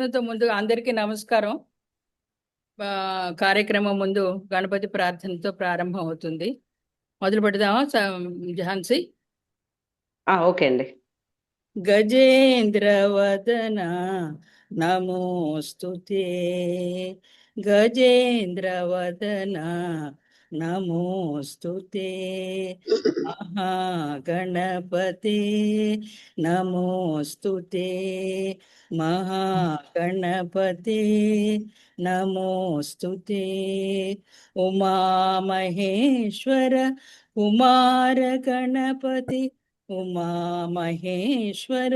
ముందుగా అందరికీ నమస్కారం. కార్యక్రమం ముందు గణపతి ప్రార్థనతో ప్రారంభం అవుతుంది. మొదలు పెడదామా ఝాన్సీ? ఓకే అండి. గజేంద్ర వదన నమోస్తుతే, గజేంద్ర వదన నమోస్తుతే, మహాగణపతే నమోస్తుతే, మహాగణపతే నమోస్తుతే, ఉమామహేశ్వర కుమార గణపతి, ఉమామహేశ్వర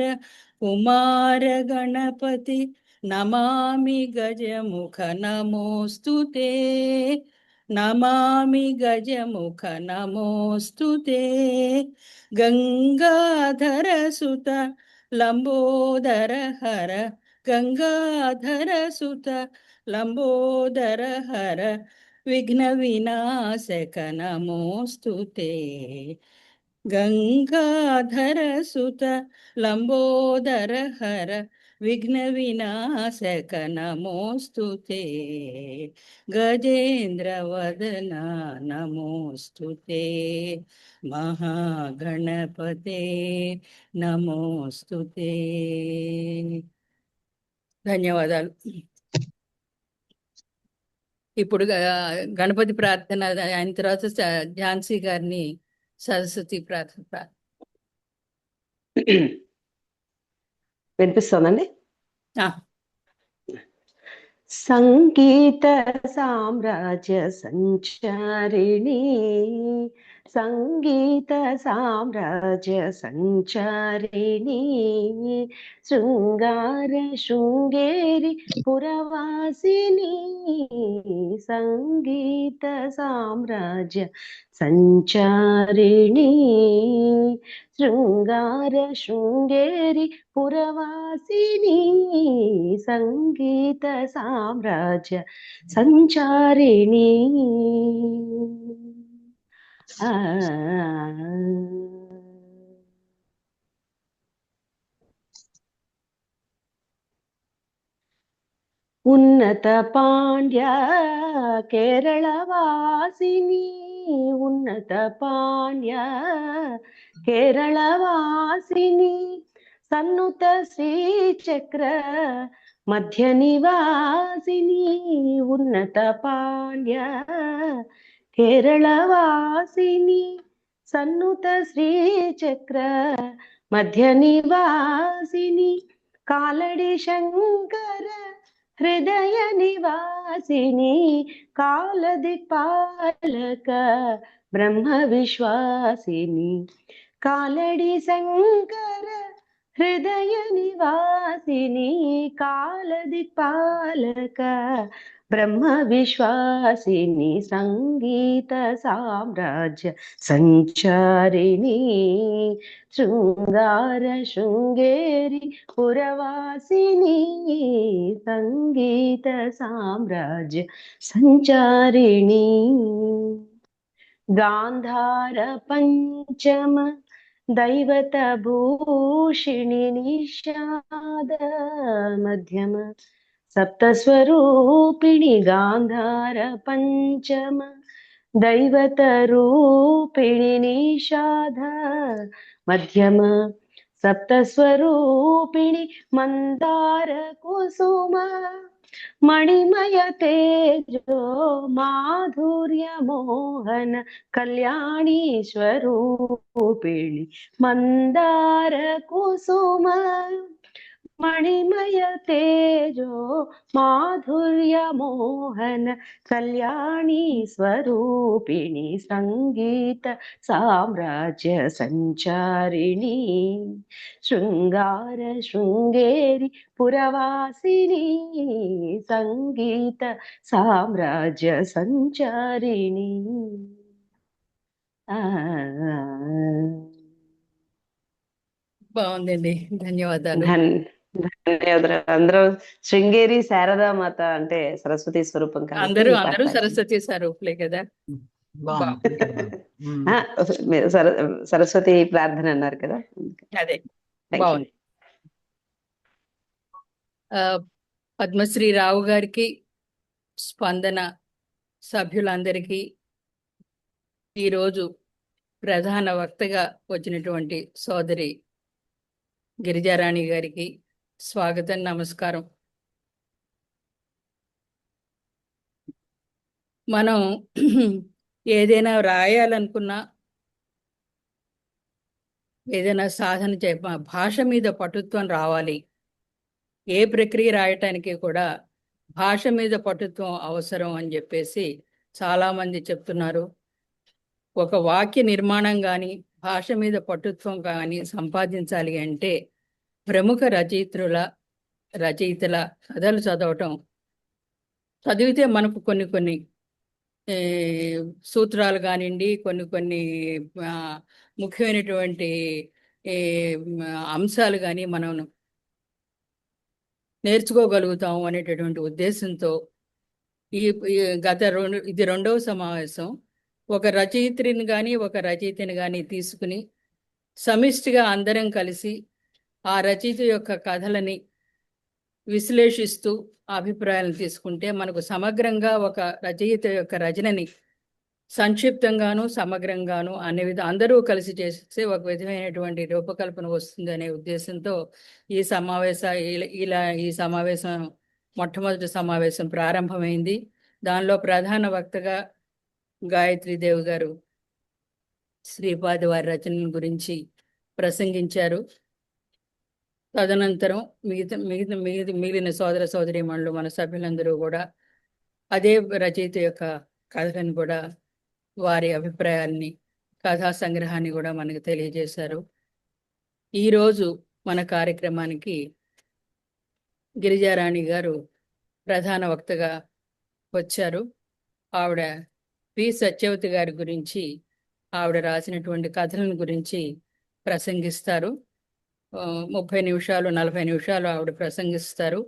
కుమార గణపతి నమామి గజముఖ నమోస్తుతే, నమామి గజముఖ నమోస్తుతే, గంగాధర సుత లంబోదర హర, గంగాధర సుత లంబోదర హర, విఘ్న వినాశక నమోస్తుతే, గంగాధర సుత లంబోదర హర, విఘ్న వినాశక నమోస్తుతే, గజేంద్ర వదన నమోస్తుతే, మహాగణపతే నమోస్తుతే. ధన్యవాదాలు. ఇప్పుడు గణపతి ప్రార్థన అయిన తర్వాత ఝాన్సీ గారిని సరస్వతి ప్రార్థన వినిపిస్తోందండి. సంగీత సామ్రాజ్య సంచారిణి, సంగీత సామ్రాజ్య సంచారిణి, శృంగార శృంగేరి పురవాసిని, సంగీత సామ్రాజ్య సంచారిణి, శృంగార శృంగేరి పురవాసిని, సంగీత సామ్రాజ్య సంచారిణి. ఉన్నత పాండ్య కేరళవాసిని, ఉన్నత పాండ్య కేరళవాసిని, సన్నుత శ్రీచక్ర మధ్య నివాసిని, ఉన్నత పాండ్య కేరళవాసిని, సన్నుత శ్రీచక్ర మధ్య నివాసిని, కాలడి శంకర హృదయ నివాసిని, కాలదిక్పాలక బ్రహ్మ విశ్వాసిని, కాలడి శంకర హృదయ నివాసిని, కాలదిక్పాలక బ్రహ్మ విశ్వాసిని, సంగీత సామ్రాజ్య సంచారిణి, శృంగార శృంగేరి పురవాసిని, సంగీత సామ్రాజ్య సంచారిణి, గాంధార పంచమ దైవత భూషిణి, నిషాద మధ్యమ సప్తస్వరూపిణి, గాంధార పంచమ దైవత రూపిణి, నిషాద మధ్యమ సప్తస్వరూపిణి, మందార కుసుమ మణిమయ తేజో మాధుర్య మోహన కళ్యాణి స్వరూపిణి, మందార కుసుమ మణిమయ తేజో మాధుర్య మోహన కళ్యాణి స్వరూపిణి, సంగీత సామ్రాజ్య సంచారిణి, శృంగార శృంగేరి పురవాసిని, సంగీత సామ్రాజ్య సంచారిణి. బాగుందండి. ధన్యవాదాలు. ధన్యవాదాలు. అందరూ శృంగేరి శారదామాత అంటే సరస్వతి స్వరూపం కాబట్టి అందరూ సరస్వతి స్వరూపులే కదా. మీరు సరస్వతి ప్రార్థన అన్నారు కదా, అదే బాగుంది. పద్మశ్రీ రావు గారికి, స్పందన సభ్యులందరికీ ఈరోజు ప్రధాన వక్తగా వచ్చినటువంటి సోదరి గిరిజారాణి గారికి స్వాగతం, నమస్కారం. మనం ఏదైనా రాయాలనుకున్నా, ఏదైనా సాధన భాష మీద పటుత్వం రావాలి. ఏ ప్రక్రియ రాయటానికి కూడా భాష మీద పటుత్వం అవసరం అని చెప్పేసి చాలామంది చెప్తున్నారు. ఒక వాక్య నిర్మాణం కానీ భాష మీద పటుత్వం కానీ సంపాదించాలి అంటే ప్రముఖ రచయితల కథలు చదివితే మనకు కొన్ని సూత్రాలు కానివ్వండి, కొన్ని ముఖ్యమైనటువంటి అంశాలు కానీ మనం నేర్చుకోగలుగుతాం అనేటటువంటి ఉద్దేశంతో ఇది రెండవ సమావేశం. ఒక రచయిత్రిని కానీ ఒక రచయితని కానీ తీసుకుని సమిష్టిగా అందరం కలిసి ఆ రచయిత యొక్క కథలని విశ్లేషిస్తూ అభిప్రాయాలను తీసుకుంటే మనకు సమగ్రంగా ఒక రచయిత యొక్క రచనని సంక్షిప్తంగాను సమగ్రంగాను అందరూ కలిసి చేస్తే ఒక విధమైనటువంటి రూపకల్పన వస్తుంది అనే ఉద్దేశంతో ఈ సమావేశం మొట్టమొదటి సమావేశం ప్రారంభమైంది. దానిలో ప్రధాన వక్తగా గాయత్రీదేవి గారు శ్రీపాద వారి రచనల గురించి ప్రసంగించారు. తదనంతరం మిగిలిన సోదర సోదరీమణులు, మన సభ్యులందరూ కూడా అదే రచయిత యొక్క కథలను కూడా, వారి అభిప్రాయాల్ని, కథా సంగ్రహాన్ని కూడా మనకు తెలియజేశారు. ఈరోజు మన కార్యక్రమానికి గిరిజారాణి గారు ప్రధాన వక్తగా వచ్చారు. ఆవిడ పి సత్యవతి గారి గురించి, ఆవిడ రాసినటువంటి కథలను గురించి ప్రసంగిస్తారు. 30 నిమిషాలు 40 నిమిషాలు ఆవిడ ప్రసంగిస్తారు.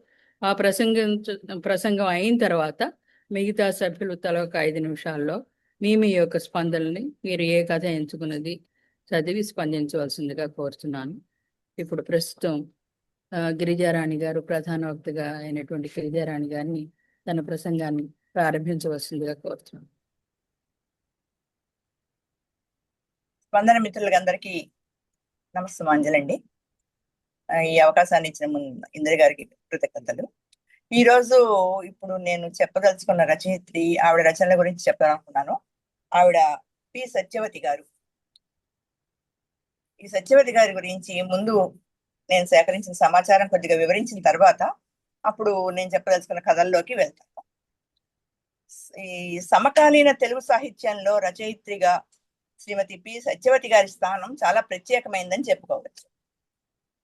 ఆ ప్రసంగం అయిన తర్వాత మిగతా సభ్యులు తల ఒక 5 నిమిషాల్లో మీ యొక్క స్పందనని, మీరు ఏ కథ ఎంచుకున్నది చదివి స్పందించవలసిందిగా కోరుతున్నాను. ఇప్పుడు ప్రస్తుతం గిరిజారాణి గారు, ప్రధాన వక్తగా అయినటువంటి గిరిజారాణి గారిని తన ప్రసంగాన్ని ప్రారంభించవలసిందిగా కోరుతున్నాను. స్పందన మిత్రులందరికీ నమస్కారాంజలండి. ఈ అవకాశాన్ని ఇచ్చిన ఇందిర గారికి కృతజ్ఞతలు. ఈరోజు ఇప్పుడు నేను చెప్పదలుచుకున్న రచయిత్రి, ఆవిడ రచనల గురించి చెప్పాలనుకున్నాను. ఆవిడ పి సత్యవతి గారు. ఈ సత్యవతి గారి గురించి ముందు నేను సేకరించిన సమాచారం కొద్దిగా వివరించిన తర్వాత అప్పుడు నేను చెప్పదలుచుకున్న కథల్లోకి వెళ్తాను. ఈ సమకాలీన తెలుగు సాహిత్యంలో రచయిత్రిగా శ్రీమతి పి సత్యవతి గారి స్థానం చాలా ప్రత్యేకమైందని చెప్పుకోవచ్చు.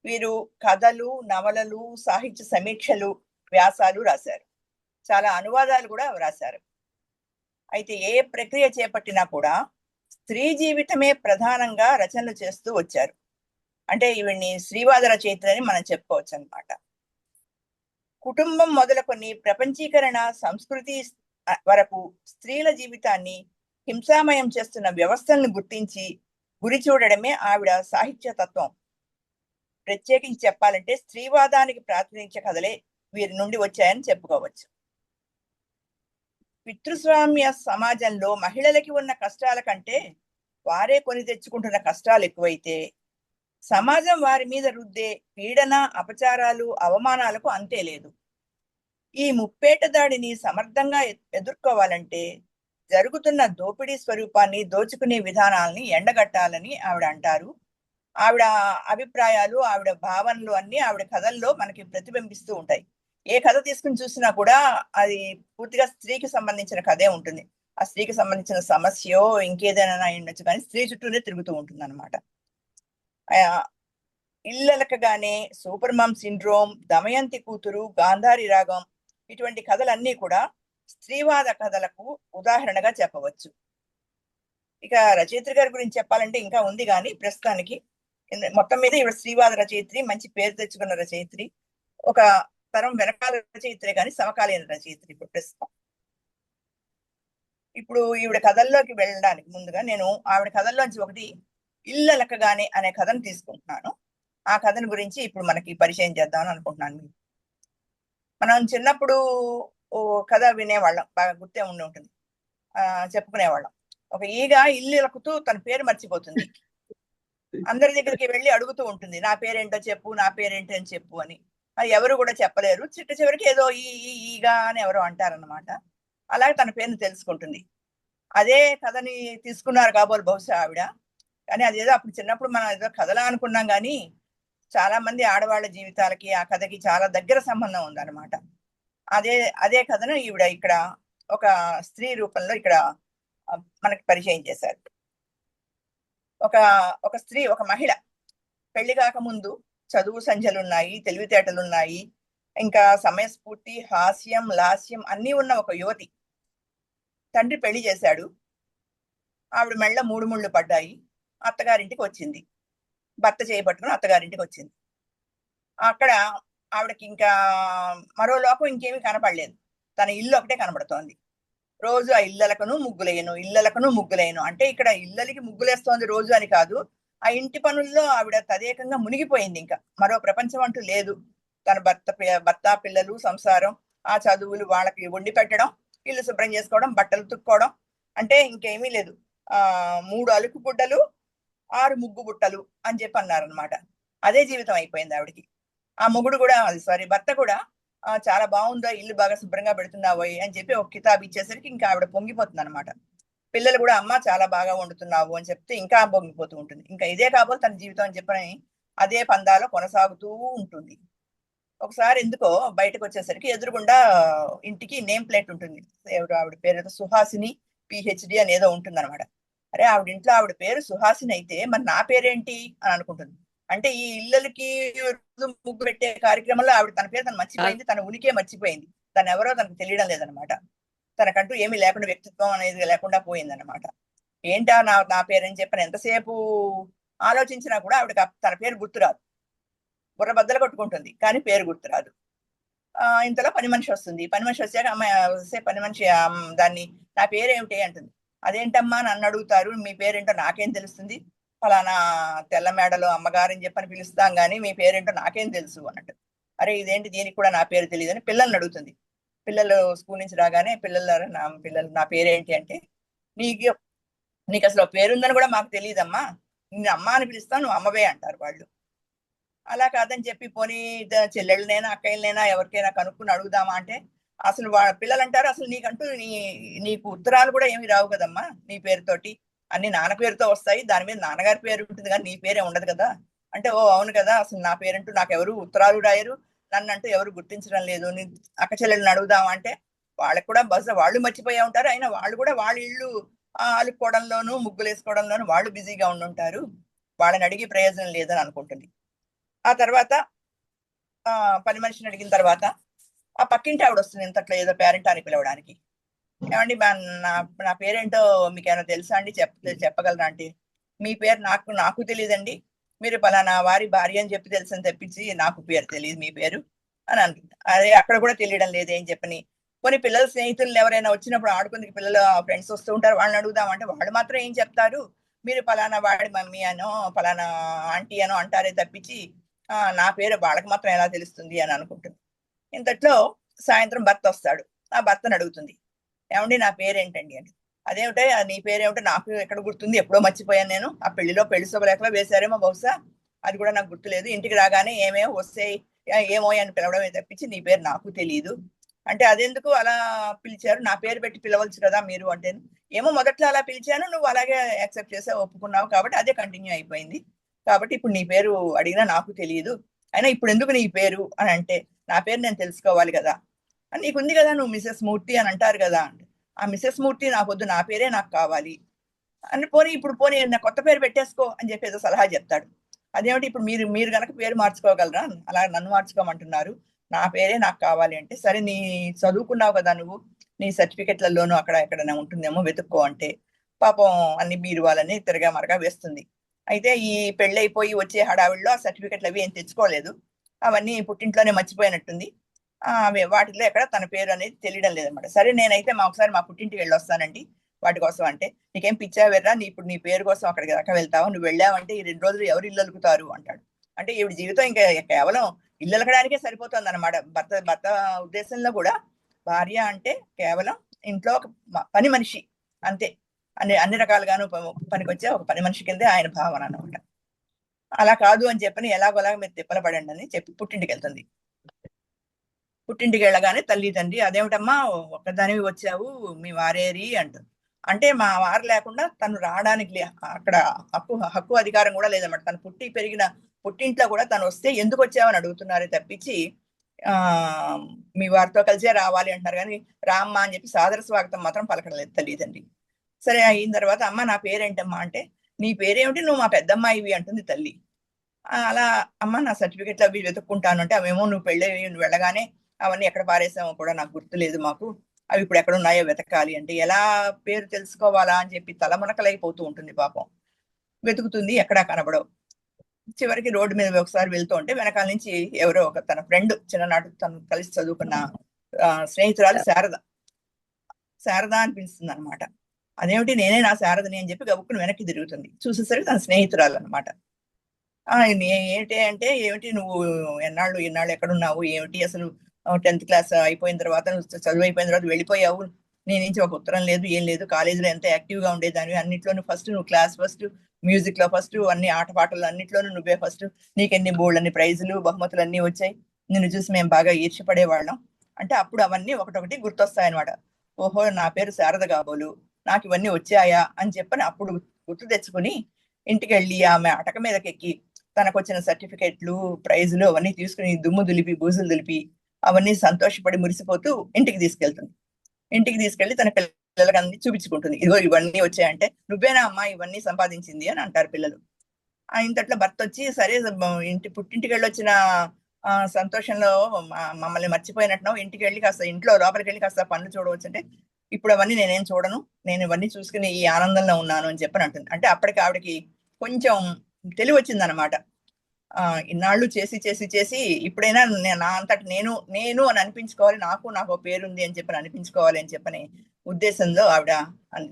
వీరు కథలు, నవలలు, సాహిత్య సమీక్షలు, వ్యాసాలు రాశారు. చాలా అనువాదాలు కూడా రాశారు. అయితే ఏ ప్రక్రియ చేపట్టినా కూడా స్త్రీ జీవితమే ప్రధానంగా రచనలు చేస్తూ వచ్చారు. అంటే ఈవిడ్ని స్త్రీవాద రచయిత్రని మనం చెప్పుకోవచ్చు అన్నమాట. కుటుంబం మొదలుకొని ప్రపంచీకరణ, సంస్కృతి వరకు స్త్రీల జీవితాన్ని హింసామయం చేస్తున్న వ్యవస్థలను గుర్తించి గురి చూడడమే ఆవిడ సాహిత్య తత్వం. ప్రత్యేకించి చెప్పాలంటే స్త్రీవాదానికి ప్రాతినిధ్య కథలే వీరి నుండి వచ్చాయని చెప్పుకోవచ్చు. పితృస్వామ్య సమాజంలో మహిళలకి ఉన్న కష్టాల కంటే వారే కొని తెచ్చుకుంటున్న కష్టాలు ఎక్కువైతే సమాజం వారి మీద రుద్దే పీడన, అపచారాలు, అవమానాలకు అంతే లేదు. ఈ ముప్పేట దాడిని సమర్థంగా ఎదుర్కోవాలంటే జరుగుతున్న దోపిడీ స్వరూపాన్ని, దోచుకునే విధానాలని ఎండగట్టాలని ఆవిడ అంటారు. ఆవిడ అభిప్రాయాలు, ఆవిడ భావనలు అన్ని ఆవిడ కథల్లో మనకి ప్రతిబింబిస్తూ ఉంటాయి. ఏ కథ తీసుకుని చూసినా కూడా అది పూర్తిగా స్త్రీకి సంబంధించిన కథే ఉంటుంది. ఆ స్త్రీకి సంబంధించిన సమస్యో ఇంకేదైనా ఉండొచ్చు, కానీ స్త్రీ చుట్టూనే తిరుగుతూ ఉంటుంది అనమాట. ఇల్లలకగానే, సూపర్ మమ్ సిండ్రోమ్, దమయంతి కూతురు, గాంధారి రాగం, ఇటువంటి కథలన్నీ కూడా స్త్రీవాద కథలకు ఉదాహరణగా చెప్పవచ్చు. ఇక రచయిత్రి గారి గురించి చెప్పాలంటే ఇంకా ఉంది, కానీ ప్రస్తుతానికి మొత్తం మీద ఈవిడ స్త్రీవాద రచయిత్రి, మంచి పేరు తెచ్చుకున్న రచయిత్రి, ఒక తరం వెనకాల రచయిత్రే కానీ సమకాలీన రచయిత్రి ఇప్పుడు ప్రస్తుతం. ఇప్పుడు ఈవిడ కథల్లోకి వెళ్ళడానికి ముందుగా నేను ఆవిడ కథల్లోంచి ఒకటి ఇల్లలకగానే అనే కథను తీసుకుంటున్నాను. ఆ కథను గురించి ఇప్పుడు మనకి పరిచయం చేద్దామని అనుకుంటున్నాను. మనం చిన్నప్పుడు ఓ కథ వినేవాళ్ళం, బాగా గుర్తే ఉండి ఉంటుంది. చెప్పుకునేవాళ్ళం. ఒక ఈగ ఇల్లు ఇలకుతూ తన పేరు మర్చిపోతుంది. అందరి దగ్గరికి వెళ్ళి అడుగుతూ ఉంటుంది, నా పేరేంటో చెప్పు, నా పేరేంటి అని చెప్పు అని. అది ఎవరు కూడా చెప్పలేరు. చివరికి ఏదో ఈగ అని ఎవరో అంటారన్నమాట. అలాగే తన పేరుని తెలుసుకుంటుంది. అదే కథని తీసుకున్నారు కాబోలు బహుశా ఆవిడ. కానీ అదేదో అప్పుడు చిన్నప్పుడు మనం ఏదో కథలా అనుకున్నాం, కానీ చాలా మంది ఆడవాళ్ళ జీవితాలకి ఆ కథకి చాలా దగ్గర సంబంధం ఉందన్నమాట. అదే అదే కథను ఈవిడ ఇక్కడ ఒక స్త్రీ రూపంలో ఇక్కడ మనకి పరిచయం చేశారు. ఒక ఒక స్త్రీ, ఒక మహిళ పెళ్లి కాకముందు చదువు సంధ్యలున్నాయి, తెలివితేటలున్నాయి, ఇంకా సమయస్ఫూర్తి, హాస్యం, లాస్యం అన్నీ ఉన్న ఒక యువతి. తండ్రి పెళ్లి చేశాడు. ఆవిడ మెళ్ళ 3 ముళ్ళు పడ్డాయి. అత్తగారింటికి వచ్చింది. భర్త చేయబట్టుకుని అత్తగారింటికి వచ్చింది. అక్కడ ఆవిడకి ఇంకా మరో లోకం ఇంకేమీ కనపడలేదు. తన ఇల్లు ఒకటే కనబడుతోంది. రోజు ఆ ఇళ్ళలకను ముగ్గులేను అంటే ఇక్కడ ఇళ్ళకి ముగ్గులేస్తోంది రోజు అని కాదు, ఆ ఇంటి పనుల్లో ఆవిడ తదేకంగా మునిగిపోయింది. ఇంకా మరో ప్రపంచం అంటూ లేదు. తన భర్త పిల్లలు, సంసారం, ఆ చదువులు, వాళ్ళకి వండి పెట్టడం, ఇల్లు శుభ్రం చేసుకోవడం, బట్టలు తుక్కోవడం, అంటే ఇంకేమీ లేదు. 3 అలుకు గుడ్డలు, 6 ముగ్గు బుట్టలు అని చెప్పి అన్నారనమాట. అదే జీవితం అయిపోయింది ఆవిడకి. ఆ మొగుడు కూడా, భర్త కూడా చాలా బాగుందో, ఇల్లు బాగా శుభ్రంగా పెడుతున్నావు అని చెప్పి ఒక కితాబ్ ఇచ్చేసరికి ఇంకా ఆవిడ పొంగిపోతుంది అనమాట. పిల్లలు కూడా అమ్మ చాలా బాగా వండుతున్నావు అని చెప్తే ఇంకా పొంగిపోతూ ఉంటుంది. ఇంకా ఇదే కాబోలు తన జీవితం అని చెప్పని అదే పందాలో కొనసాగుతూ ఉంటుంది. ఒకసారి ఎందుకో బయటకు వచ్చేసరికి ఎదురుగుండా ఇంటికి నేమ్ ప్లేట్ ఉంటుంది. ఎవరు ఆవిడ పేరు సుహాసిని పిహెచ్డి అని ఏదో ఉంటుంది అనమాట. అరే ఆవిడ ఇంట్లో ఆవిడ పేరు సుహాసిని అయితే మరి నా పేరేంటి అని అనుకుంటుంది. అంటే ఈ ఇళ్ళకి ముగ్గు పెట్టే కార్యక్రమంలో ఆవిడ తన పేరు తను మర్చిపోయింది, తన ఉనికే మర్చిపోయింది. తను ఎవరో తనకు తెలియడం లేదనమాట. తనకంటూ ఏమీ లేకుండా, వ్యక్తిత్వం అనేది లేకుండా పోయిందనమాట. ఏంటా నా పేరు అని చెప్పని ఎంతసేపు ఆలోచించినా కూడా ఆవిడకి తన పేరు గుర్తురాదు. బుర్ర బద్దలు కొట్టుకుంటుంది, కానీ పేరు గుర్తురాదు. ఇంతలో పని మనిషి వస్తుంది. పని మనిషి వచ్చాక అమ్మాయి పని మనిషి దాన్ని నా పేరేమిటి అంటుంది. అదేంటమ్మా నన్ను అడుగుతారు, మీ పేరేంటో నాకేం తెలుస్తుంది, ఫలానా తెల్ల మేడలో అమ్మగారని చెప్పని పిలుస్తాం గానీ మీ పేరేంటో నాకేం తెలుసు అన్నట్టు. అరే ఇదేంటి, దీనికి కూడా నా పేరు తెలియదు అని పిల్లల్ని అడుగుతుంది. పిల్లలు స్కూల్ నుంచి రాగానే పిల్లలు నా పేరేంటి అంటే, నీకు అసలు పేరుందని కూడా మాకు తెలియదమ్మా, నేను అమ్మ అని పిలుస్తాను, నువ్వు అమ్మవే అంటారు వాళ్ళు. అలా కాదని చెప్పి పోనీ చెల్లెళ్ళనైనా అక్కయ్యలనైనా ఎవరికైనా కనుక్కుని అడుగుదామా అంటే, అసలు పిల్లలు అంటారు, అసలు నీకంటూ నీకు ఉత్తరాలు కూడా ఏమి రావు కదమ్మా నీ పేరుతోటి, అన్ని నాన్న పేరుతో వస్తాయి, దాని మీద నాన్నగారి పేరు ఉంటుంది కానీ నీ పేరే ఉండదు కదా అంటే, ఓ అవును కదా, అసలు నా పేరంటూ నాకు ఎవరు ఉత్తరాలు రాయరు, నన్ను అంటూ ఎవరు గుర్తించడం లేదు, అక్క చెల్లెళ్ళని అడుగుదామా అంటే వాళ్ళకి కూడా బహుశా వాళ్ళు మర్చిపోయా ఉంటారు. అయినా వాళ్ళు కూడా వాళ్ళ ఇళ్ళు అలుక్కోవడంలోనూ ముగ్గులు వేసుకోవడంలోనూ వాళ్ళు బిజీగా ఉండుంటారు, వాళ్ళని అడిగి ప్రయోజనం లేదని అనుకుంటుంది. ఆ తర్వాత పని మనిషిని అడిగిన తర్వాత ఆ పక్కింటి ఆవిడ వస్తుంది ఇంతట్లో ఏదో పేరెంట్ అని పిలవడానికి. ఏమండి నా పేరేంటో మీకు ఏమైనా తెలుసా అండి, చెప్పగలరా అంటే, మీ పేరు నాకు తెలియదండి, మీరు పలానా వారి భార్య అని చెప్పి తెలుసని తెప్పించి నాకు పేరు తెలియదు మీ పేరు అని అనుకుంది. అదే అక్కడ కూడా తెలియడం లేదు ఏం చెప్పని. కొన్ని పిల్లల స్నేహితులు ఎవరైనా వచ్చినప్పుడు ఆడుకుందుకు పిల్లలు ఫ్రెండ్స్ వస్తూ ఉంటారు, వాళ్ళని అడుగుదామంటే వాళ్ళు మాత్రం ఏం చెప్తారు, మీరు పలానా వాడి మమ్మీ అనో పలానా ఆంటీ అనో అంటారే తప్పించి నా పేరు వాళ్ళకి మాత్రం ఎలా తెలుస్తుంది అని అనుకుంటుంది. ఇంతట్లో సాయంత్రం భర్త వస్తాడు. ఆ భర్తను అడుగుతుంది, ఏమండి నా పేరేంటండి అని. అదేమిటో నీ పేరేమిటో నాకు ఎక్కడ గుర్తుంది, ఎప్పుడో మర్చిపోయాను నేను, ఆ పెళ్లిలో పెళ్లి శుభలేఖలో వేశారేమో బహుశా, అది కూడా నాకు గుర్తులేదు, ఇంటికి రాగానే ఏమేమో వస్తాయి ఏమో అని పిలవడమే తప్పించి నీ పేరు నాకు తెలియదు అంటే, అదెందుకు అలా పిలిచారు, నా పేరు పెట్టి పిలవచ్చు కదా మీరు అంటే, ఏమో మొదట్లో అలా పిలిచాను, నువ్వు అలాగే యాక్సెప్ట్ చేసా ఒప్పుకున్నావు కాబట్టి అదే కంటిన్యూ అయిపోయింది, కాబట్టి ఇప్పుడు నీ పేరు అడిగినా నాకు తెలియదు, అయినా ఇప్పుడు ఎందుకు నీ పేరు అని అంటే, నా పేరు నేను తెలుసుకోవాలి కదా, నీకుంది కదా నువ్వు మిసెస్ మూర్తి అని అంటారు కదా అంటే, ఆ మిసెస్ మూర్తి నాకొద్దు, నా పేరే నాకు కావాలి అని. పోనీ నా కొత్త పేరు పెట్టేసుకో అని చెప్పి ఏదో సలహా చెప్తాడు. అదేమిటి ఇప్పుడు మీరు కనుక పేరు మార్చుకోగలరా, అలా నన్ను మార్చుకోమంటున్నారు, నా పేరే నాకు కావాలి అంటే, సరే నీ చదువుకున్నావు కదా నువ్వు, నీ సర్టిఫికెట్లలోనూ అక్కడ ఎక్కడైనా ఉంటుందేమో వెతుక్కో అంటే, పాపం అన్ని బీరువాలని తిరగా మరగా వేస్తుంది. అయితే ఈ పెళ్ళైపోయి వచ్చే హడావిడిలో ఆ సర్టిఫికెట్లు అవి ఏం తెచ్చుకోలేదు, అవన్నీ పుట్టింట్లోనే మర్చిపోయినట్టుంది. వాటిలో ఎక్కడ తన పేరు అనేది తెలియడం లేదనమాట. సరే నేనైతే ఒకసారి మా పుట్టింటికి వెళ్ళొస్తానండి వాటి కోసం అంటే, నీకేం పిచ్చావేర్రా, ఇప్పుడు నీ పేరు కోసం అక్కడికి దాకా వెళ్తావు, నువ్వు వెళ్ళావంటే ఈ 2 రోజులు ఎవరు ఇల్లు అలుకుతారు అంటాడు. అంటే ఈవిడ జీవితం ఇంకా కేవలం ఇల్లు అలకడానికే సరిపోతుంది అనమాట. భర్త ఉద్దేశంలో కూడా భార్య అంటే కేవలం ఇంట్లో ఒక పని మనిషి అంతే. అన్ని రకాలుగాను పనికొచ్చే ఒక పని మనిషి కిందే ఆయన భావన అనమాట. అలా కాదు అని చెప్పని ఎలాగోలాగా మీరు తిప్పల పడండి అని చెప్పి పుట్టింటికి వెళ్తుంది. పుట్టింటికి వెళ్ళగానే తల్లి తండ్రి అదేమిటమ్మా ఒక్కదానివి వచ్చావు, మీ వారేరి అంటుంది. అంటే మా వారు లేకుండా తను రావడానికి అక్కడ హక్కు అధికారం కూడా లేదన్నమాట. తను పుట్టి పెరిగిన పుట్టింట్లో కూడా తను వస్తే ఎందుకు వచ్చావని అడుగుతున్నారే తప్పించి మీ వారితో కలిసే రావాలి అంటున్నారు కానీ రామ్మ అని చెప్పి సాదర స్వాగతం మాత్రం పలకడలేదు తల్లి తండ్రి. సరే అయిన తర్వాత అమ్మ నా పేరేంటమ్మా అంటే నీ పేరేమిటి, నువ్వు మా పెద్దమ్మాయివి అంటుంది తల్లి. అలా అమ్మ నా సర్టిఫికెట్లు అవి వెతుక్కుంటాను అంటే అవేమో నువ్వు నువ్వు వెళ్ళగానే అవన్నీ ఎక్కడ పారేసామో కూడా నాకు గుర్తులేదు మాకు, అవి ఇప్పుడు ఎక్కడ ఉన్నాయో వెతకాలి అంటే ఎలా పేరు తెలుసుకోవాలా అని చెప్పి తలమునకలైపోతూ ఉంటుంది పాపం. వెతుకుతుంది, ఎక్కడా కనబడవు. చివరికి రోడ్డు మీద ఒకసారి వెళ్తూ ఉంటే వెనకాల నుంచి ఎవరో ఒక తన ఫ్రెండ్ చిన్ననాడు తను కలిసి చదువుకున్న స్నేహితురాలు శారద అని పిలుస్తుంది అనమాట. అదేమిటి నేనే నా శారదని అని చెప్పి గబుక్కుని వెనక్కి తిరుగుతుంది. చూసేసరికి తన స్నేహితురాలు అనమాట. ఏంటి అంటే ఏమిటి నువ్వు ఇన్నాళ్ళు ఎక్కడున్నావు, ఏమిటి అసలు 10th క్లాస్ అయిపోయిన తర్వాత చదువు అయిపోయిన తర్వాత వెళ్ళిపోయావు, నీ నుంచి ఒక ఉత్తరం లేదు ఏం లేదు, కాలేజీలో ఎంత యాక్టివ్ గా ఉండేదాన్ని, అన్నిట్లోనూ ఫస్ట్, నువ్వు క్లాస్ ఫస్ట్, మ్యూజిక్ లో ఫస్ట్, అన్ని ఆటపాటలు అన్నిట్లోనూ నువ్వే ఫస్ట్, నీకెన్ని బోల్డన్ని ప్రైజులు బహుమతులు అన్ని వచ్చాయి, నిన్ను చూసి మేము బాగా ఈర్ష్యపడేవాళ్ళం అంటే అప్పుడు అవన్నీ ఒకటొకటి గుర్తొస్తాయన్నమాట. ఓహో నా పేరు శారద కాబోలు, నాకు ఇవన్నీ వచ్చాయా అని చెప్పని అప్పుడు గుర్తు తెచ్చుకుని ఇంటికి వెళ్ళి ఆమె అటక మీదకి ఎక్కి తనకు వచ్చిన సర్టిఫికెట్లు ప్రైజులు అవన్నీ తీసుకుని దుమ్ము దులిపి బూజులు దులిపి అవన్నీ సంతోషపడి మురిసిపోతూ ఇంటికి తీసుకెళ్తుంది. ఇంటికి తీసుకెళ్లి తన పిల్లలకి అన్ని చూపించుకుంటుంది. ఇదిగో ఇవన్నీ వచ్చాయంటే నువ్వేనా అమ్మా ఇవన్నీ సంపాదించింది అని అంటారు పిల్లలు. ఇంతట్లో భర్త వచ్చి సరే పుట్టింటికి వెళ్ళి వచ్చిన సంతోషంలో మమ్మల్ని మర్చిపోయినట్టున్నావు, ఇంటికి వెళ్ళి కాస్త ఇంట్లో లోపలికి వెళ్ళి కాస్త పనులు చూడవచ్చు అంటే ఇప్పుడు అవన్నీ నేనేం చూడను, నేను ఇవన్నీ చూసుకుని ఈ ఆనందంలో ఉన్నాను అని చెప్పని అంటుంది. అంటే అప్పటికి ఆవిడకి కొంచెం తెలివి వచ్చింది అనమాట. ఇన్నాళ్ళు చేసి ఇప్పుడైనా నా అంతటి నేను అని అనిపించుకోవాలి, నాకు పేరుంది అని చెప్పని అనిపించుకోవాలి అని చెప్పని ఉద్దేశంలో ఆవిడ.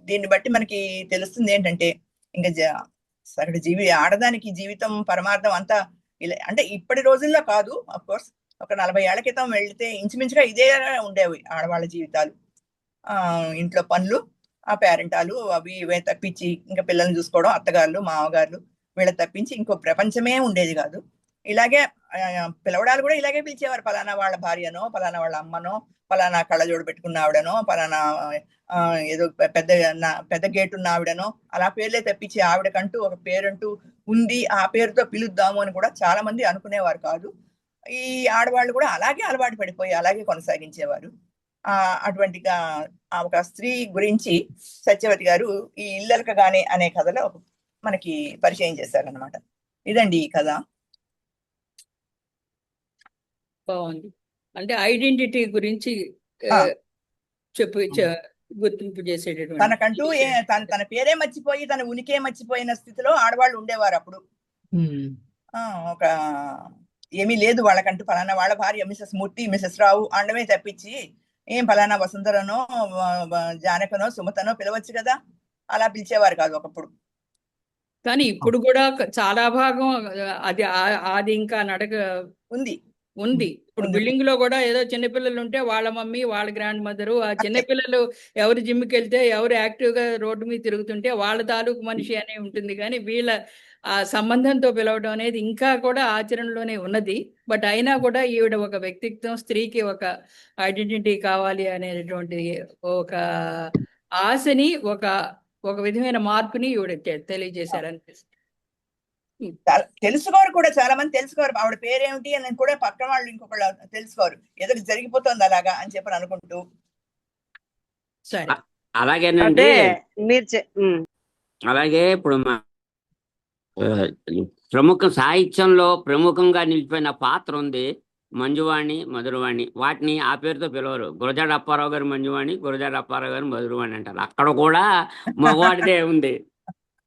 దీన్ని బట్టి మనకి తెలుస్తుంది ఏంటంటే ఇంకా సగటు ఆడదానికి జీవితం పరమార్థం అంతా ఇలా అంటే ఇప్పటి రోజుల్లో కాదు, అఫ్ కోర్స్ ఒక 40 ఏళ్ల క్రితం వెళ్తే ఇంచుమించుగా ఇదే ఉండేవి ఆడవాళ్ళ జీవితాలు. ఇంట్లో పనులు, ఆ పేరెంటాలు అవి ఇవే తప్పించి ఇంకా పిల్లల్ని చూసుకోవడం, అత్తగారులు మామగారులు వీళ్ళ తప్పించి ఇంకో ప్రపంచమే ఉండేది కాదు. ఇలాగే పిలవడాలు కూడా ఇలాగే పిలిచేవారు, పలానా వాళ్ళ భార్యనో, పలానా వాళ్ళ అమ్మనో, పలానా కళ్ళజోడు పెట్టుకున్న ఆవిడనో, పలానా ఏదో పెద్ద గేటు ఉన్న ఆవిడనో, అలా పేర్లే తప్పించి ఆవిడకంటూ ఒక పేరంటూ ఉంది, ఆ పేరుతో పిలుద్దాము అని కూడా చాలా మంది అనుకునేవారు కాదు. ఈ ఆడవాళ్ళు కూడా అలాగే అలవాటు పడిపోయి అలాగే కొనసాగించేవారు. అటువంటిగా ఒక స్త్రీ గురించి సత్యవతి గారు ఈ ఇల్లలకగానే అనే కథలో మనకి పరిచయం చేశారనమాట. ఇదండి ఈ కథ. బాగుంది. అంటే ఐడెంటిటీ గురించి గుర్తింపు చేసేటటువంటి తనకంటూ తన పేరే మర్చిపోయి తన ఉనికే మర్చిపోయిన స్థితిలో ఆడవాళ్ళు ఉండేవారు అప్పుడు. ఒక ఏమీ లేదు వాళ్ళకంటూ, ఫలానా వాళ్ళ భార్య మిసెస్ మూర్తి, మిసెస్ రావు అండమే తప్పించి ఏం ఫలానా వసుంధరనో జానకనో సుమతనో పిలవచ్చు కదా, అలా పిలిచేవారు కాదు ఒకప్పుడు. కానీ ఇప్పుడు కూడా చాలా భాగం అది ఇంకా నడక ఉంది. ఇప్పుడు బిల్డింగ్ లో కూడా ఏదో చిన్నపిల్లలు ఉంటే వాళ్ళ మమ్మీ వాళ్ళ గ్రాండ్ మదరు, ఆ చిన్నపిల్లలు ఎవరు జిమ్కి వెళ్తే ఎవరు యాక్టివ్ గా రోడ్డు మీద తిరుగుతుంటే వాళ్ళ తాలూకు మనిషి అనే ఉంటుంది. కానీ వీళ్ళ ఆ సంబంధంతో పిలవడం అనేది ఇంకా కూడా ఆచరణలోనే ఉన్నది. బట్ అయినా కూడా ఈవిడ ఒక వ్యక్తిత్వం, స్త్రీకి ఒక ఐడెంటిటీ కావాలి అనేటువంటి ఒక ఆశని, ఒక విధమైన మార్పుని ఈవిడ తెలియజేశారనిపిస్తుంది. తెలుసుకోరు కూడా, చాలా మంది తెలుసుకోరు ఆవిడ పేరేమిటి అని కూడా, పక్కన వాళ్ళు ఇంకొకళ్ళు తెలుసుకోరు, ఏదో జరిగిపోతుంది అలాగా అని చెప్పని అనుకుంటూ. సరే అలాగేనండి. అలాగే ఇప్పుడు ప్రముఖ సాహిత్యంలో ప్రముఖంగా నిలిచిపోయిన పాత్ర ఉంది మంజువాణి, మధురవాణి. వాటిని ఆ పేరుతో పిలవరు. గురజాడ అప్పారావు గారు మంజువాణి, గురజాడ అప్పారావు గారు మధురవాణి అంటారు. అక్కడ కూడా మగవాడిదే ఉంది.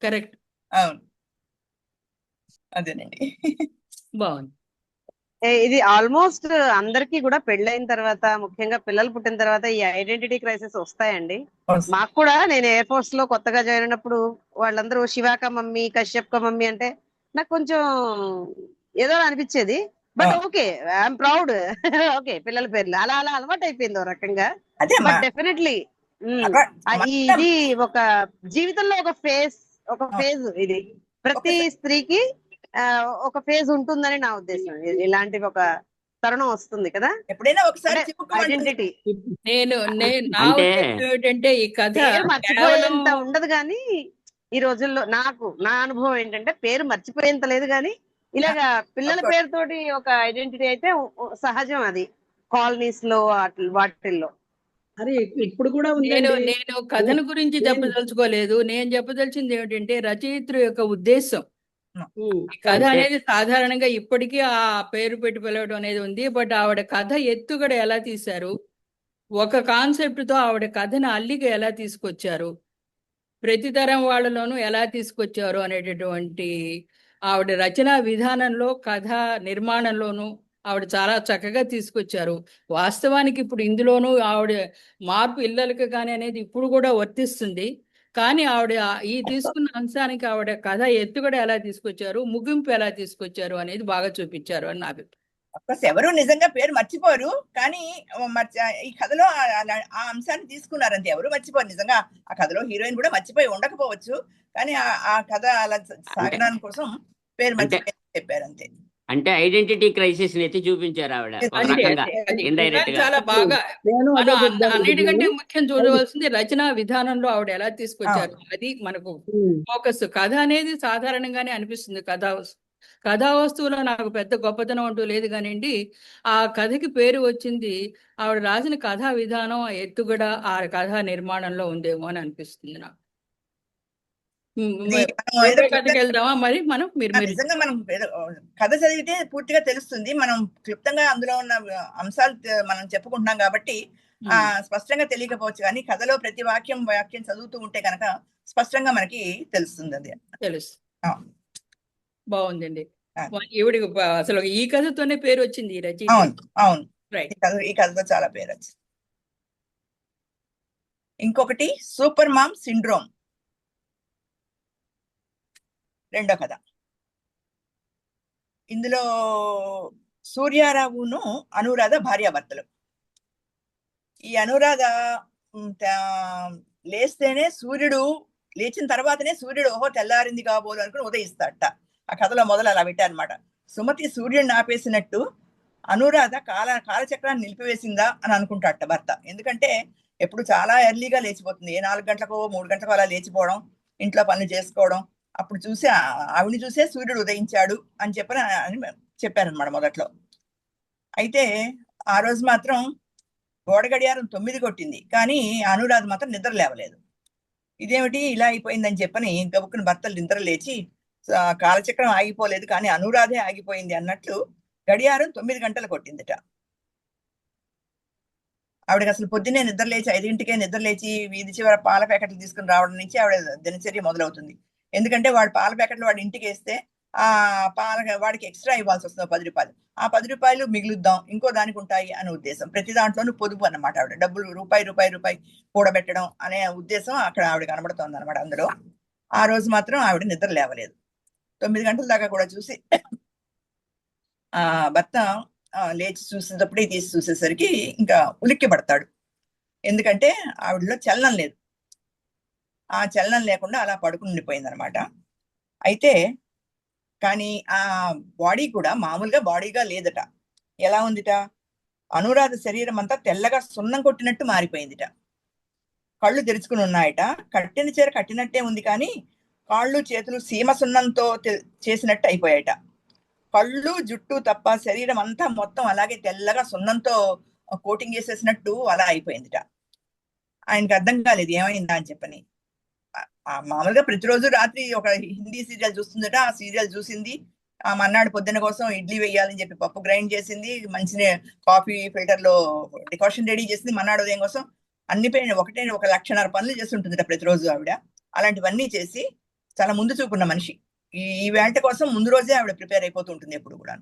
కరెక్ట్. అవును, అదేనండి. బాగుంది. ఇది ఆల్మోస్ట్ అందరికీ కూడా పెళ్ళైన తర్వాత, ముఖ్యంగా పిల్లలు పుట్టిన తర్వాత ఈ ఐడెంటిటీ క్రైసిస్ వస్తాయండి. మాకు కూడా, నేను ఎయిర్ ఫోర్స్ లో కొత్తగా జాయిన్ అయినప్పుడు వాళ్ళందరూ శివాక మమ్మీ, కశ్యప్ క మమ్మీ అంటే నాకు కొంచెం ఏదో అనిపించేది. But okay, I'm proud. Okay, పిల్లల పేర్లు అలా అలా అలవాటు అయిపోయింది ఓ రకంగా. అదే బట్ డెఫినెట్లీ ఇది ఒక జీవితంలో ఒక ఫేజ్ ఇది. ప్రతి స్త్రీకి ఒక ఫేజ్ ఉంటుందని నా ఉద్దేశం. ఇలాంటి ఒక తరుణం వస్తుంది కదా ఎప్పుడైనా ఒకసారి ఐడెంటిటీ. నా అంటే ఉద్దేశం ఏమిటంటే ఈ కథ పేరు కేవలం మర్చిపోయేంత ఉండదు కానీ ఈ రోజుల్లో నా అనుభవం ఏంటంటే పేరు మర్చిపోయేంత లేదు కానీ ఇలాగా పిల్లల పేరుతోటి ఒక ఐడెంటిటీ అయితే సహజం. అది కాలనీస్ లో వాటిల్లో. అరే ఇప్పుడు కూడా నేను ఉందండి. నేను కథను గురించి చెప్పదలుచుకోలేదు. నేను చెప్పదలిచింది ఏమిటంటే రచయిత్రి యొక్క ఉద్దేశం. ఈ కథ అంటే- అనేది సాధారణంగా ఇప్పటికీ ఆ పేరు పెట్టి పిలవడం అనేది ఉంది. బట్ ఆవిడ కథ ఎత్తుగడ ఎలా తీశారు, ఒక కాన్సెప్ట్ తో ఆవిడ కథను అల్లిక ఎలా తీసుకొచ్చారు, ప్రతి తరం వాళ్ళలోనూ ఎలా తీసుకొచ్చారు అనేటటువంటి ఆవిడ రచనా విధానంలో, కథ నిర్మాణంలోనూ ఆవిడ చాలా చక్కగా తీసుకొచ్చారు. వాస్తవానికి ఇప్పుడు ఇందులోనూ ఆవిడ మార్పు ఇళ్ళకి కానీ అనేది ఇప్పుడు కూడా వర్తిస్తుంది. కానీ ఆవిడ ఈ తీసుకున్న అంశానికి ఆవిడ కథ ఎత్తుగడ ఎలా తీసుకొచ్చారు, ముగింపు ఎలా తీసుకొచ్చారు అనేది బాగా చూపించారు అని నా అభిప్రాయం. అఫ్కోర్స్ ఎవరు నిజంగా పేరు మర్చిపోరు, కానీ ఈ కథలో ఆ అంశాన్ని తీసుకున్నారు అంతే. ఎవరు మర్చిపోరు నిజంగా. ఆ కథలో హీరోయిన్ కూడా మర్చిపోయి ఉండకపోవచ్చు, కానీ ఆ కథ అలా సాగడానికి కోసం పేరు మర్చిపోయి చెప్పారు అంతే. అంటే ఐడెంటిటీ క్రైసిస్ ని ఎత్తి చూపించారు ఆవిడ ఒక అంతే, రకంగా అది ఇండైరెక్ట్ గా. చాలా బాగా. నేను అదే చెప్దాం అన్నిటికంటే అనుకుంటున్నాను. ముఖ్యం చూడవలసింది రచనా విధానంలో ఆవిడ ఎలా తీసుకొచ్చారు. అది మనకు ఫోకస్. కథ అనేది సాధారణంగానే అనిపిస్తుంది. కథా వస్తువులో నాకు పెద్ద గొప్పతనం అంటూ లేదు కానివ్వండి, ఆ కథకి పేరు వచ్చింది ఆవిడ రాసిన కథా విధానం, ఆ ఎత్తుగడ ఆ కథా నిర్మాణంలో ఉందేమో అని అనిపిస్తుంది నాకు. వేరే కథకి వెళ్దామా మరి మనం? మీరు నిజంగా మనం కథ చదివితే పూర్తిగా తెలుస్తుంది. మనం క్లుప్తంగా అందులో ఉన్న అంశాలు మనం చెప్పుకుంటున్నాం కాబట్టి స్పష్టంగా తెలియకపోవచ్చు, కానీ కథలో ప్రతి వాక్యం చదువుతూ ఉంటే కనుక స్పష్టంగా మనకి తెలుస్తుంది. అది తెలుసు. బాగుందండి. ఈవిడికి అసలు ఈ కథతోనే పేరు వచ్చింది ఈ రచయిత. అవును, రైట్. ఈ కథతో చాలా పేరు వచ్చింది. ఇంకొకటి సూపర్ మామ్ సిండ్రోమ్, రెండో కథ. ఇందులో సూర్యారావును అనురాధ భార్యాభర్తలు. ఈ అనురాధ లేచిన తర్వాతనే సూర్యుడు ఓహో తెల్లారింది కాబోలు అనుకుని ఉదయిస్తాడట. ఆ కథలో మొదలు అలా పెట్టారనమాట. సుమతి సూర్యుడిని ఆపేసినట్టు అనురాధ కాలచక్రాన్ని నిలిపివేసిందా అని అనుకుంటాడట భర్త. ఎందుకంటే ఎప్పుడు చాలా ఎర్లీగా లేచిపోతుంది. 4 గంటలకో 3 గంటలకో అలా లేచిపోవడం, ఇంట్లో పనులు చేసుకోవడం. అప్పుడు ఆవిని చూసే సూర్యుడు ఉదయించాడు అని చెప్పారనమాట మొదట్లో. అయితే ఆ రోజు మాత్రం గోడ గడియారం 9 కొట్టింది, కానీ అనురాధ మాత్రం నిద్ర లేవలేదు. ఇదేమిటి ఇలా అయిపోయిందని చెప్పని గబుక్కుని భర్తలు నిద్ర లేచి కాలచక్రం ఆగిపోలేదు కానీ అనురాధే ఆగిపోయింది అన్నట్లు గడియారం 9 గంటలు కొట్టిందిట. ఆవిడకి అసలు పొద్దున్నే నిద్ర లేచి 5 నిద్ర లేచి వీధి చివర పాల ప్యాకెట్లు తీసుకుని రావడం నుంచి ఆవిడ దినచర్య మొదలవుతుంది. ఎందుకంటే వాడు పాల ప్యాకెట్లు వాడి ఇంటికి వేస్తే ఆ వాడికి ఎక్స్ట్రా ఇవ్వాల్సి వస్తుంది 10 రూపాయలు. ఆ 10 రూపాయలు మిగులుద్దాం, ఇంకో దానికి ఉంటాయి అనే ఉద్దేశం. ప్రతి దాంట్లోనూ పొదుపు అన్నమాట. ఆవిడ డబ్బులు రూపాయి కూడబెట్టడం అనే ఉద్దేశం అక్కడ ఆవిడ కనబడుతోంది అనమాట. అందులో ఆ రోజు మాత్రం ఆవిడ నిద్ర లేవలేదు. 9 గంటల దాకా కూడా చూసి భర్త లేచి చూసేటప్పుడే తీసి చూసేసరికి ఇంకా ఉలిక్కి పడతాడు. ఎందుకంటే ఆవిడలో చలనం లేదు. ఆ చలనం లేకుండా అలా పడుకుని ఉండిపోయింది అనమాట. అయితే కానీ ఆ బాడీ కూడా మామూలుగా బాడీగా లేదట. ఎలా ఉందిట? అనురాధ శరీరం అంతా తెల్లగా సున్నం కొట్టినట్టు మారిపోయిందిట. కళ్ళు తెరుచుకుని ఉన్నాయట. కట్టిన చీర కట్టినట్టే ఉంది, కానీ కాళ్ళు చేతులు సీమ సున్నంతో చేసినట్టు అయిపోయాయట. కళ్ళు జుట్టు తప్ప శరీరం అంతా మొత్తం అలాగే తెల్లగా సున్నంతో కోటింగ్ చేసేసినట్టు అలా అయిపోయిందిట. ఆయనకి అర్థం కాలేదు ఏమైందా అని చెప్పని. మామూలుగా ప్రతిరోజు రాత్రి ఒక హిందీ సీరియల్ చూస్తుందట. ఆ సీరియల్ చూసింది. ఆ మన్నాడు పొద్దున కోసం ఇడ్లీ వేయాలని చెప్పి పప్పు గ్రైండ్ చేసింది. మంచి కాఫీ ఫిల్టర్ లో డికాషన్ రెడీ చేసింది. మన్నాడు ఉదయం కోసం అన్ని ఒకటే 1.5 పనులు చేస్తుంటుందట ప్రతిరోజు ఆవిడ. అలాంటివన్నీ చేసి చాలా ముందు చూపున్న మనిషి. ఈ వేట కోసం ముందు రోజే ఆవిడ ప్రిపేర్ అయిపోతూ ఉంటుంది ఎప్పుడు కూడా.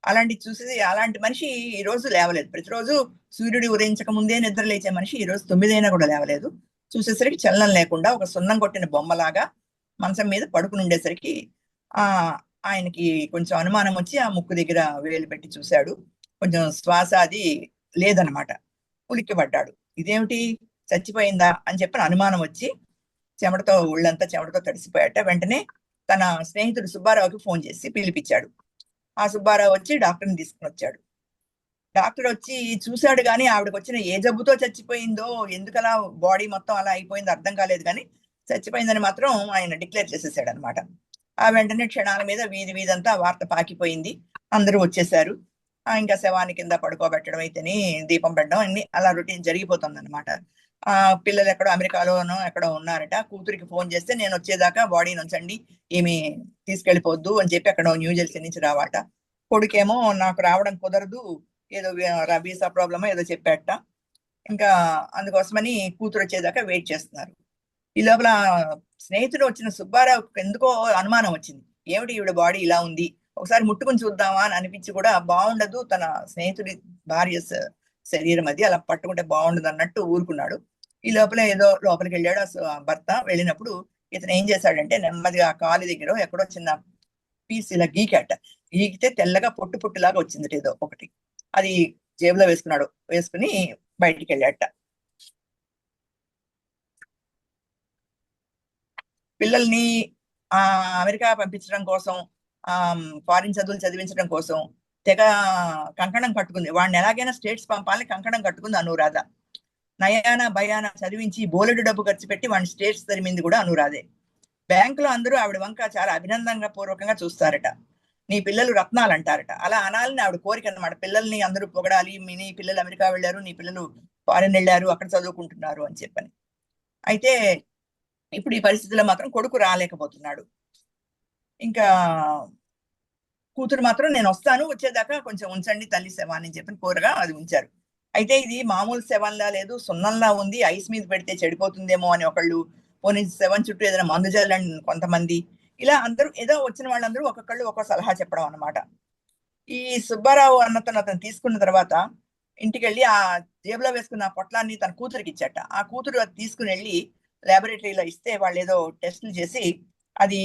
అలాంటి మనిషి ఈ రోజు లేవలేదు. ప్రతిరోజు సూర్యుడి ఉదయించక ముందే నిద్ర లేచే మనిషి ఈ రోజు 9 అయినా కూడా లేవలేదు. చూసేసరికి చలనం లేకుండా ఒక సున్నం కొట్టిన బొమ్మలాగా మంచం మీద పడుకుని ఉండేసరికి ఆయనకి కొంచెం అనుమానం వచ్చి ఆ ముక్కు దగ్గర వేలు పెట్టి చూశాడు. కొంచెం శ్వాస అది లేదనమాట. ఉలిక్కి పడ్డాడు. ఇదేమిటి చచ్చిపోయిందా అని చెప్పి అనుమానం వచ్చి చెమటతో ఒళ్ళంతా చెమటతో తడిసిపోయాట. వెంటనే తన స్నేహితుడు సుబ్బారావుకి ఫోన్ చేసి పిలిపించాడు. ఆ సుబ్బారావు వచ్చి డాక్టర్ని తీసుకుని వచ్చాడు. డాక్టర్ వచ్చి చూశాడు, కానీ ఆవిడకి వచ్చిన ఏ జబ్బుతో చచ్చిపోయిందో, ఎందుకలా బాడీ మొత్తం అలా అయిపోయిందో అర్థం కాలేదు, కానీ చచ్చిపోయిందని మాత్రం ఆయన డిక్లేర్ చేసేసాడు అనమాట. ఆ వెంటనే క్షణాల మీద వీధి వీధంతా వార్త పాకిపోయింది. అందరూ వచ్చేసారు. ఇంకా శవాన్ని కింద పడుకోబెట్టడం అయితేని, దీపం పెట్టడం అన్ని అలా రొటీన్ జరిగిపోతుంది అనమాట. ఆ పిల్లలు ఎక్కడో అమెరికాలోనో ఎక్కడో ఉన్నారట. కూతురికి ఫోన్ చేస్తే నేను వచ్చేదాకా బాడీ నుంచండి, ఏమి తీసుకెళ్ళిపోద్దు అని చెప్పి అక్కడ న్యూజెర్సీ నుంచి రావాట. కొడుకేమో నాకు రావడం కుదరదు, ఏదో వీసా ప్రాబ్లమో ఏదో చెప్పాట. ఇంకా అందుకోసమని కూతురు వచ్చేదాకా వెయిట్ చేస్తున్నారు. ఈ లోపల స్నేహితుడు వచ్చిన సుబ్బారావుకి ఎందుకో అనుమానం వచ్చింది. ఏమిటి ఈవిడ బాడీ ఇలా ఉంది, ఒకసారి ముట్టుకుని చూద్దామా అని అనిపించి కూడా బాగుండదు, తన స్నేహితుడి భార్య శరీరం అది అలా పట్టుకుంటే బాగుండదు అన్నట్టు ఊరుకున్నాడు. ఈ లోపల ఏదో లోపలికి వెళ్ళాడు ఆ భర్త. వెళ్ళినప్పుడు ఇతను ఏం చేశాడంటే నెమ్మదిగా ఆ కాలు దగ్గర ఎక్కడో చిన్న పీస్ ఇలా గీకాట. గీకితే తెల్లగా పొట్టు పొట్టులాగా వచ్చింది ఏదో ఒకటి. అది జేబులో వేసుకున్నాడు. వేసుకుని బయటికి వెళ్ళాట. పిల్లల్ని అమెరికా పంపించడం కోసం, ఫారిన్ చదువులు చదివించడం కోసం తెగ కంకణం కట్టుకుంది. వాడిని ఎలాగైనా స్టేట్స్ పంపాలని కంకణం కట్టుకుంది అనురాధ. నయానా భయాన చదివించి బోలెడు డబ్బు ఖర్చు పెట్టి వాడిని స్టేట్స్ తరిమింది కూడా అనురాధే. బ్యాంకులో అందరూ ఆవిడ వంక చాలా అభినందన పూర్వకంగా చూస్తారట. నీ పిల్లలు రత్నాలు అంటారట. అలా అనాలని ఆవిడ కోరిక అనమాట. పిల్లల్ని అందరూ పొగడాలి, నీ పిల్లలు అమెరికా వెళ్ళారు, నీ పిల్లలు ఫారిన్ వెళ్ళారు, అక్కడ చదువుకుంటున్నారు అని చెప్పని. అయితే ఇప్పుడు ఈ పరిస్థితిలో మాత్రం కొడుకు రాలేకపోతున్నాడు. ఇంకా కూతురు మాత్రం నేను వస్తాను, వచ్చేదాకా కొంచెం ఉంచండి తల్లి శవాన్ని అని చెప్పి కోరగా అది ఉంచారు. అయితే ఇది మామూలు శవంలా లేదు, సున్నంలా ఉంది, ఐస్ మీద పెడితే చెడిపోతుందేమో అని ఒకళ్ళు, పోనీ శవం చుట్టూ ఏదైనా మందు జల్లండి కొంతమంది, ఇలా అందరూ ఏదో వచ్చిన వాళ్ళందరూ ఒక్కొక్కళ్ళు ఒక్కొక్క సలహా చెప్పడం అనమాట. ఈ సుబ్బారావు అతను తీసుకున్న తర్వాత ఇంటికి వెళ్ళి ఆ జేబులో వేసుకున్న ఆ పొట్లాన్ని తన కూతురికి ఇచ్చాట. ఆ కూతురు అది తీసుకుని వెళ్ళి ల్యాబొరేటరీలో ఇస్తే వాళ్ళు ఏదో టెస్టులు చేసి అది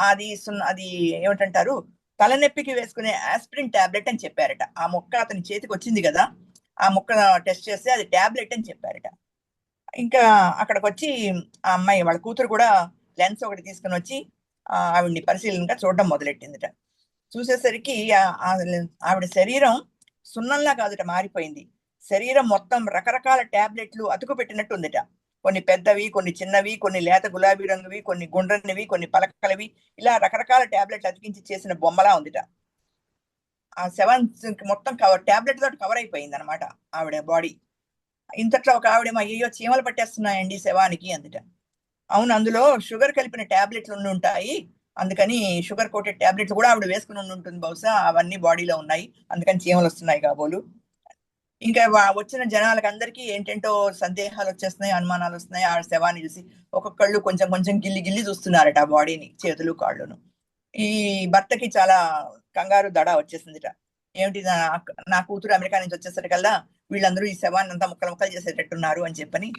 అది అది ఏమిటంటారు, తలనొప్పికి వేసుకునే ఆస్పిరిన్ టాబ్లెట్ అని చెప్పారట. ఆ మొక్క అతని చేతికి వచ్చింది కదా, ఆ మొక్క టెస్ట్ చేస్తే అది టాబ్లెట్ అని చెప్పారట. ఇంకా అక్కడికి వచ్చి ఆ అమ్మాయి వాళ్ళ కూతురు కూడా లెన్స్ ఒకటి తీసుకుని వచ్చి ఆవిడ్ని పరిశీలనగా చూడడం మొదలెట్టిందిట. చూసేసరికి ఆవిడ శరీరం సున్నంలా కాదుట మారిపోయింది. శరీరం మొత్తం రకరకాల టాబ్లెట్లు అతుకు పెట్టినట్టు ఉందిట. కొన్ని పెద్దవి, కొన్ని చిన్నవి, కొన్ని లేత గులాబీ రంగువి, కొన్ని గుండ్రనివి, కొన్ని పలకలవి, ఇలా రకరకాల టాబ్లెట్లు అతికించి చేసిన బొమ్మలా ఉందిట. ఆ సెవెన్ మొత్తం టాబ్లెట్ తోటి కవర్ అయిపోయింది అనమాట ఆవిడ బాడీ. ఇంతట్లో ఒక ఆవిడేమో అయ్యో చీమలు పట్టేస్తున్నాయండి శవానికి అందుట. అవును, అందులో షుగర్ కలిపిన టాబ్లెట్లు ఉండి ఉంటాయి, అందుకని షుగర్ కోటెడ్ టాబ్లెట్లు కూడా ఆవిడ వేసుకుని ఉంటుంది బహుశా, అవన్నీ బాడీలో ఉన్నాయి, అందుకని చీమలు వస్తున్నాయి కాబోలు. ఇంకా వచ్చిన జనాలకు అందరికీ ఏంటంటో సందేహాలు వచ్చేస్తున్నాయి, అనుమానాలు వస్తున్నాయి. ఆ శవాన్ని చూసి ఒక్కొక్కళ్ళు కొంచెం కొంచెం గిల్లి గిల్లి చూస్తున్నారట ఆ బాడీని, చేతులు కాళ్ళును. ఈ భర్తకి చాలా కంగారు దడ వచ్చేసిందిట. ఏమిటి నా కూతురు అమెరికా నుంచి వచ్చేసరికల్లా వీళ్ళందరూ ఈ శవాన్ని అంతా ముక్కలు ముక్కలు చేసేటట్టున్నారు అని చెప్పని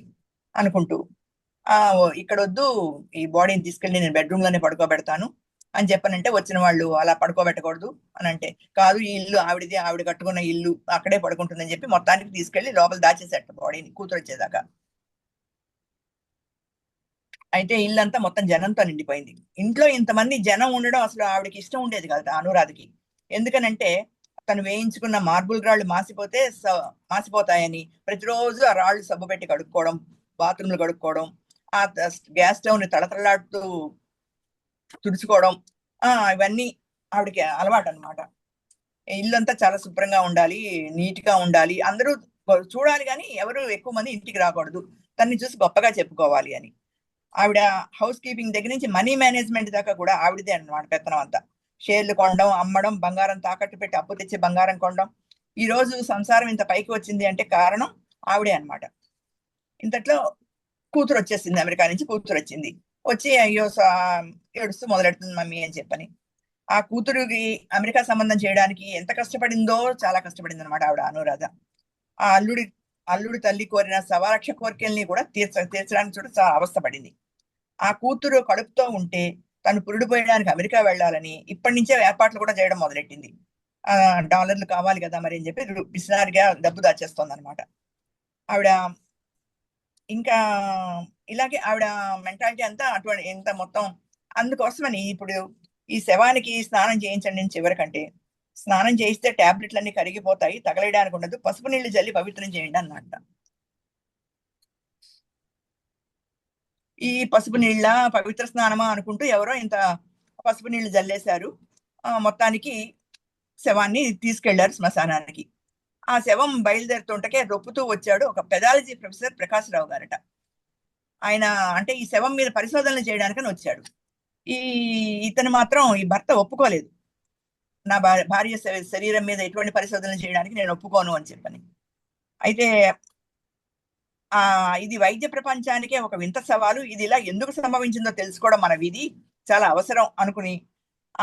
అనుకుంటూ, ఇక్కడ వద్దు, ఈ బాడీని తీసుకెళ్ళి నేను బెడ్రూమ్ లోనే పడుకోబెడతాను అని చెప్పనంటే, వచ్చిన వాళ్ళు అలా పడుకోబెట్టకూడదు అని అంటే, కాదు ఈ ఇల్లు ఆవిడది, ఆవిడ కట్టుకున్న ఇల్లు, అక్కడే పడుకుంటుందని చెప్పి మొత్తానికి తీసుకెళ్లి లోపల దాచేసేట బాడీని కూతురు వచ్చేదాకా. అయితే ఇల్లంతా మొత్తం జనంతో నిండిపోయింది. ఇంట్లో ఇంతమంది జనం ఉండడం అసలు ఆవిడకి ఇష్టం ఉండేది కాదు అనురాధకి. ఎందుకనంటే తను వేయించుకున్న మార్బుల్ రాళ్ళు మాసిపోతాయని ప్రతిరోజు ఆ రాళ్ళు సబ్బు పెట్టి కడుక్కోవడం, బాత్రూమ్లు కడుక్కోవడం, ఆ గ్యాస్ స్టవ్ ని తడతడలాడుతూ తుడుచుకోవడం, ఇవన్నీ ఆవిడకి అలవాటు అనమాట. ఇల్లంతా చాలా శుభ్రంగా ఉండాలి, నీట్ గా ఉండాలి, అందరూ చూడాలి, కానీ ఎవరు ఎక్కువ మంది ఇంటికి రాకూడదు, తన్ని చూసి గొప్పగా చెప్పుకోవాలి అని. ఆవిడ హౌస్ కీపింగ్ దగ్గర నుంచి మనీ మేనేజ్మెంట్ దాకా కూడా ఆవిడదే అన్నమాట పెత్తనం అంతా. షేర్లు కొనడం, అమ్మడం, బంగారం తాకట్టు పెట్టి అప్పు తెచ్చి బంగారం కొనడం. ఈ రోజు సంసారం ఇంత పైకి వచ్చింది అంటే కారణం ఆవిడే అనమాట. ఇంతట్లో కూతురు వచ్చేసింది, అమెరికా నుంచి కూతురు వచ్చింది. వచ్చి అయ్యో ఏడుస్తూ మొదలెడుతుంది మమ్మీ అని చెప్పని. ఆ కూతురుకి అమెరికా సంబంధం చేయడానికి ఎంత కష్టపడిందో, చాలా కష్టపడింది అనమాట ఆవిడ అనురాధ. ఆ అల్లుడి తల్లి కోరిన 1,00,000 కోరికల్ని కూడా తీర్చడానికి చూడ చాలా అవస్థ పడింది. ఆ కూతురు కడుపుతో ఉంటే తను పురుడు పోయడానికి అమెరికా వెళ్ళాలని ఇప్పటి నుంచే ఏర్పాట్లు కూడా చేయడం మొదలెట్టింది. డాలర్లు కావాలి కదా మరి అని చెప్పి పిసినారిగా డబ్బు దాచేస్తోంది అనమాట ఆవిడ. ఇంకా ఇలాగే ఆవిడ మెంటాలిటీ అంతా అటువంటి ఇంత మొత్తం. అందుకోసమని ఇప్పుడు ఈ శవానికి స్నానం చేయించండి అని చివరికంటే, స్నానం చేయిస్తే టాబ్లెట్లన్నీ కరిగిపోతాయి, తగలేయడానికి ఉండదు, పసుపు నీళ్లు జల్లి పవిత్రం చేయండి అన్నట్ట. ఈ పసుపు నీళ్ళ పవిత్ర స్నానమా అనుకుంటూ ఎవరో ఇంత పసుపు నీళ్లు జల్లేశారు. మొత్తానికి శవాన్ని తీసుకెళ్లారు శ్మశానానికి. ఆ శవం బయలుదేరుతుంటకే రొప్పుతూ వచ్చాడు ఒక పెదాలజీ ప్రొఫెసర్ ప్రకాశ్రావు గారట. ఆయన అంటే ఈ శవం మీద పరిశోధనలు చేయడానికని వచ్చాడు. ఇతను మాత్రం ఈ భర్త ఒప్పుకోలేదు, నా భార్య శరీరం మీద ఎటువంటి పరిశోధనలు చేయడానికి నేను ఒప్పుకోను అని చెప్పని. అయితే ఇది వైద్య ప్రపంచానికే ఒక వింత సవాలు, ఇది ఇలా ఎందుకు సంభవించిందో తెలుసుకోవడం మన విధి, చాలా అవసరం అనుకుని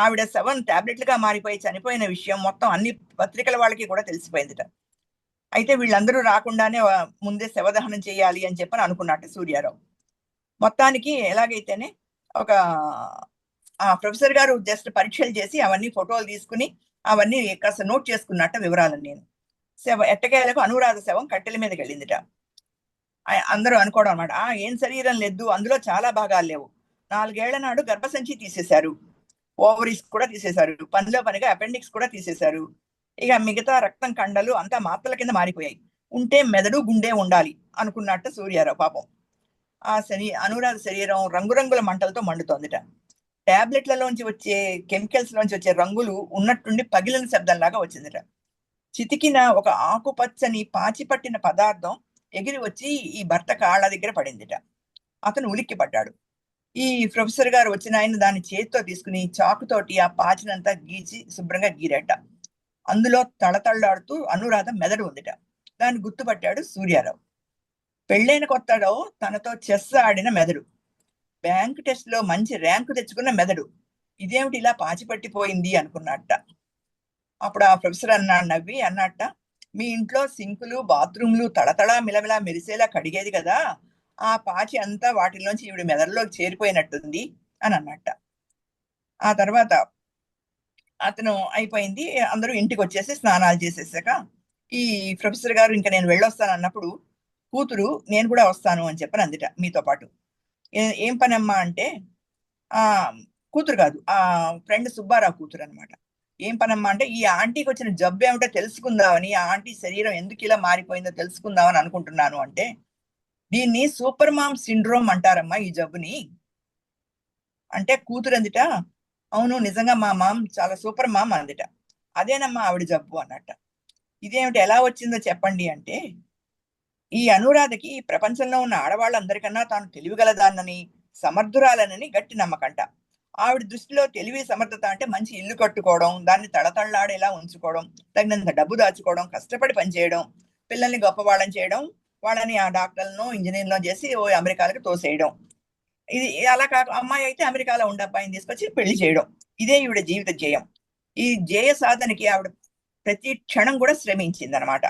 ఆవిడ శవం టాబ్లెట్లుగా మారిపోయి చనిపోయిన విషయం మొత్తం అన్ని పత్రికల వాళ్ళకి కూడా తెలిసిపోయిందిట. అయితే వీళ్ళందరూ రాకుండానే ముందే శవదహనం చేయాలి అని చెప్పని అనుకున్నట్టు సూర్యారావు. మొత్తానికి ఎలాగైతేనే ఒక ప్రొఫెసర్ గారు జస్ట్ పరీక్షలు చేసి అవన్నీ ఫోటోలు తీసుకుని అవన్నీ కాస్త నోట్ చేసుకున్నట్ట వివరాలను. నేను ఎట్టకేలకు అనురాధ శవం కట్టెల మీదకి వెళ్ళిందిట. అందరూ అనుకోవడం అనమాట, ఏం శరీరం లేదు, అందులో చాలా భాగాలు లేవు. 4 ఏళ్ల నాడు గర్భసంచి తీసేశారు, ఓవరీస్ కూడా తీసేశారు, పనిలో పనిగా అపెండిక్స్ కూడా తీసేశారు. ఇక మిగతా రక్తం కండలు అంతా మాత్రల కింద మారిపోయాయి. ఉంటే మెదడు గుండె ఉండాలి అనుకున్నట్టు సూర్యారావు. పాపం అనురాధ శరీరం రంగురంగుల మంటలతో మండుతోందిట. టాబ్లెట్లలోంచి వచ్చే కెమికల్స్ లోంచి వచ్చే రంగులు ఉన్నట్టుండి పగిలిన శబ్దంలాగా వచ్చిందిట. చితికిన ఒక ఆకుపచ్చని పాచిపట్టిన పదార్థం ఎగిరి వచ్చి ఈ భర్త కాళ్ళ దగ్గర పడిందిట. అతను ఉలిక్కి పడ్డాడు. ఈ ప్రొఫెసర్ గారు వచ్చిన ఆయన దాన్ని చేతితో తీసుకుని చాకుతోటి ఆ పాచినంతా గీచి శుభ్రంగా గీరట. అందులో తళతళ్ళాడుతూ అనురాధ మెదడు ఉందిట. దాన్ని గుర్తుపట్టాడు సూర్యారావు. పెళ్ళైన కొత్తలో తనతో చెస్ ఆడిన మెదడు, బ్యాంక్ టెస్ట్ లో మంచి ర్యాంకు తెచ్చుకున్న మెదడు, ఇదేమిటి ఇలా పాచిపట్టిపోయింది అనుకున్నట్ట. అప్పుడు ఆ ప్రొఫెసర్ నవ్వి అన్నట్ట, మీ ఇంట్లో సింకులు బాత్రూమ్లు తళతళా మిలమిలా మెరిసేలా కడిగేది కదా, ఆ పాచి అంతా వాటిలోంచి ఈవిడ మెదడులోకి చేరిపోయినట్టుంది అని అన్నట్ట. ఆ తర్వాత అతను అయిపోయింది, అందరూ ఇంటికి వచ్చేసి స్నానాలు చేసేసాక ఈ ప్రొఫెసర్ గారు ఇంకా నేను వెళ్ళొస్తాను అన్నప్పుడు కూతురు నేను కూడా వస్తాను అని చెప్పని అందిట మీతో పాటు. ఏం పని అమ్మా అంటే, కూతురు కాదు, ఆ ఫ్రెండ్ సుబ్బారావు కూతురు అనమాట. ఏం పనమ్మా అంటే, ఈ ఆంటీకి వచ్చిన జబ్బు ఏమిటో తెలుసుకుందామని, ఆ ఆంటీ శరీరం ఎందుకు ఇలా మారిపోయిందో తెలుసుకుందామని అనుకుంటున్నాను అంటే, దీన్ని సూపర్ మామ్ సిండ్రోమ్ అంటారమ్మా ఈ జబ్బుని అంటే కూతురు అందిట. అవును నిజంగా మా మామ్ చాలా సూపర్ మామ్ అందిట. అదేనమ్మా ఆవిడ జబ్బు అన్నట్ట. ఇదేమిటి ఎలా వచ్చిందో చెప్పండి అంటే, ఈ అనురాధకి ప్రపంచంలో ఉన్న ఆడవాళ్ళందరికన్నా తాను తెలివిగలదాన్నని సమర్థురాలనని గట్టి నమ్మకంట. ఆవిడ దృష్టిలో తెలివి సమర్థత అంటే మంచి ఇల్లు కట్టుకోవడం, దాన్ని తళతళ్ళాడేలా ఉంచుకోవడం, తగినంత డబ్బు దాచుకోవడం, కష్టపడి పనిచేయడం, పిల్లల్ని గొప్పవాళ్ళని చేయడం, వాళ్ళని ఆ డాక్టర్లను ఇంజనీర్లో చేసి అమెరికాలకు తోసేయడం. ఇది అలా కాక అమ్మాయి అయితే అమెరికాలో ఉండే అబ్బాయిని తీసుకొచ్చి పెళ్లి చేయడం, ఇదే ఈవిడ జీవిత ధ్యేయం. ఈ ధ్యేయ సాధనకి ఆవిడ ప్రతి క్షణం కూడా శ్రమించింది అనమాట.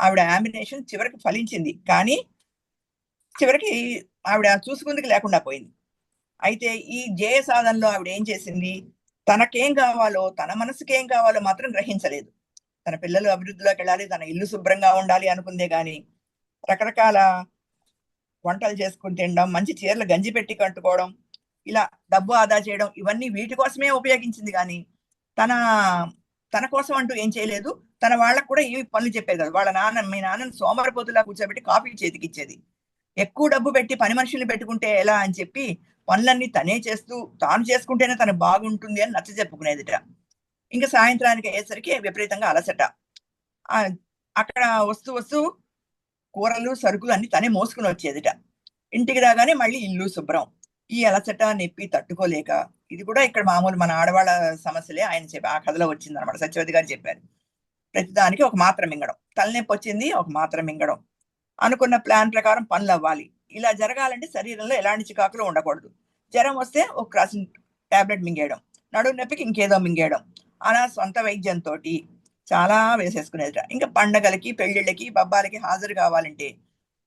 ఆవిడ ఆంబినేషన్ చివరికి ఫలించింది, కానీ చివరికి ఆవిడ చూసుకుందుకు లేకుండా పోయింది. అయితే ఈ ధ్యేయ సాధనలో ఆవిడ ఏం చేసింది, తనకేం కావాలో, తన మనసుకేం కావాలో మాత్రం గ్రహించలేదు. తన పిల్లలు అభివృద్ధిలోకి వెళ్ళాలి, తన ఇల్లు శుభ్రంగా ఉండాలి అనుకుందే గాని రకరకాల వంటలు చేసుకుని తినడం, మంచి చీరలు గంజి పెట్టి కట్టుకోవడం, ఇలా డబ్బు ఆదా చేయడం, ఇవన్నీ వీటి కోసమే ఉపయోగించింది. కానీ తన కోసం అంటూ ఏం చేయలేదు. తన వాళ్ళకు కూడా ఏమి పనులు చెప్పేది కాదు. వాళ్ళ మీ నాన్నని సోమరపోతులా కూర్చోబెట్టి కాఫీ చేతికి ఇచ్చేది. ఎక్కువ డబ్బు పెట్టి పని మనుషుల్ని పెట్టుకుంటే ఎలా అని చెప్పి పనులన్నీ తనే చేస్తూ తాను చేసుకుంటేనే తను బాగుంటుంది అని నచ్చ చెప్పుకునేదిట. ఇంకా సాయంత్రానికి అయ్యేసరికి విపరీతంగా అలసట. అక్కడ వస్తూ కూరలు సరుకులు అన్ని తనే మోసుకుని వచ్చేదిట. ఇంటికి రాగానే మళ్ళీ ఇల్లు శుభ్రం. ఈ అలసట నొప్పి తట్టుకోలేక, ఇది కూడా ఇక్కడ మామూలు మన ఆడవాళ్ళ సమస్యలే ఆయన చెప్పి ఆ కథలో వచ్చింది అనమాట. సత్యవతి గారు చెప్పారు. ప్రతిదానికి ఒక మాత్ర మింగడం, తలనొప్పి వచ్చింది ఒక మాత్ర మింగడం, అనుకున్న ప్లాన్ ప్రకారం పనులు అవ్వాలి. ఇలా జరగాలంటే శరీరంలో ఎలాంటి చికాకులు ఉండకూడదు. జ్వరం వస్తే ఒక క్రాస్ టాబ్లెట్ మింగేయడం, నడుము నొప్పికి ఇంకేదో మింగేయడం, అలా సొంత వైద్యంతో చాలా వేసేసుకునేదిట. ఇంకా పండగలకి పెళ్లిళ్ళకి పబ్బాలకి హాజరు కావాలంటే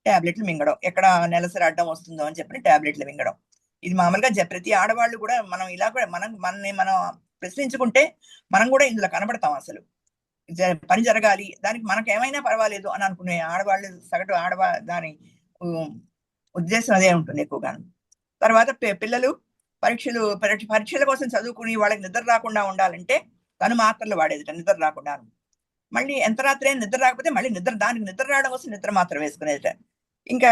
టాబ్లెట్లు మింగడం, ఎక్కడ నెలసరి అడ్డం వస్తుందో అని చెప్పి టాబ్లెట్లు మింగడం. ఇది మామూలుగా ప్రతి ఆడవాళ్ళు కూడా మనం ఇలా కూడా మనం ప్రశ్నించుకుంటే మనం కూడా ఇందులో కనబడతాం. అసలు పని జరగాలి, దానికి మనకు ఏమైనా పర్వాలేదు అని అనుకునే ఆడవాళ్ళు, సగటు దాని ఉద్దేశం అదే ఉంటుంది ఎక్కువగాను. తర్వాత పిల్లలు పరీక్షల కోసం చదువుకుని వాళ్ళకి నిద్ర రాకుండా ఉండాలంటే తను మాత్రలు వాడేది నిద్ర రాకుండా. మళ్ళీ ఎంత రాత్రి అయినా నిద్ర రాకపోతే మళ్ళీ దానికి నిద్ర రావడం కోసం నిద్ర మాత్రం వేసుకునేది. ఇంకా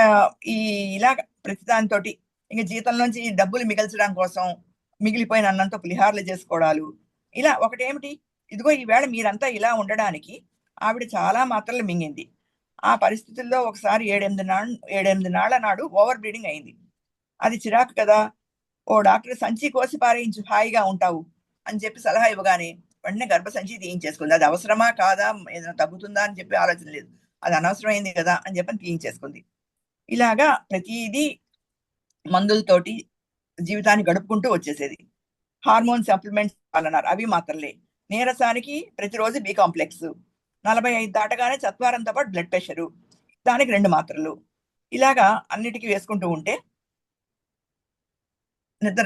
ఇలాగ ప్రతి దానితోటి ఇంకా జీతంలోంచి డబ్బులు మిగల్చడం కోసం మిగిలిపోయిన అన్నంతో పులిహార్లు చేసుకోవడాలు. ఇలా ఒకటేమిటి, ఇదిగో ఈవేళ మీరంతా ఇలా ఉండడానికి ఆవిడ చాలా మాత్రలు మింగింది. ఆ పరిస్థితుల్లో ఒకసారి 7-8 నాళ్ల నాడు ఓవర్ బ్లీడింగ్ అయింది. అది చిరాకు కదా. ఓ డాక్టర్ సంచి కోసి పారేయించు, హాయిగా ఉంటావు అని చెప్పి సలహా ఇవ్వగానే వెంటనే గర్భసంచి తీయించేసుకుంది. అది అవసరమా కాదా, ఏదైనా తగ్గుతుందా అని చెప్పి ఆలోచన లేదు. అది అనవసరమైంది కదా అని చెప్పని తీయించేసుకుంది. ఇలాగా ప్రతిదీ మందులతోటి జీవితాన్ని గడుపుకుంటూ వచ్చేసేది. హార్మోన్ సప్లిమెంట్స్ అన్నారు, అవి మాత్రలే. నీరసానికి ప్రతిరోజు బి కాంప్లెక్స్, 45 దాటగానే చత్వారంతో పాటు బ్లడ్ ప్రెషరు, దానికి 2 మాత్రలు. ఇలాగా అన్నిటికీ వేసుకుంటూ ఉంటే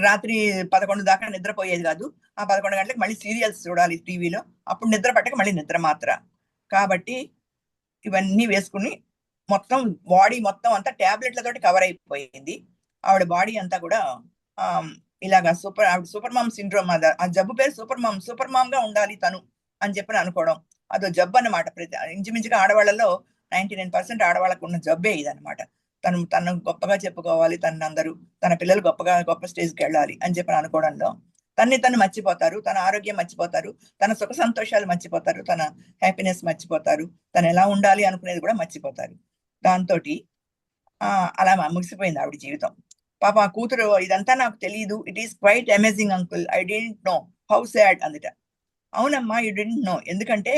రాత్రి 11 దాకా నిద్రపోయేది కాదు. ఆ 11 గంటలకు మళ్ళీ సీరియల్స్ చూడాలి టీవీలో, అప్పుడు నిద్ర పట్టక మళ్ళీ నిద్ర మాత్ర. కాబట్టి ఇవన్నీ వేసుకుని మొత్తం బాడీ మొత్తం అంతా టాబ్లెట్లతోటి కవర్ అయిపోయింది. ఆవిడ బాడీ అంతా కూడా ఇలాగా సూపర్ మామ్ సిండ్రోమ్, ఆ జబ్బు పేరు సూపర్ మామ్ గా ఉండాలి తను అని చెప్పి అనుకోవడం. అదో జబ్బు అన్నమాట. ఇంచుమించుగా ఆడవాళ్ళలో 99% ఆడవాళ్ళకు ఉన్న జబ్బే ఇదనమాట. తను గొప్పగా చెప్పుకోవాలి, తన పిల్లలు గొప్ప స్టేజ్కి వెళ్ళాలి అని చెప్పి అనుకోవడంలో తను మర్చిపోతారు, తన ఆరోగ్యం మర్చిపోతారు, తన సుఖ సంతోషాలు మర్చిపోతారు, తన హ్యాపీనెస్ మర్చిపోతారు, తను ఎలా ఉండాలి అనుకునేది కూడా మర్చిపోతారు. దాంతో అలా ముగిసిపోయింది ఆవిడ జీవితం. పాప ఆ కూతురు, ఇదంతా నాకు తెలియదు, it is quite amazing uncle, I don't know, how sad అందుట. అవునమ్మా, యూ డెంట్ నో, ఎందుకంటే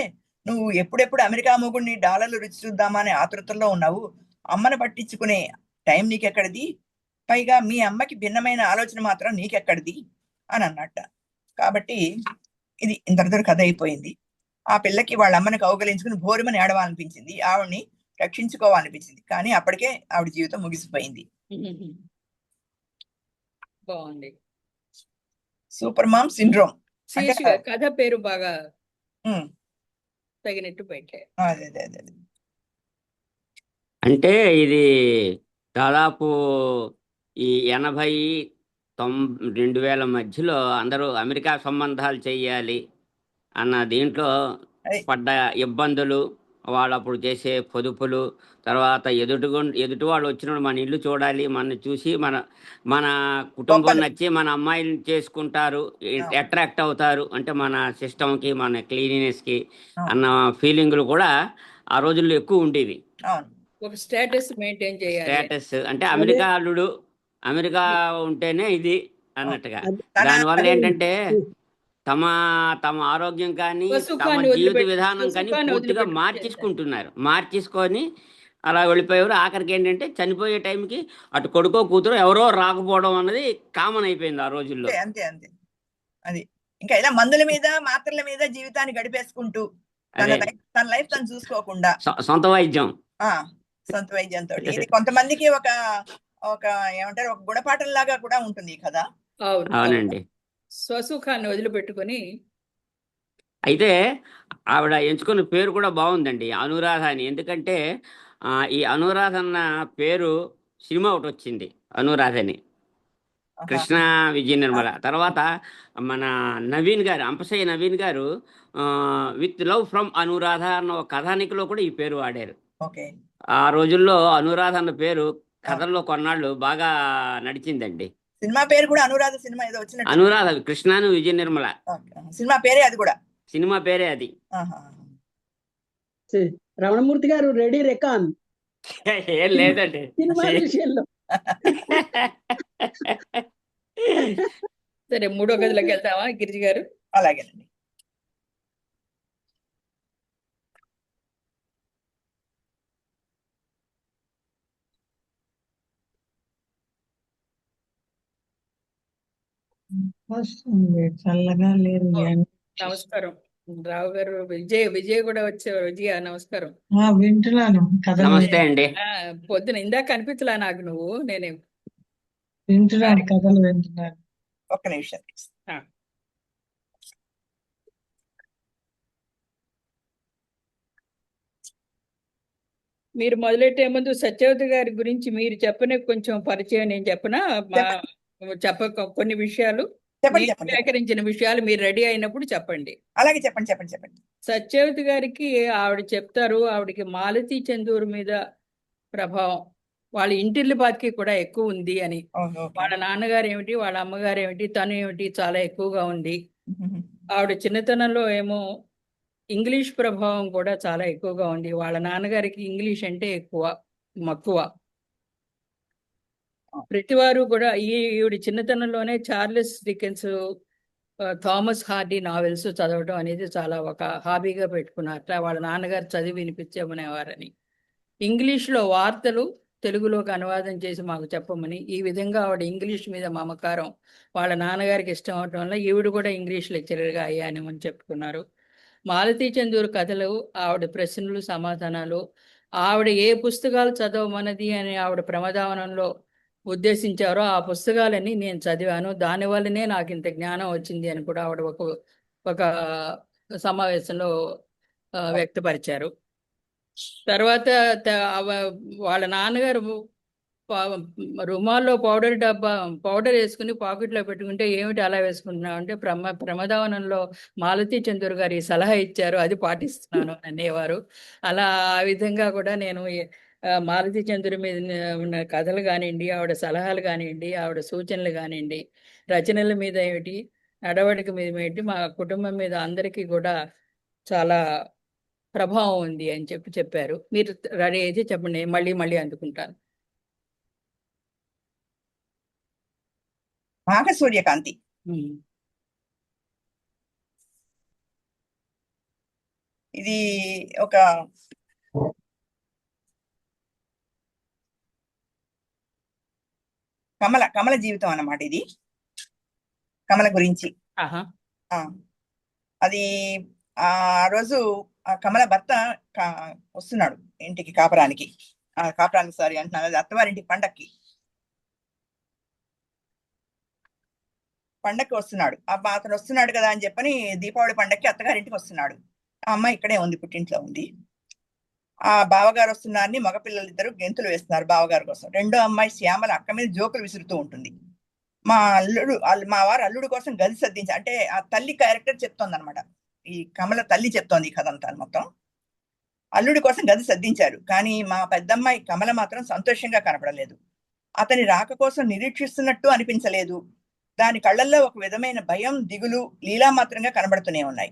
నువ్వు ఎప్పుడెప్పుడు అమెరికా మొగుడిని డాలర్లు రుచి చూద్దామా అనే ఆతృతల్లో ఉన్నావు. అమ్మను పట్టించుకునే టైం నీకెక్కడిది, పైగా మీ అమ్మకి భిన్నమైన ఆలోచన మాత్రం నీకెక్కడిది అని అన్నట్ట. కాబట్టి ఇది ఇంతటితో కథ అయిపోయింది. ఆ పిల్లకి వాళ్ళ అమ్మని కౌగలించుకుని భోరుమని ఏడవాలనిపించింది, ఆవిడ్ని రక్షించుకోవాలనిపించింది. కానీ అప్పటికే ఆవిడ జీవితం ముగిసిపోయింది. బాగుంది. సూపర్ మామ్ సిండ్రోమ్ అంటే కథ పేరు బాగా తగినట్టు పెట్టే. అదే. అంటే ఇది దాదాపు ఈ 80-2000 మధ్యలో అందరూ అమెరికా సంబంధాలు చెయ్యాలి అన్న దీంట్లో పడ్డ ఇబ్బందులు, వాళ్ళు అప్పుడు చేసే పొదుపులు, తర్వాత ఎదుటి వాళ్ళు వచ్చినప్పుడు మన ఇల్లు చూడాలి, మన చూసి మన కుటుంబం నచ్చి మన అమ్మాయిని చేసుకుంటారు, అట్రాక్ట్ అవుతారు, అంటే మన సిస్టమ్కి, మన క్లీనినెస్కి అన్న ఫీలింగ్లు కూడా ఆ రోజుల్లో ఎక్కువ ఉండేవి. ఒక స్టేటస్ మెయింటైన్ చేయాలి. స్టేటస్ అంటే అమెరికా అల్లుడు, అమెరికా ఉంటేనే ఇది అన్నట్టుగా. దానివల్ల ఏంటంటే తమ ఆరోగ్యం కానీ తమ జీవిత విధానం కానీ పూర్తిగా మార్చేసుకొని అలా వెళ్ళిపోయారు. ఆఖరికి ఏంటంటే చనిపోయే టైంకి అటు కొడుకో కూతురు ఎవరో రాకపోవడం అన్నది కామన్ అయిపోయింది ఆ రోజుల్లో. అంతే అది ఇంకా ఇలా మందుల మీద మాత్రల మీద జీవితాన్ని గడిపేసుకుంటూ తన లైఫ్ తను చూసుకోకుండా సొంత వైద్యంతో ఇది కొంతమందికి ఒక ఏమంటారు, ఒక గుణపాఠం లాగా కూడా ఉంటుంది కదా. అవునండి. స్వసుఖాన్ని వదిలిపెట్టుకొని. అయితే ఆవిడ ఎంచుకున్న పేరు కూడా బాగుందండి, అనురాధ అని. ఎందుకంటే ఈ అనురాధ అన్న పేరు సినిమా ఒకటి వచ్చింది, అనురాధ అని, కృష్ణ విజయ నిర్మల. తర్వాత మన నవీన్ గారు, అంపశయ్య నవీన్ గారు విత్ లవ్ ఫ్రమ్ అనురాధ అన్న ఒక కథానికలో కూడా ఈ పేరు వాడారు. ఆ రోజుల్లో అనురాధ అన్న పేరు కథల్లో కొన్నాళ్ళు బాగా నడిచిందండి. సినిమా పేరు కూడా అనురాధ, సినిమా ఏదో వచ్చిన అనురాధ, కృష్ణను విజయ నిర్మల సినిమా పేరే అది కూడా. సినిమా పేరే అది. రమణమూర్తి గారు రెడీ రెకాన్ ఏం లేదండి సినిమా విషయంలో. సరే, 3వ గదిలోకి వెళ్తావా గిరిజి గారు? అలాగేనండి. చల్లగా లేదు. నమస్కారం రావు గారు. విజయ్ కూడా వచ్చేవారు. విజయ నమస్కారం. వింటున్నాను. నమస్తే అండి. పొద్దున ఇందాక కనిపించలా నాకు నువ్వు. నేనే వింటున్నాడు, కథలు వింటున్నాడు. ఒక్క నిమిషం. ఆ. మీరు మొదలెట్టే ముందు సత్యవతి గారి గురించి మీరు చెప్పనే కొంచెం పరిచయం నేను చెప్పనా? మా కొన్ని విషయాలు చెప్పండి నేను చెప్పండి. సేకరించిన విషయాలు మీరు రెడీ అయినప్పుడు చెప్పండి. అలాగే చెప్పండి చెప్పండి చెప్పండి. సత్యవతి గారికి ఆవిడ చెప్తారు, ఆవిడకి మాలతీ చందూరు మీద ప్రభావం వాళ్ళ ఇంటిల్లిపాదికి కూడా ఎక్కువ ఉంది అని. ఓకే. వాళ్ళ నాన్నగారు ఏమిటి, వాళ్ళ అమ్మగారు ఏమిటి, తను ఏమిటి చాలా ఎక్కువగా ఉంది. ఆవిడ చిన్నతనంలో ఏమో ఇంగ్లీష్ ప్రభావం కూడా చాలా ఎక్కువగా ఉంది. వాళ్ళ నాన్నగారికి ఇంగ్లీష్ అంటే ఎక్కువ మక్కువ. ప్రతివారు కూడా ఈవిడ చిన్నతనంలోనే Charles Dickens, Thomas Hardy novels చదవడం అనేది చాలా ఒక హాబీగా పెట్టుకున్నారు. అట్లా వాళ్ళ నాన్నగారు చదివి వినిపించమనేవారని. ఇంగ్లీష్లో వార్తలు తెలుగులోకి అనువాదం చేసి మాకు చెప్పమని, ఈ విధంగా ఆవిడ ఇంగ్లీష్ మీద మమకారం వాళ్ళ నాన్నగారికి ఇష్టం అవటం వల్ల ఈవిడ కూడా ఇంగ్లీష్ లెక్చరర్గా అయ్యాను అని చెప్పుకున్నారు. మాలతీ చందూరు కథలు, ఆవిడ ప్రశ్నలు సమాధానాలు, ఆవిడ ఏ పుస్తకాలు చదవమన్నది అని ఆవిడ ప్రమదావనంలో ఉద్దేశించారో ఆ పుస్తకాలన్నీ నేను చదివాను, దానివల్లనే నాకు ఇంత జ్ఞానం వచ్చింది అని కూడా ఆవిడ ఒక సమావేశంలో వ్యక్తపరిచారు. తర్వాత వాళ్ళ నాన్నగారు రుమాల్లో పౌడర్ వేసుకుని పాకెట్లో పెట్టుకుంటే ఏమిటి అలా వేసుకుంటున్నావు అంటే ప్రమదావనంలో మాలతీ చందూర్ గారు ఈ సలహా ఇచ్చారు, అది పాటిస్తున్నాను అనేవారు. అలా ఆ విధంగా కూడా నేను మాలతీ చందూర్ మీద ఉన్న కథలు కానివ్వండి, ఆవిడ సలహాలు కానివ్వండి, ఆవిడ సూచనలు కానివ్వండి, రచనల మీద ఏమిటి, నడవడిక మీద ఏమిటి, మా కుటుంబం మీద అందరికీ కూడా చాలా ప్రభావం ఉంది అని చెప్పారు. మీరు రెడీ అయితే చెప్పండి, మళ్ళీ మళ్ళీ అందుకుంటాను. మాఘ సూర్యకాంతి. ఇది ఒక కమల జీవితం అన్నమాట. ఇది కమల గురించి. అది ఆ రోజు కమల భర్త వస్తున్నాడు ఇంటికి, కాపురానికి సారీ అంటున్నాను, అది అత్తవారింటికి పండక్కి వస్తున్నాడు. అతను వస్తున్నాడు కదా అని చెప్పని దీపావళి పండక్కి అత్తగారింటికి వస్తున్నాడు. ఆ అమ్మాయి ఇక్కడే ఉంది, పుట్టింట్లో ఉంది. ఆ బావగారు వస్తున్నారని మగపిల్లలిద్దరూ గెంతులు వేస్తున్నారు బావగారు కోసం. రెండో అమ్మాయి శ్యామల అక్క మీద జోకులు విసురుతూ ఉంటుంది. మా వారు అల్లుడు కోసం గది సర్దించి, అంటే ఆ తల్లి క్యారెక్టర్ చెప్తోంది అనమాట. ఈ కమల తల్లి చెప్తోంది ఈ కథ అంతా మొత్తం. అల్లుడి కోసం గది సర్దించారు, కానీ మా పెద్దమ్మాయి కమల మాత్రం సంతోషంగా కనపడలేదు. అతని రాక కోసం నిరీక్షిస్తున్నట్టు అనిపించలేదు. దాని కళ్ళల్లో ఒక విధమైన భయం, దిగులు లీలామాత్రంగా కనబడుతూనే ఉన్నాయి.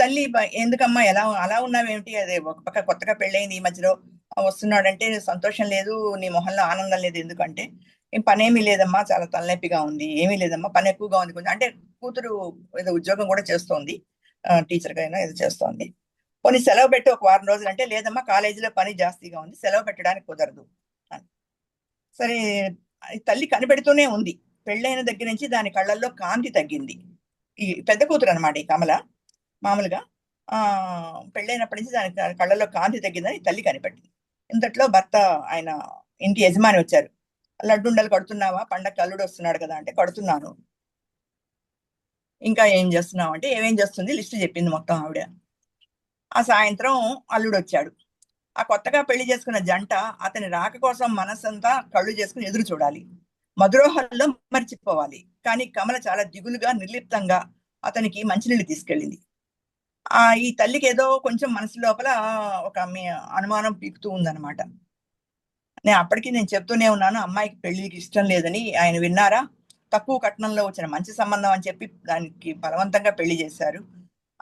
తల్లి ఎందుకమ్మా అలా ఉన్నావేమిటి, అదే ఒక పక్క కొత్తగా పెళ్ళయింది, ఈ మధ్యలో వస్తున్నాడంటే సంతోషం లేదు, నీ మొహంలో ఆనందం లేదు ఎందుకంటే, ఏం పనేమీ లేదమ్మా, చాలా తలనొప్పిగా ఉంది, ఏమీ లేదమ్మా, పని ఎక్కువగా ఉంది కొంచెం, అంటే కూతురు ఏదో ఉద్యోగం కూడా చేస్తోంది, టీచర్గా అయినా ఏదో చేస్తోంది. కొన్ని సెలవు పెట్టి ఒక వారం రోజులు అంటే, లేదమ్మా కాలేజీలో పని జాస్తిగా ఉంది, సెలవు పెట్టడానికి కుదరదు అని. సరే తల్లి కనిపెడుతూనే ఉంది. పెళ్ళైన దగ్గర నుంచి దాని కళ్ళల్లో కాంతి తగ్గింది. ఈ పెద్ద కూతురు అనమాట ఈ కమల. మామూలుగా పెళ్ళైనప్పటి నుంచి దాని కళ్ళల్లో కాంతి తగ్గిందని తల్లి కనిపెట్టింది. ఇంతట్లో భర్త ఆయన ఇంటి యజమాని వచ్చారు. లడ్డుండలు కడుతున్నావా, పండగకి అల్లుడు వస్తున్నాడు కదా అంటే, కడుతున్నాను. ఇంకా ఏం చేస్తున్నావు అంటే, ఏమేం చేస్తుంది లిస్ట్ చెప్పింది మొత్తం ఆవిడ. ఆ సాయంత్రం అల్లుడు వచ్చాడు. ఆ కొత్తగా పెళ్లి చేసుకున్న జంట అతని రాక కోసం మనసంతా కళ్ళు చేసుకుని ఎదురు చూడాలి, మధురోహల్లో మర్చిపోవాలి. కానీ కమల చాలా దిగులుగా నిర్లిప్తంగా అతనికి మంచినీళ్ళు తీసుకెళ్ళింది. ఈ తల్లికి ఏదో కొంచెం మనసు లోపల ఒక అనుమానం పీకుతూ ఉందన్నమాట. అప్పటికి నేను చెప్తూనే ఉన్నాను, అమ్మాయికి పెళ్లికి ఇష్టం లేదని. ఆయన విన్నారా? తక్కువ కట్నంలో వచ్చిన మంచి సంబంధం అని చెప్పి దానికి బలవంతంగా పెళ్లి చేశారు.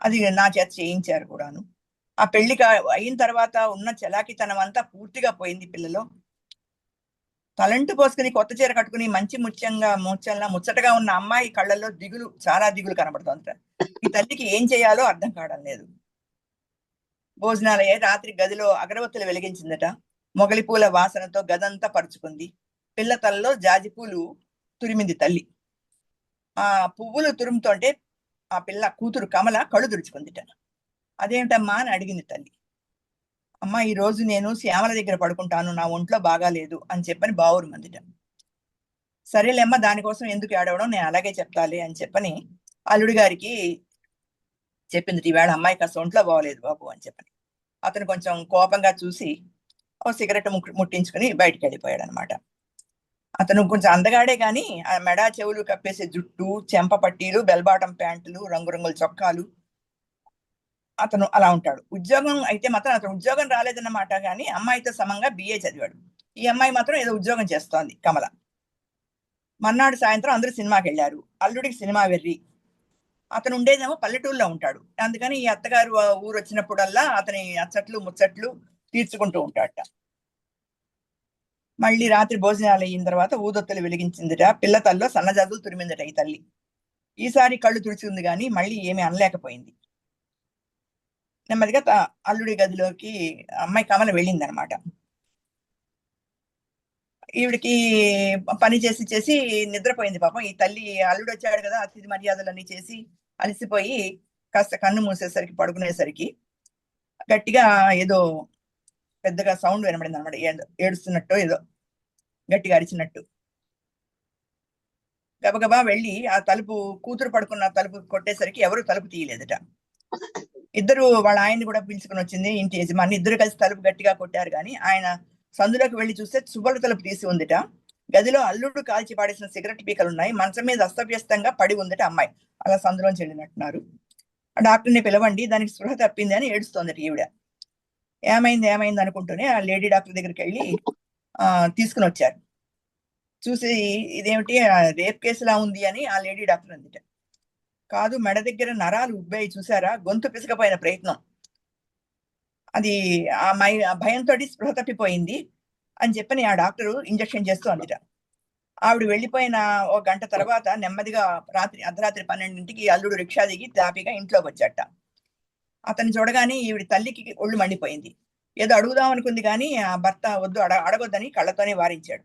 అది నా చేత చేయించారు కూడాను. ఆ పెళ్లికి అయిన తర్వాత ఉన్న చలాకితనం అంతా పూర్తిగా పోయింది పిల్లలో. తలంటు పోసుకుని కొత్త చీర కట్టుకుని మంచి ముచ్చటగా ఉన్న అమ్మాయి కళ్ళల్లో దిగులు, చాలా దిగులు కనబడుతోంది. ఈ తల్లికి ఏం చేయాలో అర్థం కావడం లేదు. భోజనాలయ్యే రాత్రి గదిలో అగరవత్తులు వెలిగించిందట. మొగలి పూల వాసనతో గదంతా పరుచుకుంది. పిల్ల తలలో జాజి పూలు తురిమింది తల్లి. ఆ పువ్వులు తురుముతోంటే ఆ పిల్ల కూతురు కమల కళ్ళు తుడుచుకుందిట. అదేమిటమ్మా అని అడిగింది తల్లి. అమ్మ, ఈ రోజు నేను శ్యామల దగ్గర పడుకుంటాను, నా ఒంట్లో బాగాలేదు అని చెప్పని బావురు మందిట. సరేలేమ్మా దానికోసం ఎందుకు ఏడవడం, నేను అలాగే చెప్తాలే అని చెప్పని అల్లుడి గారికి చెప్పింది. ఈవేళ అమ్మాయి కాస్త ఒంట్లో బాగోలేదు బాబు అని చెప్పని. అతను కొంచెం కోపంగా చూసి ఓ సిగరెట్ ముట్టించుకుని బయటికి వెళ్ళిపోయాడు అనమాట. అతను కొంచెం అందగాడే గాని ఆ మెడ చెవులు కప్పేసే జుట్టు, చెంప పట్టీలు, బెల్బాటం ప్యాంటులు, రంగురంగుల చొక్కాలు, అతను అలా ఉంటాడు. ఉద్యోగం అయితే మాత్రం అతను ఉద్యోగం రాలేదన్నమాట, కానీ అమ్మాయితో సమంగా బిఏ చదివాడు. ఈ అమ్మాయి మాత్రం ఏదో ఉద్యోగం చేస్తోంది కమల. మర్నాడు సాయంత్రం అందరూ సినిమాకి వెళ్ళారు. అల్లుడికి సినిమా వెర్రి. అతను ఉండేదేమో పల్లెటూరులో ఉంటాడు. అందుకని ఈ అత్తగారు ఊరు వచ్చినప్పుడల్లా అతని అచ్చట్లు ముచ్చట్లు తీర్చుకుంటూ ఉంటాడట. మళ్ళీ రాత్రి భోజనాలు అయిన తర్వాత ఊదొత్తులు వెలిగించిందిట. పిల్ల తల్లో సన్నజాజులు తురిమిందట ఈ తల్లి. ఈసారి కళ్ళు తుడిచింది కానీ మళ్ళీ ఏమీ అనలేకపోయింది. నెమ్మదిగా అల్లుడి గదిలోకి అమ్మాయి కమల వెళ్ళింది అనమాట. ఈవిడికి పని చేసి చేసి నిద్రపోయింది పాపం. ఈ తల్లి అల్లుడు వచ్చాడు కదా, అతిథి మర్యాదలన్నీ చేసి అలసిపోయి కాస్త కన్ను మూసేసరికి పడుకునేసరికి గట్టిగా ఏదో పెద్దగా సౌండ్ వినబడింది అనమాట. ఏడుస్తున్నట్టు ఏదో గట్టిగా అరిచినట్టు. గబగబా వెళ్ళి ఆ తలుపు, కూతురు పడుకున్న తలుపు కొట్టేసరికి ఎవరు తలుపు తీయలేదట. ఇద్దరు వాళ్ళ ఆయన్ని కూడా పిలుచుకుని వచ్చింది ఇంటి యజమాని. ఇద్దరు కలిసి తలుపు గట్టిగా కొట్టారు కానీ ఆయన సందులోకి వెళ్ళి చూస్తే సుబ్బల తలుపు తీసి ఉందిట. గదిలో అల్లుడు కాల్చి పాడేసిన సిగరెట్ పీకలు ఉన్నాయి. మంచం మీద అస్తవ్యస్తంగా పడి ఉందిట అమ్మాయి. అలా సందులోంచి వెళ్ళినట్టున్నారు. ఆ డాక్టర్ని పిలవండి, దానికి స్పృహ తప్పింది అని ఏడుస్తోందట ఈవిడ. ఏమైంది ఏమైంది అనుకుంటూనే ఆ లేడీ డాక్టర్ దగ్గరికి వెళ్ళి తీసుకుని వచ్చారు. చూసి ఇదేమిటి రేప్ కేసులా ఉంది అని ఆ లేడీ డాక్టర్ అందిట. కాదు, మెడ దగ్గర నరాలు ఉబ్బాయి చూసారా, గొంతు పిసకపోయిన ప్రయత్నం. అది ఆ భయంతో స్పృహ తప్పిపోయింది అని చెప్పని ఆ డాక్టరు ఇంజక్షన్ చేస్తూ అందిట. ఆవిడ వెళ్ళిపోయిన ఒక గంట తర్వాత నెమ్మదిగా అర్ధరాత్రి 12ంటికి అల్లుడు రిక్షా దిగి తాపిగా ఇంట్లోకి వచ్చాట. అతన్ని చూడగానే ఈవిడ తల్లికి ఒళ్ళు మండిపోయింది. ఏదో అడుగుదాం అనుకుంది కానీ ఆ భర్త వద్దు, అడగొద్దని కళ్ళతోనే వారించాడు.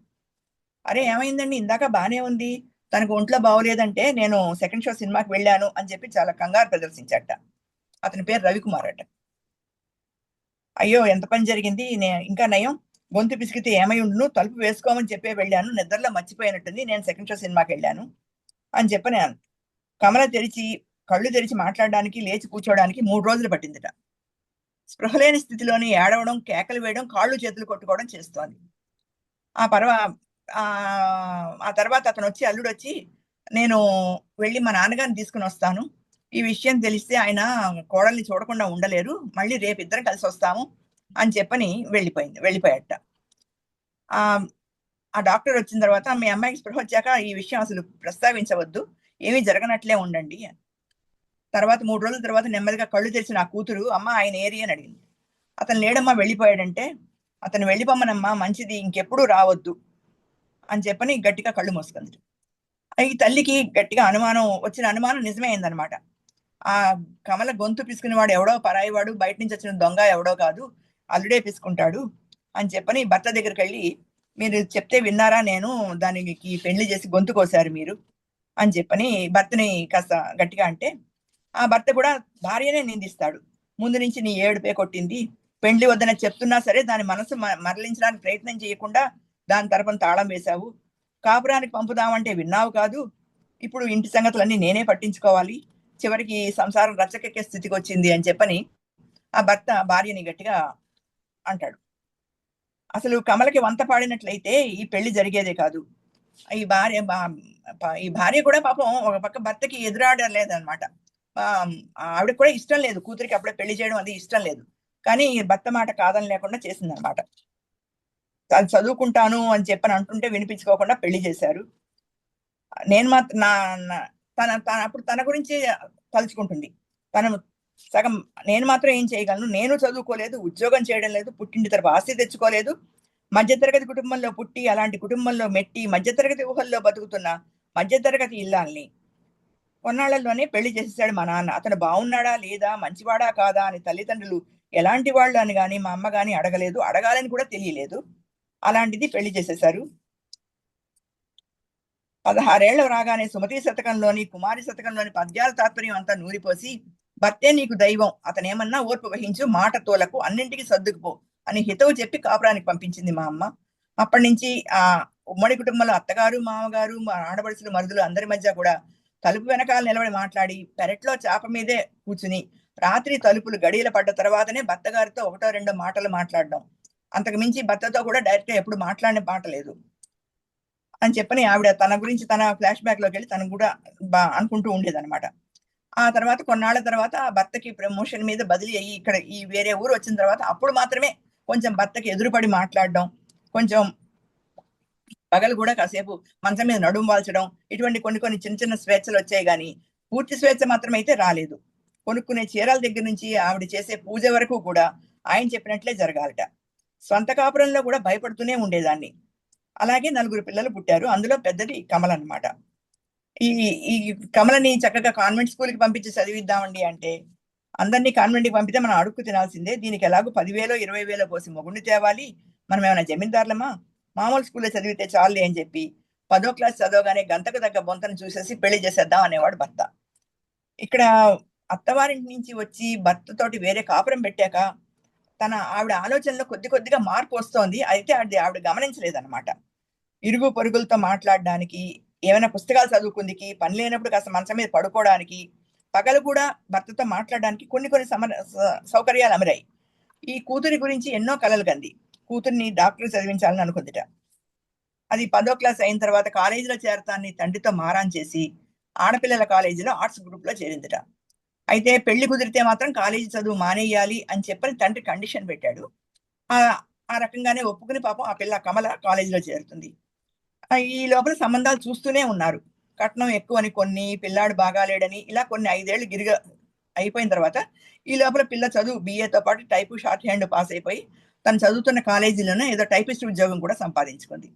అరే ఏమైందండి, ఇందాక బానే ఉంది, తనకు ఒంట్లో బాగోలేదంటే నేను సెకండ్ షో సినిమాకి వెళ్ళాను అని చెప్పి చాలా కంగారు ప్రదర్శించాట. అతని పేరు రవికుమార్ అట. అయ్యో ఎంత పని జరిగింది, ఇంకా నయం, గొంతు పిసికితే ఏమై ఉండును, తలుపు వేసుకోమని చెప్పే వెళ్ళాను, నిద్రలో మర్చిపోయినట్టుంది, నేను సెకండ్ షో సినిమాకి వెళ్ళాను అని చెప్పని కమల కళ్ళు తెరిచి మాట్లాడడానికి, లేచి కూర్చోవడానికి 3 రోజులు పట్టిందిట. స్పృహలేని స్థితిలోని ఏడవడం, కేకలు వేయడం, కాళ్ళు చేతులు కొట్టుకోవడం చేస్తోంది. ఆ తర్వాత అతను వచ్చి, అల్లుడు వచ్చి, నేను వెళ్ళి మా నాన్నగారిని తీసుకుని వస్తాను, ఈ విషయం తెలిస్తే ఆయన కోడల్ని చూడకుండా ఉండలేరు, మళ్ళీ రేపు ఇద్దరం కలిసి వస్తాము అని చెప్పని వెళ్ళిపోయాట. ఆ డాక్టర్ వచ్చిన తర్వాత మీ అమ్మాయికి స్పృహ వచ్చాక ఈ విషయం అసలు ప్రస్తావించవద్దు, ఏమీ జరగనట్లే ఉండండి. తర్వాత 3 రోజుల తర్వాత నెమ్మదిగా కళ్ళు తెరిచిన ఆ కూతురు, అమ్మ ఆయన ఏరి అని అడిగింది. అతను లేడమ్మా, వెళ్ళిపోయాడంటే. అతను వెళ్ళిపోమ్మనమ్మా, మంచిది, ఇంకెప్పుడు రావద్దు అని చెప్పని గట్టిగా కళ్ళు మూసుకుంది. ఈ తల్లికి గట్టిగా వచ్చిన అనుమానం నిజమే అయిందనమాట. ఆ కమల గొంతు పిసుకునేవాడు ఎవడో పరాయివాడు, బయట నుంచి వచ్చిన దొంగ ఎవడో కాదు, అల్లుడే పిసుకుంటాడు అని చెప్పని భర్త దగ్గరికి వెళ్ళి, మీరు చెప్తే విన్నారా, నేను దానికి పెళ్లి చేసి గొంతు కోసారు మీరు అని చెప్పని భర్తని కాస్త గట్టిగా అంటే, ఆ భర్త కూడా భార్యనే నిందిస్తాడు. ముందు నుంచి నీ ఏడుపే కొట్టింది, పెండ్లి వద్దన చెప్తున్నా సరే దాని మనసు మరలించడానికి ప్రయత్నం చేయకుండా దాని తరపున తాళం వేశావు, కాపురానికి పంపుదామంటే విన్నావు కాదు, ఇప్పుడు ఇంటి సంగతులన్నీ నేనే పట్టించుకోవాలి, చివరికి సంసారం రచ్చకెక్కే స్థితికి వచ్చింది అని చెప్పని ఆ భర్త భార్యని గట్టిగా అంటాడు. అసలు కమలకి వంత పాడినట్లయితే ఈ పెళ్లి జరిగేదే కాదు. ఈ భార్య కూడా పాపం ఒక పక్క భర్తకి ఎదురాడలేదన్నమాట. ఆవిడకి కూడా ఇష్టం లేదు, కూతురికి అప్పుడే పెళ్లి చేయడం అది ఇష్టం లేదు, కానీ భర్త మాట కాదని లేకుండా చేసిందనమాట. చదువుకుంటాను అని చెప్పని అంటుంటే వినిపించుకోకుండా పెళ్లి చేశారు. నేను మాత్రం అప్పుడు తన గురించి తలుచుకుంటుంది. సగం నేను మాత్రం ఏం చేయగలను, నేను చదువుకోలేదు, ఉద్యోగం చేయడం లేదు, పుట్టింటి తరపు ఆస్తి తెచ్చుకోలేదు, మధ్యతరగతి కుటుంబంలో పుట్టి అలాంటి కుటుంబంలో మెట్టి మధ్యతరగతి ఊహల్లో బతుకుతున్న మధ్యతరగతి ఇల్లాల్ని కొన్నాళ్లలోనే పెళ్లి చేసేసాడు మా నాన్న. అతను బాగున్నాడా లేదా, మంచివాడా కాదా అని తల్లిదండ్రులు ఎలాంటి వాళ్ళు అని గాని మా అమ్మ గాని అడగలేదు, అడగాలని కూడా తెలియలేదు. అలాంటిది పెళ్లి చేసేశారు. 16 ఏళ్లు రాగానే సుమతి శతకంలోని, కుమారి శతకంలోని పద్యాల తాత్పర్యం అంతా నూరిపోసి, భర్తే నీకు దైవం, అతనేమన్నా ఓర్పు వహించు, మాట తోలకు, అన్నింటికి సర్దుకుపో అని హితవు చెప్పి కాపురానికి పంపించింది మా అమ్మ. అప్పటి నుంచి ఉమ్మడి కుటుంబంలో అత్తగారు, మామగారు, మా ఆడపడుచులు, మరుదులు అందరి మధ్య కూడా తలుపు వెనకాల నిలబడి మాట్లాడి, పెరట్లో చాప మీదే కూర్చుని రాత్రి తలుపులు గడియల పడ్డ తర్వాతనే భర్త గారితో ఒకటో రెండో మాటలు మాట్లాడడం, అంతకు మించి భర్తతో కూడా డైరెక్ట్ గా ఎప్పుడు మాట్లాడిన మాట లేదు అని చెప్పని ఆవిడ తన గురించి తన ఫ్లాష్ బ్యాక్ లోకి వెళ్ళి తను కూడా అనుకుంటూ ఉండేదన్నమాట. ఆ తర్వాత కొన్నాళ్ల తర్వాత భర్తకి ప్రమోషన్ మీద బదిలీ అయ్యి ఇక్కడ ఈ వేరే ఊరు వచ్చిన తర్వాత అప్పుడు మాత్రమే కొంచెం భర్తకి ఎదురుపడి మాట్లాడడం, కొంచెం పగలు కూడా కాసేపు మంచం మీద నడుము వాల్చడం, ఇటువంటి కొన్ని చిన్న చిన్న స్వేచ్ఛలు వచ్చాయి కానీ పూర్తి స్వేచ్ఛ మాత్రం అయితే రాలేదు. కొనుక్కునే చీరల దగ్గర నుంచి ఆవిడ చేసే పూజ వరకు కూడా ఆయన చెప్పినట్లే జరగాలట. స్వంత కాపురంలో కూడా భయపడుతూనే ఉండేదాన్ని. అలాగే 4 పిల్లలు పుట్టారు. అందులో పెద్దది కమల అన్నమాట. ఈ ఈ కమలని చక్కగా కాన్వెంట్ స్కూల్కి పంపించి చదివిద్దామండి అంటే, అందరినీ కాన్వెంట్కి పంపితే మనం అడుక్కు తినాల్సిందే, దీనికి ఎలాగో 10,000 20,000 పోసి మొగుడిని తేవాలి, మనం ఏమైనా జమీందారులమా, మామూలు స్కూల్లో చదివితే చాలులే అని చెప్పి 10వ క్లాస్ చదవగానే గంతకు తగ్గ బొంతను చూసేసి పెళ్లి చేసేద్దాం అనేవాడు భర్త. ఇక్కడ అత్తవారింటి నుంచి వచ్చి భర్తతోటి వేరే కాపురం పెట్టాక ఆవిడ ఆలోచనలో కొద్దిగా మార్పు వస్తోంది. అయితే ఆవిడ గమనించలేదన్నమాట. ఇరుగు పొరుగులతో మాట్లాడడానికి, ఏమైనా పుస్తకాలు చదువుకుందికి, పని లేనప్పుడు కాస్త మంచం మీద పడుకోవడానికి, పగలు కూడా భర్తతో మాట్లాడడానికి కొన్ని సౌకర్యాలు అమరాయి. ఈ కూతురి గురించి ఎన్నో కలలు కంది. కూతుర్ని డాక్టర్ చదివించాలని అనుకుందిట. అది 10వ క్లాస్ అయిన తర్వాత కాలేజీలో చేరతాన్ని తండ్రితో మారాన్ చేసి ఆడపిల్లల కాలేజీలో ఆర్ట్స్ గ్రూప్ లో చేరిందిట. అయితే పెళ్లి కుదిరితే మాత్రం కాలేజీ చదువు మానేయాలి అని చెప్పని తండ్రి కండిషన్ పెట్టాడు. ఆ రకంగానే ఒప్పుకుని పాపం ఆ పిల్ల కమల కాలేజీలో చేరుతుంది. ఈ లోపల సంబంధాలు చూస్తూనే ఉన్నారు. కట్నం ఎక్కువని కొన్ని, పిల్లాడు బాగాలేడని, ఇలా కొన్ని 5 ఏళ్ళు గిరిగా అయిపోయిన తర్వాత ఈ లోపల పిల్ల చదువు BA తో పాటు టైపు షార్ట్ హ్యాండ్ పాస్ అయిపోయి తను చదువుతున్న కాలేజీలోనే ఏదో టైపిస్ట్ ఉద్యోగం కూడా సంపాదించుకుంది.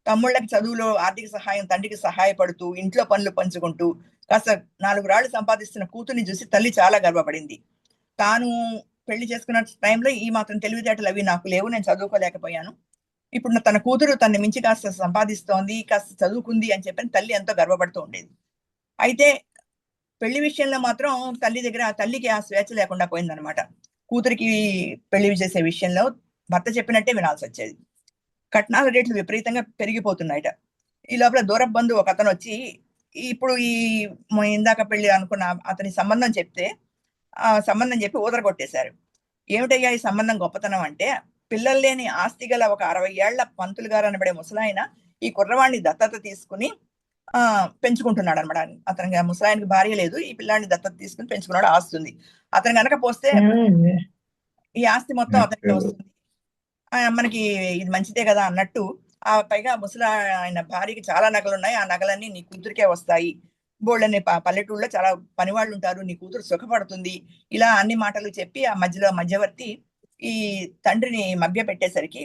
తమ్ముళ్ళకి చదువులో ఆర్థిక సహాయం తండ్రికి సహాయపడుతూ, ఇంట్లో పనులు పంచుకుంటూ కాస్త 4 రాళ్లు సంపాదిస్తున్న కూతుర్ని చూసి తల్లి చాలా గర్వపడింది. తాను పెళ్లి చేసుకున్న టైంలో ఈ మాత్రం తెలివితేటలు అవి నాకు లేవు, నేను చదువుకోలేకపోయాను, ఇప్పుడు తన కూతురు తన మించి కాస్త సంపాదిస్తోంది, కాస్త చదువుకుంది అని చెప్పని తల్లి ఎంతో గర్వపడుతూ ఉండేది. అయితే పెళ్లి విషయంలో మాత్రం తల్లికి ఆ స్వేచ్ఛ లేకుండా పోయిందనమాట. కూతురికి పెళ్లి చేసే విషయంలో భర్త చెప్పినట్టే వినాల్సి వచ్చేది. కట్నాల రేట్లు విపరీతంగా పెరిగిపోతున్నాయట. ఈ లోపల దూర బంధువు ఒక అతను వచ్చి, ఇప్పుడు ఇందాక పెళ్లి అనుకున్న అతని సంబంధం చెప్తే ఆ సంబంధం చెప్పి ఊదరగొట్టేశారు. ఏమిటయ్యా ఈ సంబంధం గొప్పతనం అంటే, పిల్లలు లేని ఆస్తి గల ఒక 60 ఏళ్ల పంతులు గారు అనబడే ముసలాయన ఈ కుర్రవాణ్ణి దత్తత తీసుకుని పెంచుకుంటున్నాడు అనమాట. అతనికి ముసలాయనకి భార్య లేదు, ఈ పిల్లాడిని దత్తత తీసుకుని పెంచుకున్నాడు. ఆస్తుంది అతను కనుక పోస్తే ఈ ఆస్తి మొత్తం అతనికి వస్తుంది, మనకి ఇది మంచిదే కదా అన్నట్టు. పైగా ఆయన భార్యకి చాలా నగలు ఉన్నాయి, ఆ నగలన్నీ నీ కూతురికే వస్తాయి, బోళ్ళని పల్లెటూళ్ళలో చాలా పనివాళ్ళు ఉంటారు, నీ కూతురు సుఖపడుతుంది, ఇలా అన్ని మాటలు చెప్పి ఆ మధ్యవర్తి ఈ తండ్రిని మభ్య పెట్టేసరికి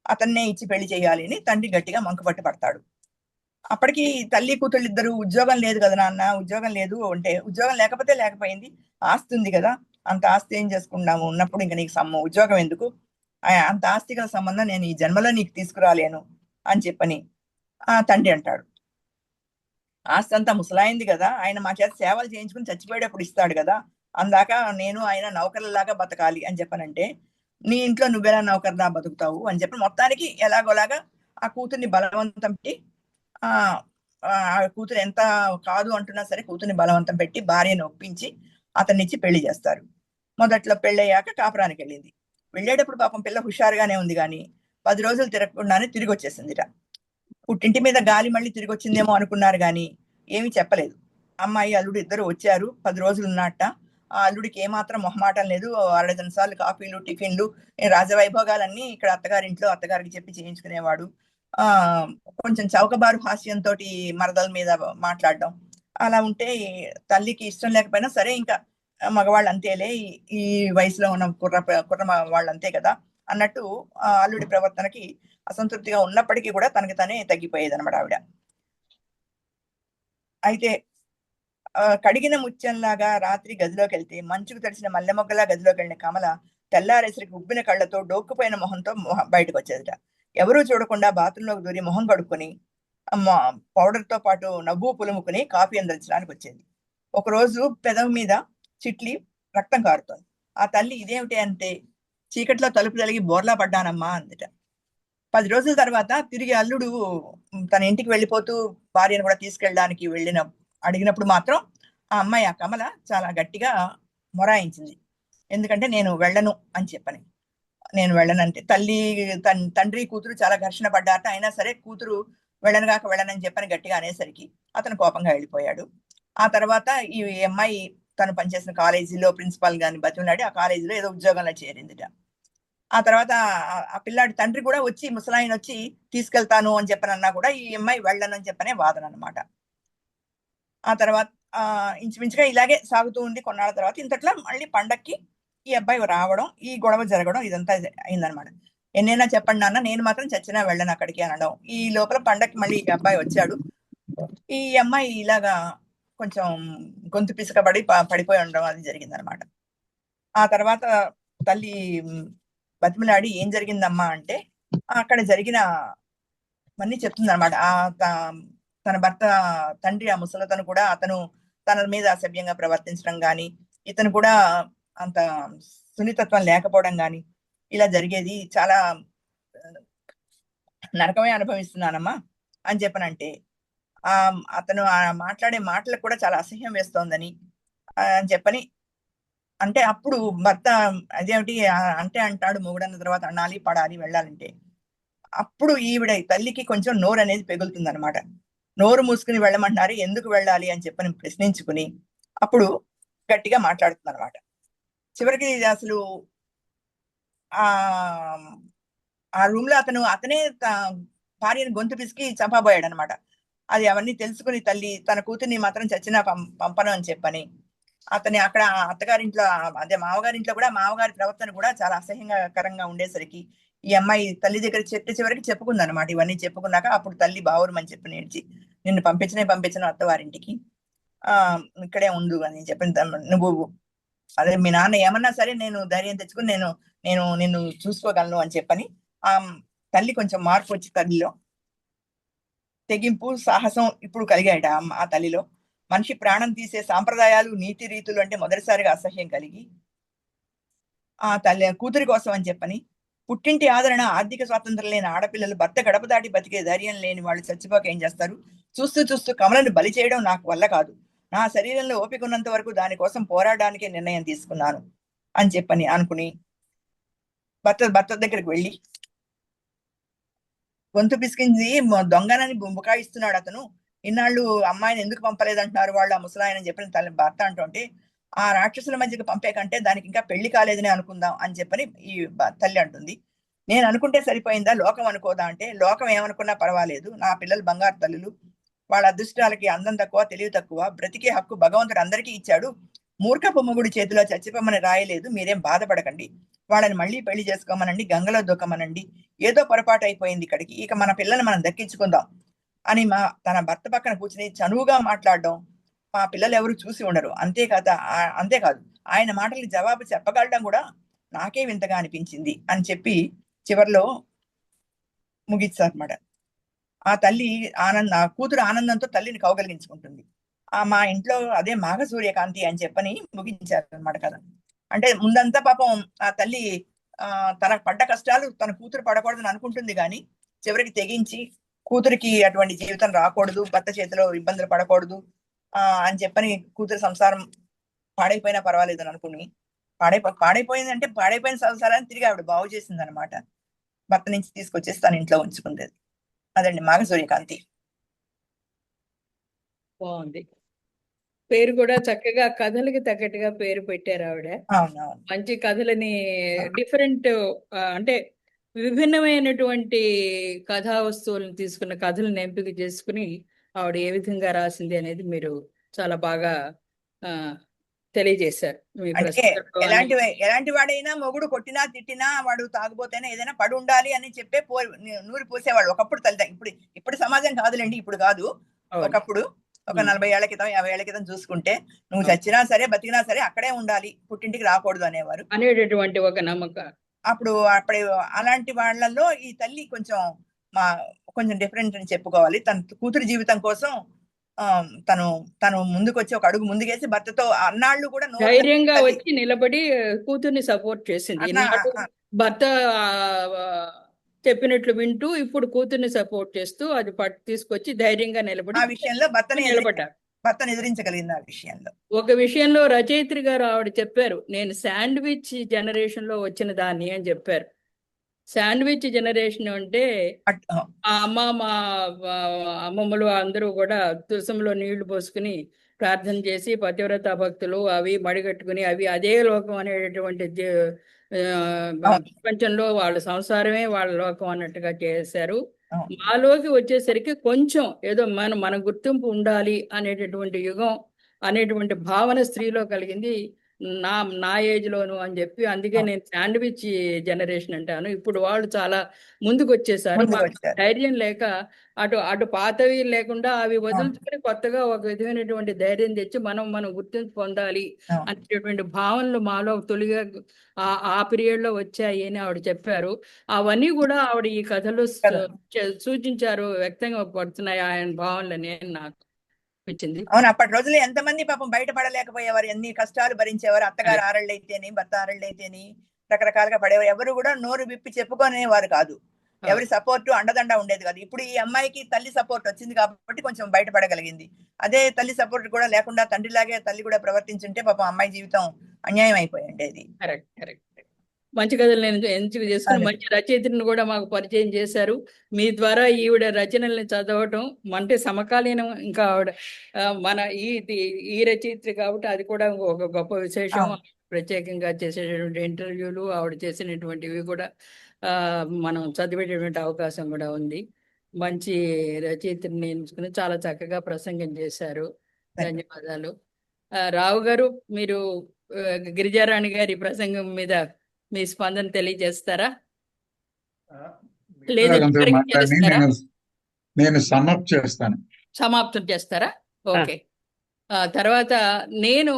అతన్నే ఇచ్చి పెళ్లి చేయాలి అని తండ్రి గట్టిగా మంకుపట్టు పడతాడు. అప్పటికి తల్లి కూతుళ్ళు ఇద్దరు, ఉద్యోగం లేదు కదా నాన్న, ఉద్యోగం లేదు అంటే, ఉద్యోగం లేకపోతే లేకపోయింది, ఆస్తి ఉంది కదా, అంత ఆస్తి ఏం చేసుకున్నాము, ఉన్నప్పుడు ఇంకా నీకు ఉద్యోగం ఎందుకు, అంత ఆస్తి గల సంబంధం నేను ఈ జన్మలో నీకు తీసుకురాలేను అని చెప్పని ఆ తండ్రి అంటాడు. ఆస్తి అంతా ముసలాయింది కదా, ఆయన మా చేత సేవలు చేయించుకుని చచ్చిపోయేటప్పుడు ఇస్తాడు కదా, అందాక నేను ఆయన నౌకర్లలాగా బతకాలి అని చెప్పనంటే, నీ ఇంట్లో నువ్వెలా నౌకర్లా బతుకుతావు అని చెప్పి మొత్తానికి ఎలాగోలాగా ఆ కూతుర్ని బలవంతం పెట్టి, ఆ కూతురు ఎంత కాదు అంటున్నా సరే కూతుర్ని బలవంతం పెట్టి భార్యను ఒప్పించి అతన్నిచ్చి పెళ్లి చేస్తారు. మొదట్లో పెళ్ళయ్యాక కాపురానికి వెళ్ళింది. వెళ్ళేటప్పుడు పాపం పిల్ల హుషారుగానే ఉంది కానీ 10 రోజులు తిరగకుండానే తిరిగి వచ్చేసిందిట. పుట్టింటి మీద గాలి మళ్ళీ తిరిగి వచ్చిందేమో అనుకున్నారు కానీ ఏమీ చెప్పలేదు. అమ్మాయి అల్లుడు ఇద్దరు వచ్చారు, 10 రోజులు ఉన్నట్ట. ఆ అల్లుడికి ఏమాత్రం మొహమాటం లేదు, 6 డజన్ సార్లు కాఫీలు టిఫిన్లు రాజవైభోగాలన్నీ ఇక్కడ అత్తగారింట్లో అత్తగారికి చెప్పి చేయించుకునేవాడు. కొంచెం చౌకబారు హాస్యంతో మరదల మీద మాట్లాడడం, అలా ఉంటే తల్లికి ఇష్టం లేకపోయినా సరే ఇంకా మగవాళ్ళు అంతేలే, ఈ వయసులో ఉన్న కుర్ర వాళ్ళు అంతే కదా అన్నట్టు అల్లుడి ప్రవర్తనకి అసంతృప్తిగా ఉన్నప్పటికీ కూడా తనకి తనే తగ్గిపోయేది అనమాట ఆవిడ. అయితే కడిగిన ముత్యంలాగా రాత్రి గదిలోకి వెళ్తే మంచుకు తడిసిన మల్లె మొగ్గలా గదిలోకి వెళ్ళిన కమల తెల్లారేసరికి ఉబ్బిన కళ్ళతో డోక్కుపోయిన మొహంతో బయటకు వచ్చేదిట. ఎవరూ చూడకుండా బాత్రూంలోకి దూరి మొహం కడుక్కొని పౌడర్తో పాటు నవ్వు పులుముకుని కాఫీ అందించడానికి వచ్చేది. ఒకరోజు పెదవి మీద చిట్లి రక్తం కారుతోంది. ఆ తల్లి ఇదేమిటి అంటే, చీకట్లో తలుపు తలిగి బోర్లా పడ్డానమ్మా అందుట. 10 రోజుల తర్వాత తిరిగి అల్లుడు తన ఇంటికి వెళ్ళిపోతూ భార్యను కూడా తీసుకెళ్ళడానికి అడిగినప్పుడు మాత్రం ఆ అమ్మాయి ఆ కమల చాలా గట్టిగా మొరాయించింది. ఎందుకంటే నేను వెళ్ళను అని చెప్పని. నేను వెళ్ళనంటే తండ్రి కూతురు చాలా ఘర్షణ పడ్డారట. అయినా సరే కూతురు వెళ్ళనని చెప్పని గట్టిగా అనేసరికి అతను కోపంగా వెళ్ళిపోయాడు. ఆ తర్వాత ఈ అమ్మాయి తను పనిచేసిన కాలేజీలో ప్రిన్సిపాల్ గాని బతిమలాడి ఆ కాలేజీలో ఏదో ఉద్యోగంలో చేరిందిట. ఆ తర్వాత ఆ పిల్లాడి తండ్రి కూడా వచ్చి ముసలాయన వచ్చి తీసుకెళ్తాను అని చెప్పనన్నా కూడా ఈ అమ్మాయి వెళ్ళనని చెప్పనే వాదన అనమాట. ఆ తర్వాత ఇంచుమించుగా ఇలాగే సాగుతూ ఉంది. కొన్నాళ్ళ తర్వాత ఇంతట్లో మళ్ళీ పండక్కి ఈ అబ్బాయి రావడం, ఈ గొడవ జరగడం ఇదంతా అయిందనమాట. ఎన్నైనా చెప్పండి నాన్న, నేను మాత్రం చచ్చినా వెళ్ళను అక్కడికి అనడం. ఈ లోపల పండక్కి మళ్ళీ ఈ అబ్బాయి వచ్చాడు. ఈ అమ్మాయి ఇలాగా కొంచెం గొంతు పిసకబడి పడిపోయి ఉండడం అది జరిగిందనమాట. ఆ తర్వాత తల్లి బతిమలాడి ఏం జరిగిందమ్మా అంటే అక్కడ జరిగిన అన్నీ చెప్తుంది అనమాట. తన భర్త తండ్రి ఆ ముసలతను కూడా అతను తన మీద అసభ్యంగా ప్రవర్తించడం గాని, ఇతను కూడా అంత సున్నితత్వం లేకపోవడం గాని ఇలా జరిగేది. చాలా నరకమే అనుభవిస్తున్నానమ్మా అని చెప్పనంటే అతను మాట్లాడే మాటలకు కూడా చాలా అసహ్యం వేస్తోందని అని చెప్పని అంటే అప్పుడు భర్త అదేమిటి అంటే అంటాడు మొగుడన్న తర్వాత అనాలి పడాలి వెళ్ళాలంటే. అప్పుడు ఈవిడ తల్లికి కొంచెం నోరు అనేది పెగులుతుంది అనమాట. నోరు మూసుకుని వెళ్ళమంటున్నారు, ఎందుకు వెళ్ళాలి అని చెప్పని ప్రశ్నించుకుని అప్పుడు గట్టిగా మాట్లాడుతుంది అనమాట. చివరికి అసలు ఆ రూమ్ లో అతనే భార్యను గొంతు పిసికి చంపబోయాడు అనమాట. అది అవన్నీ తెలుసుకుని తల్లి తన కూతుర్ని మాత్రం చచ్చినా పంపను అని చెప్పని అతని అక్కడ అత్తగారింట్లో అదే మామగారింట్లో కూడా మామగారి ప్రవర్తన కూడా చాలా అసహ్యంకరంగా ఉండేసరికి ఈ అమ్మాయి తల్లి దగ్గర చివరికి చెప్పుకుంది అనమాట. ఇవన్నీ చెప్పుకున్నాక అప్పుడు తల్లి బావురమని చెప్పి నేర్చి నిన్ను పంపించను అత్తవారింటికి, ఇక్కడే ఉండు అని చెప్పి నువ్వు అదే మీ నాన్న ఏమన్నా సరే నేను ధైర్యం తెచ్చుకుని నేను నిన్ను చూసుకోగలను అని చెప్పని ఆ తల్లి కొంచెం మార్పు వచ్చి తల్లిలో తెగింపు సాహసం ఇప్పుడు కలిగాడు ఆ తల్లిలో. మనిషి ప్రాణం తీసే సాంప్రదాయాలు నీతి రీతులు అంటే మొదటిసారిగా అసహ్యం కలిగి ఆ తల్లి కూతురి కోసం అని చెప్పని పుట్టింటి ఆదరణ ఆర్థిక స్వాతంత్రం లేని ఆడపిల్లలు భర్త గడప దాటి బతికే ధైర్యం లేని వాళ్ళు చచ్చిపోక ఏం చేస్తారు? చూస్తూ కమలను బలి చేయడం నాకు వల్ల కాదు. నా శరీరంలో ఓపిక ఉన్నంత వరకు దానికోసం పోరాడడానికే నిర్ణయం తీసుకున్నాను అని చెప్పని అనుకుని భర్త దగ్గరికి వెళ్ళి గొంతు పిసికింది దొంగనని బుకాయిస్తున్నాడు అతను. ఇన్నాళ్ళు అమ్మాయిని ఎందుకు పంపలేదంటున్నారు వాళ్ళు ఆ ముసలాయన చెప్పిన తల్లి భర్త అంటుంటే ఆ రాక్షసుల మధ్యకి పంపే కంటే దానికి ఇంకా పెళ్లి కాలేదని అనుకుందాం అని చెప్పని ఈ తల్లి అంటుంది. నేను అనుకుంటే సరిపోయిందా, లోకం అనుకోదా అంటే లోకం ఏమనుకున్నా పర్వాలేదు, నా పిల్లలు బంగారు తల్లులు, వాళ్ళ అదృష్టాలకి అందం తక్కువ తెలివి తక్కువ, బ్రతికే హక్కు భగవంతుడు అందరికీ ఇచ్చాడు, మూర్ఖపు మొగుడి చేతిలో చచ్చిపోమని రాయలేదు, మీరేం బాధపడకండి, వాళ్ళని మళ్ళీ పెళ్లి చేసుకోమనండి, గంగలో దూకమనండి, ఏదో పొరపాటు అయిపోయింది ఇక్కడికి, ఇక మన పిల్లల్ని మనం దక్కించుకుందాం అని తన భర్త పక్కన కూర్చుని చనువుగా మాట్లాడడం మా పిల్లలు ఎవరు చూసి ఉండరు. అంతేకాదు ఆయన మాటలకి జవాబు చెప్పగలడం కూడా నాకే వింతగా అనిపించింది అని చెప్పి చివరిలో ముగిస్తారన్నమాట. ఆ తల్లి కూతురు ఆనందంతో తల్లిని కౌగలించుకుంటుంది. మా ఇంట్లో అదే మాఘ సూర్యకాంతి అని చెప్పని ముగించారనమాట కదా. అంటే ముందంతా పాపం ఆ తల్లి తన పడ్డ కష్టాలు తన కూతురు పడకూడదని అనుకుంటుంది కానీ చివరికి తెగించి కూతురికి అటువంటి జీవితం రాకూడదు, భర్త చేతిలో ఇబ్బందులు పడకూడదు అని చెప్పని కూతురు సంసారం పాడైపోయినా పర్వాలేదు అని అనుకుని పాడైపోయిందంటే పాడైపోయిన సంసారాన్ని తిరిగి ఆవిడ బాగు చేసింది అనమాట. భర్త నుంచి తీసుకొచ్చేసి తన ఇంట్లో ఉంచుకుంది. అదండి మాఘ సూర్యకాంతి. బాగుంది. పేరు కూడా చక్కగా కథలకి తగ్గట్టుగా పేరు పెట్టారు ఆవిడ. అవునవును. మంచి కథలని డిఫరెంట్ అంటే విభిన్నమైనటువంటి కథా వస్తువులను తీసుకున్న కథలను ఎంపిక చేసుకుని ఆవిడ ఏ విధంగా రాసింది అనేది మీరు చాలా బాగా తెలియజేశారు. అంటే ఎలాంటి వాడైనా మొగుడు కొట్టినా తిట్టినా వాడు తాగుబోతైనా ఏదైనా పడి ఉండాలి అని చెప్పే నూరి పోసేవాడు ఒకప్పుడు ఇప్పుడు సమాజం కాదులేండి, ఇప్పుడు కాదు, ఒకప్పుడు ఒక 40 ఏళ్ల క్రితం 50 ఏళ్ల క్రితం చూసుకుంటే నువ్వు చచ్చినా సరే బతికినా సరే అక్కడే ఉండాలి, పుట్టింటికి రాకూడదు అనేవారు అనేటటువంటి ఒక నమ్మకం. అప్పుడు అలాంటి వాళ్ళల్లో ఈ తల్లి కొంచెం డిఫరెంట్ అని చెప్పుకోవాలి. తన కూతురు జీవితం కోసం తను ముందుకు వచ్చి ఒక అడుగు ముందుకేసి భర్తతో అన్నాళ్ళు కూడా ధైర్యంగా వచ్చి నిలబడి కూతుర్ని సపోర్ట్ చేసింది. భర్త చెప్పినట్లు వింటూ ఇప్పుడు కూతుర్ని సపోర్ట్ చేస్తూ అది తీసుకొచ్చి ధైర్యంగా ఆ విషయంలో నిలబడ్డారు. భర్తను ఎదిరించగలిగింది ఆ విషయంలో. ఒక విషయంలో రచయిత్రి గారు ఆవిడ చెప్పారు, నేను శాండ్విచ్ జనరేషన్ లో వచ్చిన దాన్ని అని చెప్పారు. శాండ్విచ్ జనరేషన్ అంటే ఆ అమ్మ మా అమ్మమ్మలు అందరూ కూడా తులసంలో నీళ్లు పోసుకుని ప్రార్థన చేసి పతివ్రత భక్తులు అవి మడిగట్టుకుని అవి అదే లోకం అనేటటువంటి ప్రపంచంలో వాళ్ళ సంసారమే వాళ్ళ లోకం అన్నట్టుగా చేశారు. మాలోకి వచ్చేసరికి కొంచెం ఏదో మన గుర్తింపు ఉండాలి అనేటటువంటి యుగం అనేటువంటి భావన స్త్రీలో కలిగింది నా ఏజ్ లోను అని చెప్పి, అందుకే నేను శాండ్విచ్ జనరేషన్ అంటాను. ఇప్పుడు వాళ్ళు చాలా ముందుకు వచ్చేసారు. ధైర్యం లేక అటు పాతవి లేకుండా అవి వదులుచుకుని కొత్తగా ఒక విధమైనటువంటి ధైర్యం తెచ్చి మనం గుర్తింపు పొందాలి అనేటటువంటి భావనలు మాలో తొలిగా ఆ పీరియడ్ లో వచ్చాయి అని ఆవిడ చెప్పారు. అవన్నీ కూడా ఆవిడ ఈ కథలో సూచించారు, వ్యక్తంగా పడుతున్నాయి ఆయన భావనలని నాకు అనిపించింది. అవును, అప్పటి రోజుల్లో ఎంతమంది పాపం బయటపడలేకపోయేవారు, ఎన్ని కష్టాలు భరించేవారు. అత్తగారు ఆరళ్ళైతేని, భర్త ఆరళ్ళైతేని రకరకాలుగా పడేవారు. ఎవరు కూడా నోరు విప్పి చెప్పుకునేవారు కాదు. ఎవరి సపోర్ట్ అండదండ ఉండేది కాదు. ఇప్పుడు ఈ అమ్మాయికి తల్లి సపోర్ట్ వచ్చింది కాబట్టి కొంచెం బయటపడగలిగింది. అదే తల్లి సపోర్ట్ కూడా లేకుండా తండ్రిలాగే తల్లి కూడా ప్రవర్తించుంటే పాపం అమ్మాయి జీవితం అన్యాయం అయిపోయి ఉండేది. కరెక్ట్. మంచి కథలు నేను ఎంపిక చేసుకుని మంచి రచయితను కూడా మాకు పరిచయం చేశారు. మీ ద్వారా ఈవిడ రచనల్ని చదవటం అంటే సమకాలీనం. ఇంకా ఆవిడ మన ఈ రచయిత్రి కాబట్టి అది కూడా ఒక గొప్ప విశేషం. ప్రత్యేకంగా చేసేటటువంటి ఇంటర్వ్యూలు ఆవిడ చేసినటువంటివి కూడా మనం చదివేటటువంటి అవకాశం కూడా ఉంది. మంచి రచయితని ఎంచుకుని చాలా చక్కగా ప్రసంగం చేశారు. ధన్యవాదాలు. రావు గారు, మీరు గిరిజారాణి గారి ప్రసంగం మీద మీ స్పందన తెలియజేస్తారా? లేదా నేను సమాప్తం చేస్తారా? ఓకే. తర్వాత నేను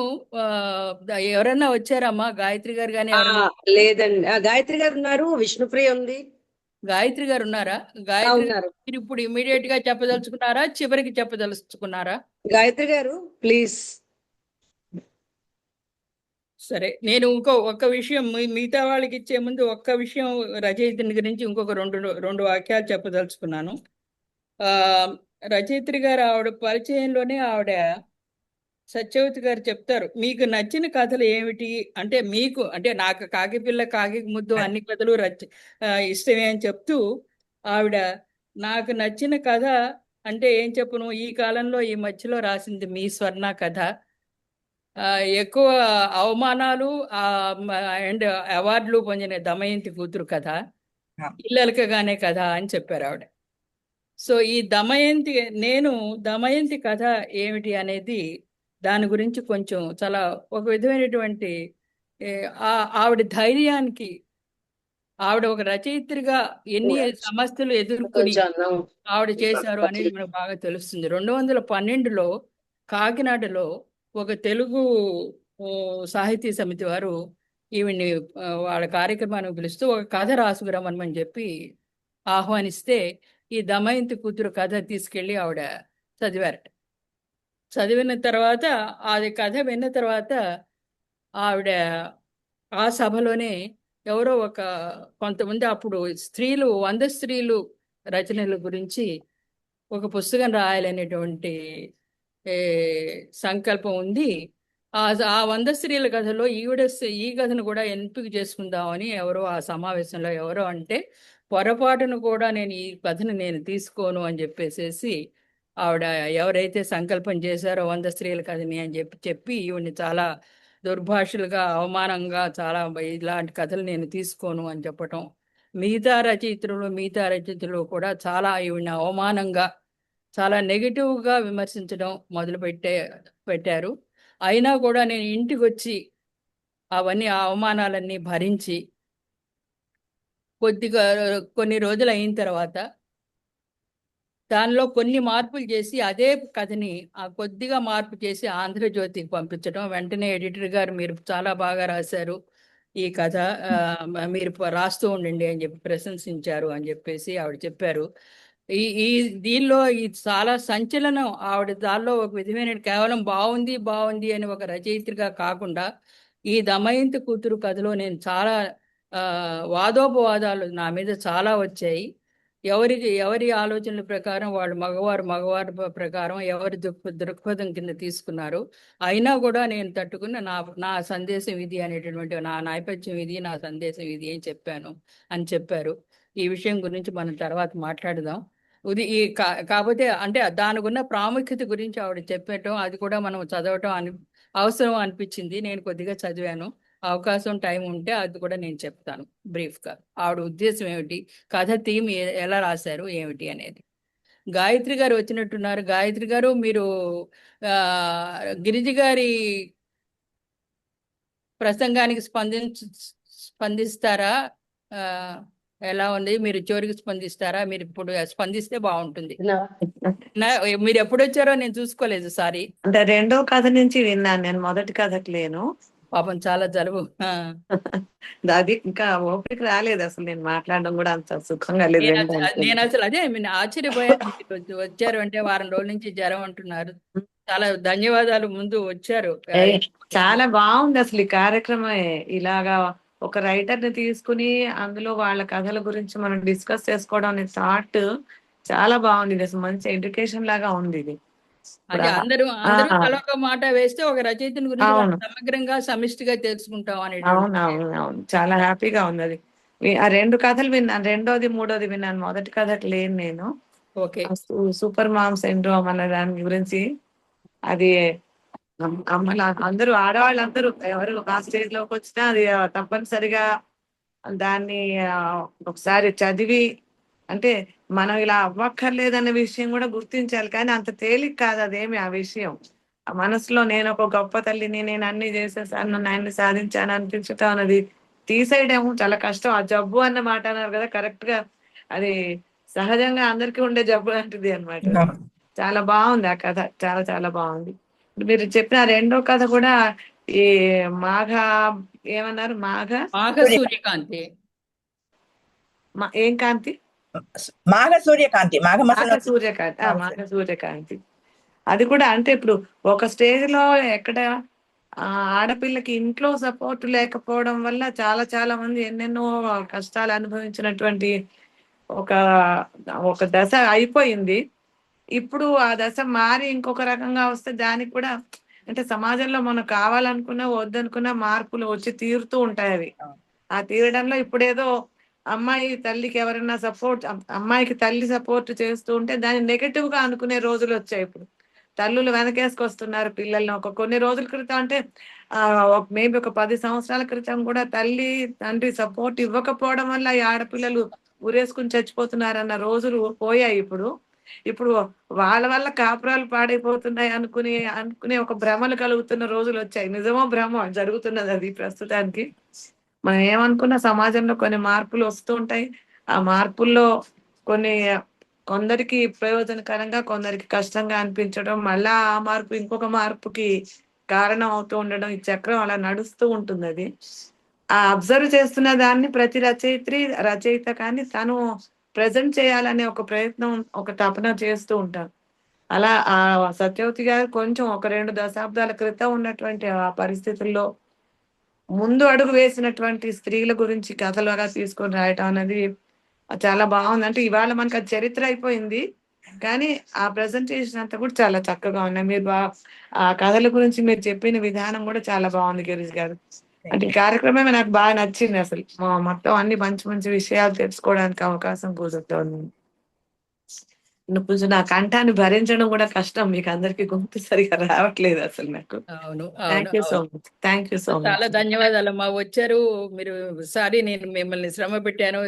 ఎవరన్నా వచ్చారమ్మా? గాయత్రి గారు కానీ? లేదండి, గాయత్రి గారు ఉన్నారు, విష్ణుప్రియ ఉంది. గాయత్రి గారు ఉన్నారా? గాయత్రి గారు మీరు ఇప్పుడు ఇమీడియట్ గా చెప్పదలుచుకున్నారా, చివరికి చెప్పదలుచుకున్నారా? గాయత్రి గారు ప్లీజ్. సరే, నేను ఒక్క విషయం మిగతా వాళ్ళకి ఇచ్చే ముందు ఒక్క విషయం రచయిత్రి గురించి ఇంకొక రెండు వాక్యాలు చెప్పదలుచుకున్నాను. రచయిత్రి గారు ఆవిడ పరిచయంలోనే ఆవిడ సత్యవతి గారు చెప్తారు, మీకు నచ్చిన కథలు ఏమిటి అంటే, మీకు అంటే నాకు కాకిపిల్ల కాకి ముద్దు అన్ని కథలు ఇష్టమే అని చెప్తూ ఆవిడ నాకు నచ్చిన కథ అంటే ఏం చెప్పను, ఈ కాలంలో ఈ మధ్యలో రాసింది మీ స్వర్ణ కథ. ఎక్కువ అవమానాలు అండ్ అవార్డులు పొందిన దమయంతి కూతురు కథ, ఇల్లలకగానే కథ అని చెప్పారు ఆవిడ. సో ఈ దమయంతి కథ ఏమిటి అనేది దాని గురించి కొంచెం చాలా ఒక విధమైనటువంటి ఆవిడ ధైర్యానికి, ఆవిడ ఒక రచయిత్రిగా ఎన్ని సమస్యలు ఎదుర్కొని ఆవిడ చేశారు అనేది మనకు బాగా తెలుస్తుంది. 2012లో కాకినాడలో ఒక తెలుగు సాహితీ సమితి వారు ఈవిడ్ని వాళ్ళ కార్యక్రమానికి పిలుస్తూ ఒక కథ రాసుకురమ్మని చెప్పి ఆహ్వానిస్తే ఈ దమయంతి కూతురు కథ తీసుకెళ్ళి ఆవిడ చదివారట. చదివిన తర్వాత అది కథ విన్న తర్వాత ఆవిడ ఆ సభలోనే ఎవరో కొంతమంది అప్పుడు స్త్రీలు 100 స్త్రీలు రచనల గురించి ఒక పుస్తకం రాయాలనేటువంటి సంకల్పం ఉంది. ఆ 100 స్త్రీల కథలో ఈ కథను కూడా ఎంపిక చేసుకుందామని ఎవరో ఆ సమావేశంలో ఎవరో అంటే, పొరపాటును కూడా నేను ఈ కథను నేను తీసుకోను అని చెప్పేసేసి ఆవిడ ఎవరైతే సంకల్పం చేశారో 100 స్త్రీల కథని అని చెప్పి ఈవిడ్ని చాలా దుర్భాషలుగా అవమానంగా చాలా ఇలాంటి కథలు నేను తీసుకోను అని చెప్పటం, మిగతా రచయితలు కూడా చాలా ఈవిడ్ని అవమానంగా చాలా నెగిటివ్గా విమర్శించడం పెట్టారు. అయినా కూడా నేను ఇంటికి వచ్చి అవన్నీ అవమానాలన్నీ భరించి కొన్ని రోజులు అయిన తర్వాత దానిలో కొన్ని మార్పులు చేసి అదే కథని కొద్దిగా మార్పు చేసి ఆంధ్రజ్యోతికి పంపించడం, వెంటనే ఎడిటర్ గారు మీరు చాలా బాగా రాశారు ఈ కథ, మీరు రాస్తూ ఉండండి అని చెప్పి ప్రశంసించారు అని చెప్పేసి ఆవిడ చెప్పారు. దీనిలో చాలా సంచలనం. ఆవిడ దానిలో ఒక విధమైన కేవలం బాగుంది అని ఒక రచయిత్రిగా కాకుండా ఈ దమయంతి కూతురు కథలో నేను చాలా వాదోపవాదాలు నా మీద చాలా వచ్చాయి. ఎవరి ఆలోచనల ప్రకారం వాళ్ళు మగవారి ప్రకారం ఎవరి దృక్పథం కింద తీసుకున్నారు. అయినా కూడా నేను తట్టుకున్న నా సందేశం ఇది అనేటటువంటి నా నేపథ్యం ఇది, నా సందేశం ఇది అని చెప్పారు. ఈ విషయం గురించి మనం తర్వాత మాట్లాడదాం. కాకపోతే అంటే దానికి ఉన్న ప్రాముఖ్యత గురించి ఆవిడ చెప్పటం, అది కూడా మనం చదవటం అవసరం అనిపించింది. నేను కొద్దిగా చదివాను. అవకాశం టైం ఉంటే అది కూడా నేను చెప్తాను బ్రీఫ్గా. ఆవిడ ఉద్దేశం ఏమిటి, కథ థీమ్ ఎలా రాశారు ఏమిటి అనేది. గాయత్రి గారు వచ్చినట్టున్నారు. గాయత్రి గారు, మీరు గిరిజి గారి ప్రసంగానికి స్పందిస్తారా? ఎలా ఉంది? మీరు చివరికి స్పందిస్తారా? మీరు ఇప్పుడు స్పందిస్తే బాగుంటుంది. మీరు ఎప్పుడు వచ్చారో నేను చూసుకోలేదు, సారీ. అంటే రెండో కథ నుంచి విన్నాను, నేను మొదటి కథకు లేను. పాపం చాలా జలుబు. అది ఇంకా ఓపిక రాలేదు, అసలు నేను మాట్లాడడం కూడా అంత సుఖంగా లేదు. నేను అసలు అదే ఆశ్చర్యపోయాను. వచ్చారు అంటే వారం రోజుల నుంచి జ్వరం అంటున్నారు. చాలా ధన్యవాదాలు, ముందు వచ్చారు. చాలా బాగుంది అసలు ఈ కార్యక్రమం. ఇలాగా ఒక రైటర్ ని తీసుకుని అందులో వాళ్ళ కథల గురించి మనం డిస్కస్ చేసుకోవడం అనే థాట్ చాలా బాగుంది. ఇది అసలు మంచి ఎడ్యుకేషన్ లాగా ఉంది ఇది. అదే అందరూ ఒక మాట వేస్తే ఒక రచయితని గురించి సమగ్రంగా సమిష్టిగా తెలుసుకుంటాం అనేది. అవును, చాలా హ్యాపీగా ఉంది అది. ఆ రెండు కథలు విన్నాను, రెండోది మూడోది విన్నాను, మొదటి కథకు లేను నేను. ఓకే. సూపర్ మామ్ సిండ్రోమ్ అన్న దాని గురించి, అది అందరూ ఆడవాళ్ళందరూ ఎవరు ఆ స్టేజ్ లోకి వచ్చినా అది తప్పనిసరిగా దాన్ని ఒకసారి చదివి, అంటే మనం ఇలా అవ్వక్కర్లేదనే విషయం కూడా గుర్తించాలి. కానీ అంత తేలిక కాదు అదేమి ఆ విషయం. ఆ మనసులో నేను ఒక గొప్ప తల్లిని, నేను అన్ని చేసేసాను, నన్ను అన్ని సాధించాను అనిపించటం అన్నది తీసేయడం చాలా కష్టం. ఆ జబ్బు అన్న మాట అన్నారు కదా, కరెక్ట్ గా అది సహజంగా అందరికీ ఉండే జబ్బు లాంటిది అన్నమాట. చాలా బాగుంది ఆ కథ, చాలా చాలా బాగుంది. మీరు చెప్పిన రెండో కథ కూడా ఈ ఏమన్నారు, సూర్యకాంతి, ఏం కాంతి? సూర్యకాంతి. సూర్యకాంతి అది కూడా అంటే ఇప్పుడు ఒక స్టేజ్ లో ఎక్కడ ఆడపిల్లకి ఇంట్లో సపోర్ట్ లేకపోవడం వల్ల చాలా చాలా మంది ఎన్నెన్నో కష్టాలు అనుభవించినటువంటి ఒక దశ అయిపోయింది. ఇప్పుడు ఆ దశ మారి ఇంకొక రకంగా వస్తే దానికి కూడా అంటే సమాజంలో మనం కావాలనుకున్నా వద్దనుకున్నా మార్పులు వచ్చి తీరుతూ ఉంటాయి. అవి ఆ తీరడంలో ఇప్పుడేదో అమ్మాయి తల్లికి ఎవరైనా అమ్మాయికి తల్లి సపోర్ట్ చేస్తూ ఉంటే దాన్ని నెగటివ్ గా అనుకునే రోజులు వచ్చాయి. ఇప్పుడు తల్లులు వెనకేసుకొస్తున్నారు పిల్లల్ని. కొన్ని రోజుల క్రితం అంటే మేబీ ఒక 10 సంవత్సరాల క్రితం కూడా తల్లి తండ్రి సపోర్ట్ ఇవ్వకపోవడం వల్ల ఈ ఆడపిల్లలు ఊరేసుకుని చచ్చిపోతున్నారన్న రోజులు పోయాయి. ఇప్పుడు వాళ్ళ వల్ల కాపురాలు పాడైపోతున్నాయి అనుకునే ఒక భ్రమలు కలుగుతున్న రోజులు వచ్చాయి. నిజమో భ్రమ జరుగుతున్నది అది ప్రస్తుతానికి. మనం ఏమనుకున్న సమాజంలో కొన్ని మార్పులు వస్తూ ఉంటాయి. ఆ మార్పుల్లో కొందరికి ప్రయోజనకరంగా, కొందరికి కష్టంగా అనిపించడం, మళ్ళా ఆ మార్పు ఇంకొక మార్పుకి కారణం అవుతూ ఉండడం, ఈ చక్రం అలా నడుస్తూ ఉంటుంది. అది ఆ అబ్జర్వ్ చేస్తున్న దాన్ని ప్రతి రచయిత కానీ తను ప్రజెంట్ చేయాలనే ఒక ప్రయత్నం, ఒక తపన చేస్తూ ఉంటారు. అలా ఆ సత్యవతి గారు కొంచెం ఒక 2 దశాబ్దాల క్రితం ఉన్నటువంటి ఆ పరిస్థితుల్లో ముందు అడుగు వేసినటువంటి స్త్రీల గురించి కథలుగా తీసుకొని రాయటం అనేది చాలా బాగుంది. అంటే ఇవాళ మనకు అది చరిత్ర అయిపోయింది, కానీ ఆ ప్రెజెంటేషన్ అంతా కూడా చాలా చక్కగా ఉన్నాయి. మీరు ఆ కథల గురించి మీరు చెప్పిన విధానం కూడా చాలా బాగుంది గిరీష్ గారు. అంటే ఈ కార్యక్రమమే నాకు బాగా నచ్చింది. అసలు మొత్తం అన్ని మంచి మంచి విషయాలు తెలుసుకోవడానికి అవకాశం కుదురుతోంది. కొంచెం నా కంఠాన్ని భరించడం కూడా కష్టం, మీకు అందరికి గొంతు సరిగా రావట్లేదు అసలు నాకు. Thank you so much. చాలా ధన్యవాదాలమ్మా, వచ్చారు మీరు. సారీ నేను మిమ్మల్ని శ్రమ పెట్టాను.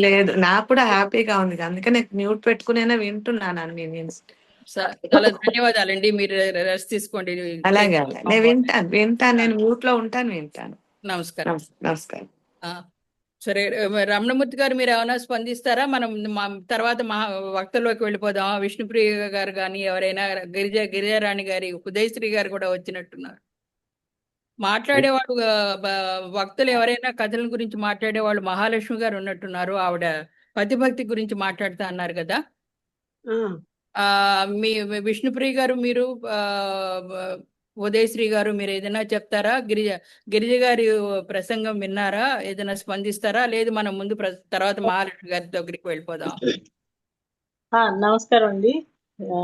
లేదు, నాకు కూడా హ్యాపీగా ఉంది, అందుకనే మ్యూట్ పెట్టుకునేనా వింటున్నాను అన్ని. నేను చాలా ధన్యవాదాలండి, మీరు రెస్ట్ తీసుకోండి. అలాగే నేను వింటాను, నేను మ్యూట్ లో ఉంటాను, వింటాను. నమస్కారం. సరే రమణమూర్తి గారు, మీరు ఏమైనా స్పందిస్తారా? మనం తర్వాత వక్తల్లోకి వెళ్ళిపోదాం. విష్ణుప్రియ గారు కానీ ఎవరైనా, గిరిజారాణి గారి, ఉదయశ్రీ గారు కూడా వచ్చినట్టున్నారు. మాట్లాడేవాళ్ళు వక్తలు ఎవరైనా కథల గురించి మాట్లాడేవాళ్ళు మహాలక్ష్మి గారు ఉన్నట్టున్నారు. ఆవిడ పతిభక్తి గురించి మాట్లాడుతా అన్నారు కదా. మీ విష్ణుప్రియ గారు, మీరు ఉదయశ్రీ గారు మీరు ఏదైనా చెప్తారా? గిరిజ గారి ప్రసంగం విన్నారా? ఏదైనా స్పందిస్తారా? లేదు మనం ముందు తర్వాత మహాలక్ష్మి గారి దగ్గరికి వెళ్ళిపోదాం. నమస్కారం అండి. ఆ,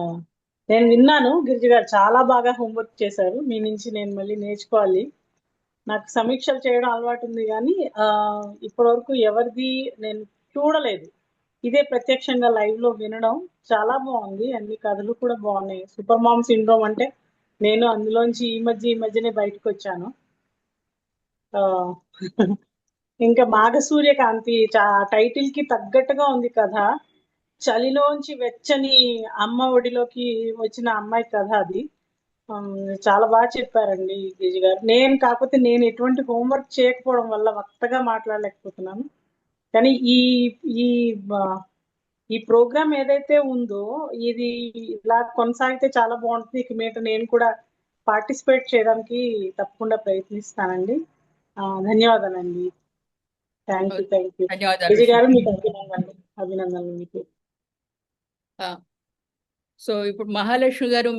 నేను విన్నాను, గిరిజ గారు చాలా బాగా హోంవర్క్ చేశారు. మీ నుంచి నేను మళ్ళీ నేర్చుకోవాలి. నాకు సమీక్షలు చేయడం అలవాటు ఉంది, కానీ ఇప్పటి వరకు ఎవరిది నేను చూడలేదు. ఇదే ప్రత్యక్షంగా లైవ్ లో వినడం చాలా బాగుంది. అన్ని కథలు కూడా బాగున్నాయి. సూపర్ మామ్ సిండ్రోమ్ అంటే నేను అందులోంచి ఈ మధ్యనే బయటకు వచ్చాను. ఆ, ఇంకా మాఘసూర్యకాంతి టైటిల్ కి తగ్గట్టుగా ఉంది కథ. చలిలోంచి వెచ్చని అమ్మ ఒడిలోకి వచ్చిన అమ్మాయి కథ అది. చాలా బాగా చెప్పారండి గిరిజ గారు. కాకపోతే నేను ఎటువంటి హోంవర్క్ చేయకపోవడం వల్ల వక్తగా మాట్లాడలేకపోతున్నాను. కానీ ఈ ఈ ఈ ప్రోగ్రామ్ ఏదైతే ఉందో ఇది ఇలా కొనసాగితే చాలా బాగుంటుంది. ఇక మీద నేను కూడా పార్టిసిపేట్ చేయడానికి తప్పకుండా ప్రయత్నిస్తానండి. ధన్యవాదాలండి. థ్యాంక్ యూ ధన్యవాదాలు విజయ్ గారు, మీకు అభినందనలు మీకు. సో ఇప్పుడు మహాలక్ష్మి గారు